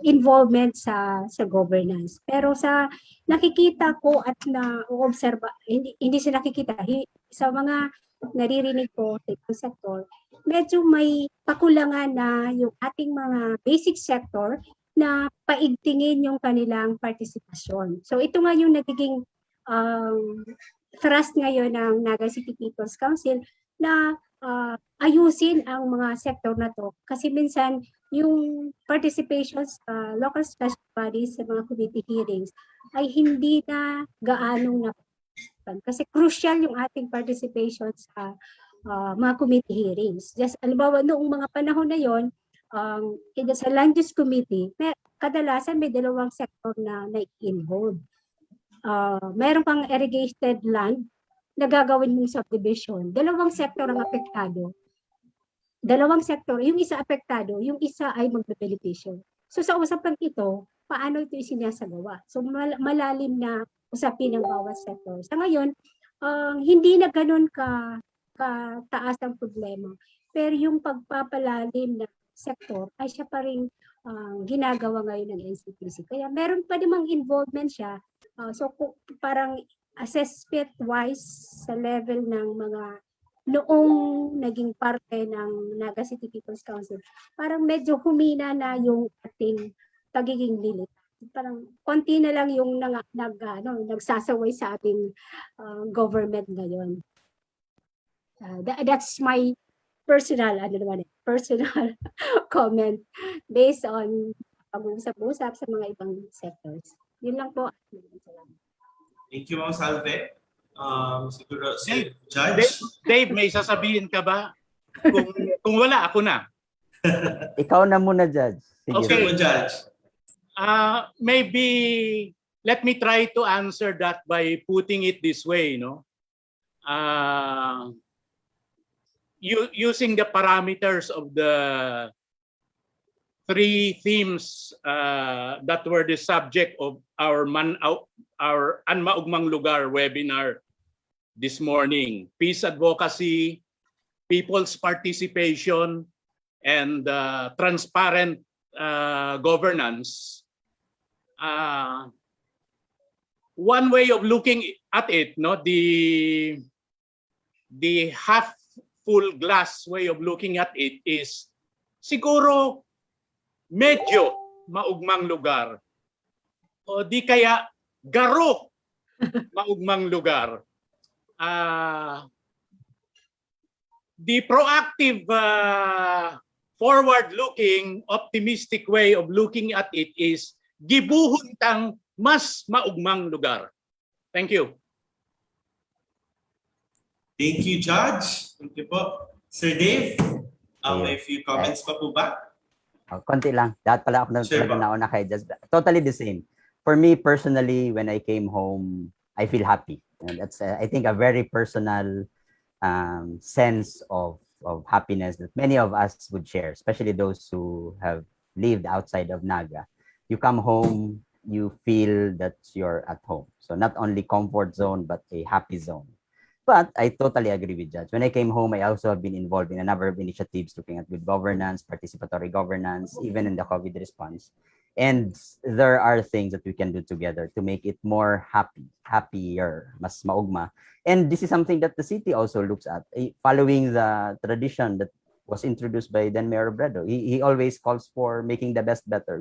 involvement sa governance. Pero sa nakikita ko at na-obserba, hindi sa nakikita, sa mga naririnig ko sa ibang sector, medyo may pakulangan na yung ating mga basic sector na paigtingin yung kanilang partisipasyon. So ito nga yung nagiging thrust ngayon ng Naga City People's Council na ayusin ang mga sektor na to. Kasi minsan yung participation sa local special bodies sa mga committee hearings ay hindi na gaanong napapansin. Kasi crucial yung ating participation sa mga committee hearings. Just halimbawa noong mga panahon na yon, sa Land Use Committee, kadalasan may dalawang sektor na involved. Mayroon pang irrigated land na gagawin mong subdivision. Dalawang sektor ang apektado. Dalawang sektor, yung isa apektado, yung isa ay magbe-benepisyo. So sa usapang ito, paano ito isinasagawa? So malalim na usapin ng bawat sektor. Sa ngayon, hindi na ganun kataas ang problema. Pero yung pagpapalalim ng sektor ay siya pa rin ginagawa ngayon ng NCPC. Kaya meron pa namang involvement siya. So parang assessment-wise sa level ng mga noong naging parte ng Naga City People's Council, parang medyo humina na yung ating pagiging militant. Parang konti na lang yung nagsasaway sa ating government ngayon. That's my personal, ano naman, personal comment based on pag-usap-usap sa mga ibang sectors. Yun lang po. Thank you, Ma'am Salve. Siguro si Dave, Judge. Dave, may sasabihin ka ba? Kung wala, ako na. Ikaw na muna, Judge. Sige. Okay. Sir, Judge. Maybe let me try to answer that by putting it this way, no? Using the parameters of the three themes that were the subject of our Maogmang Lugar webinar this morning: peace advocacy, people's participation, and transparent governance. One way of looking at it, no, the half full glass way of looking at it is siguro medyo maugmang lugar, o di kaya garo maugmang lugar. The proactive, forward-looking, optimistic way of looking at it is gibuhon tang mas maugmang lugar. Thank you. Thank you, Judge. Thank you po. Sir Dave, may few comments pa po ba? Konti lang. Dapat pala ako talaga nauna kay Judge. Totally the same. For me personally, when I came home, I feel happy. And that's, I think, a very personal sense of happiness that many of us would share, especially those who have lived outside of Naga. You come home, you feel that you're at home. So not only comfort zone, but a happy zone. But I totally agree with Judge. When I came home, I also have been involved in a number of initiatives looking at good governance, participatory governance, even in the COVID response. And there are things that we can do together to make it more happier, mas maugma. And this is something that the city also looks at, following the tradition that was introduced by then Mayor of Naga. He always calls for making the best better.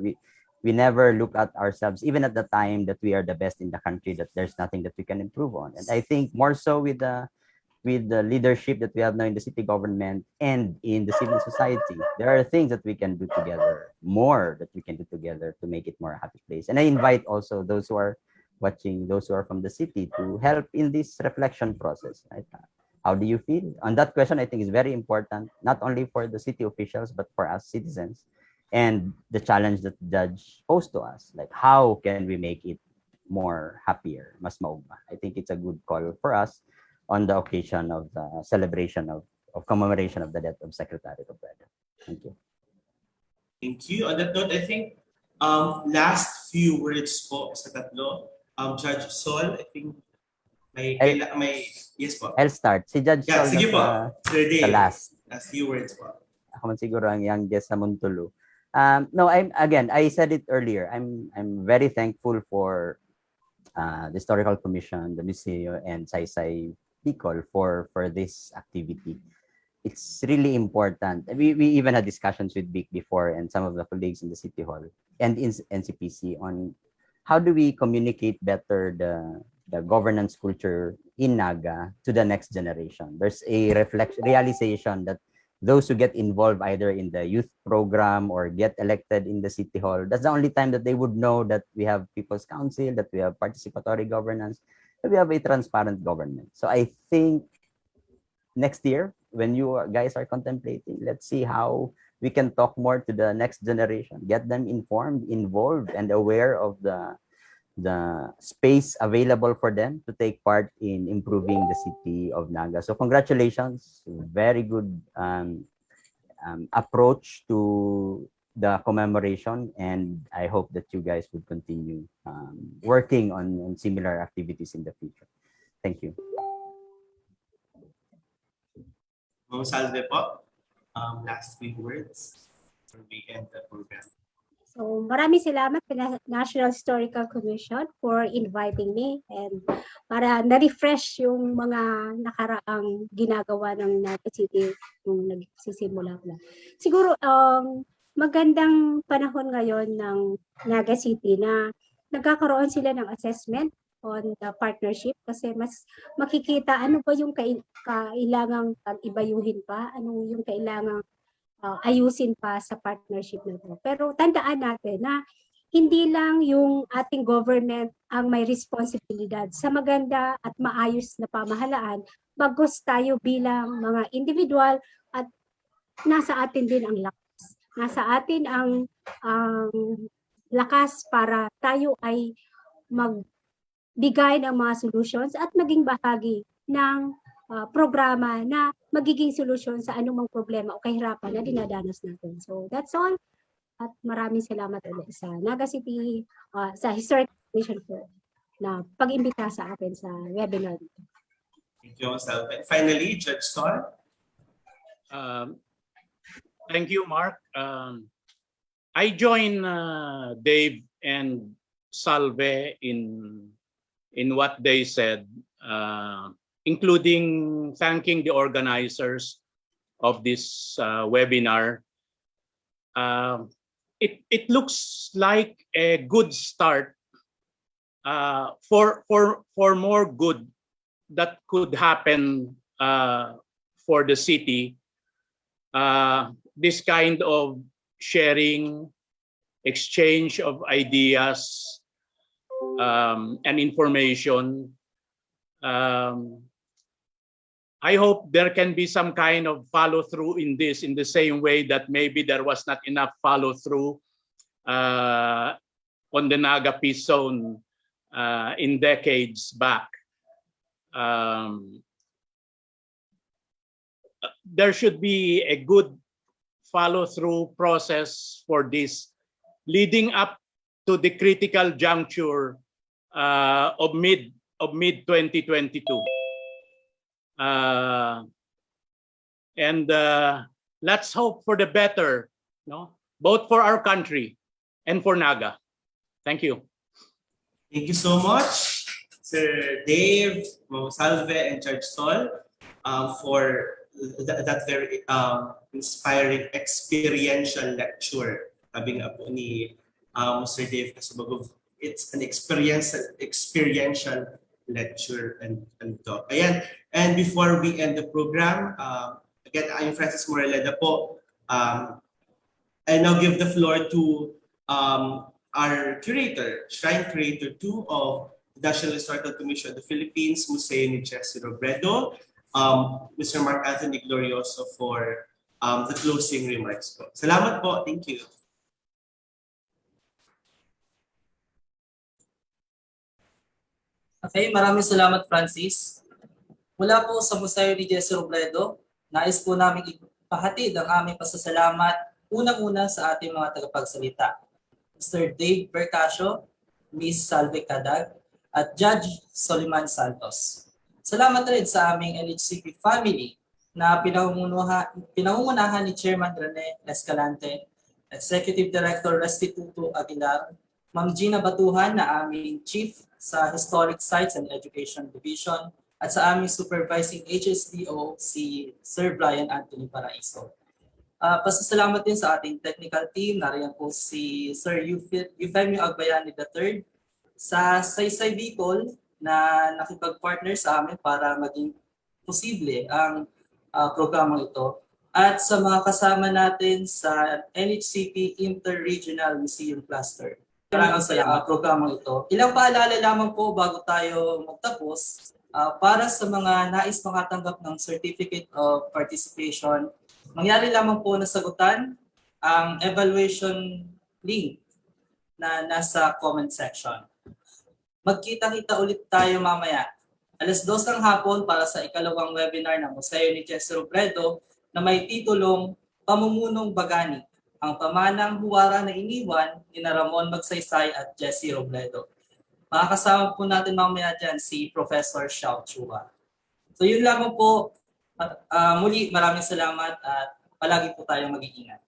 We never look at ourselves, even at the time that we are the best in the country, that there's nothing that we can improve on. And I think more so with the leadership that we have now in the city government and in the civil society, there are things that we can do together, more that we can do together to make it more a happy place. And I invite also those who are watching, those who are from the city, to help in this reflection process. Right? How do you feel? On that question, I think is very important, not only for the city officials, but for us citizens. And the challenge that Judge posed to us, like how can we make it more happier, mas maugma? I think it's a good call for us on the occasion of the celebration of commemoration of the death of Secretary Robredo. Thank you. Thank you. On that note, I think last few words po sa tatlo. Judge Sol, I think may yes po. I'll start. Si Judge Sol sige po. Sir Dave, last few words po. Ako man siguro ang youngest sa Muntulu. No, I said it earlier. I'm very thankful for the Historical Commission, the Museo, and Saysay Bikol for this activity. It's really important. We even had discussions with BIC before and some of the colleagues in the City Hall and in NCPC on how do we communicate better the governance culture in Naga to the next generation. There's a realization that those who get involved either in the youth program or get elected in the City Hall, that's the only time that they would know that we have People's Council, that we have participatory governance, that we have a transparent government. So I think next year, when you guys are contemplating, let's see how we can talk more to the next generation, get them informed, involved, and aware of the space available for them to take part in improving the city of Naga. So congratulations, very good approach to the commemoration, and I hope that you guys would continue working on similar activities in the future. Thank you. Salve po. Last few words before we end the program. So maraming salamat sa National Historical Commission for inviting me and para na-refresh yung mga nakaraang ginagawa ng Naga City nung nagsisimula na. Siguro magandang panahon ngayon ng Naga City na nagkakaroon sila ng assessment on the partnership kasi mas makikita ano ba yung kailangang pag-ibayuhin pa, ano yung kailangang ayusin pa sa partnership na to. Pero tandaan natin na hindi lang yung ating government ang may responsibilidad sa maganda at maayos na pamahalaan, bagkus tayo bilang mga individual at nasa atin din ang lakas. Nasa atin ang lakas para tayo ay magbigay ng mga solutions at maging bahagi ng programa na magiging solusyon sa anumang problema o kahirapan na dinadanas natin. So that's all. At maraming salamat ulit sa Naga City, sa Historic Commission for na pag-imbita sa atin sa webinar. Thank you, Salve. Finally, Judge Sol. Thank you, Mark. I join Dave and Salve in what they said, including thanking the organizers of this webinar. It looks like a good start for more good that could happen for the city. This kind of sharing, exchange of ideas and information. I hope there can be some kind of follow through in this, in the same way that maybe there was not enough follow through on the Naga Peace Zone in decades back. There should be a good follow-through process for this leading up to the critical juncture of mid 2022. And let's hope for the better, no? Both for our country and for Naga. Thank you. Thank you so much, Sir Dave, Salve, and Judge Sol, for that very inspiring experiential lecture. Sabi nga po ni Sir Dave Kasubagov, it's an experiential lecture and talk. Ayan. And before we end the program, again, I'm Francis Moreleda po. I now give the floor to our curator, Shrine Curator 2 of the National Historical Commission of the Philippines, Museo ni Jesse Robredo, Mr. Mark Anthony Glorioso for the closing remarks po. Salamat po. Thank you. Okay, maraming salamat, Francis. Mula po sa Museo ni Jesse Robredo, nais po namin ipahatid ang aming pasasalamat unang-una sa ating mga tagapagsalita, Mr. Dave Bercasio, Ms. Salve at Judge Soliman Santos. Salamat rin sa aming NHCP family na pinangungunahan ni Chairman Rene Escalante, Executive Director Restituto Aguilar, Ma'am Gina Batuhan na aming Chief sa Historic Sites and Education Division, at sa aming Supervising HSDO si Sir Brian Anthony Paraiso. Pasasalamat din sa ating technical team, nariyan po si Sir Eufemio Agbayani III, sa Saysay Bikol na nakipag-partner sa amin para maging posible ang programang ito, at sa mga kasama natin sa NHCP Interregional Museum Cluster. Maraming sa programang ito. Ilang paalala lamang po bago tayo magtapos. Para sa mga nais makatanggap ng Certificate of Participation, mangyari lamang po na sagutan ang evaluation link na nasa comment section. Magkita-kita ulit tayo mamaya. 2:00 ng hapon para sa ikalawang webinar ng Museo ni Jesse Robredo na may titulong Pamumunong Bagani, ang pamanang huwara na iniwan ni Ramon Magsaysay at Jesse Robredo. Makakasama po natin mamaya dyan si Professor Xiao Chua. So yun lamang po. Muli maraming salamat at palagi po tayong mag-iingat.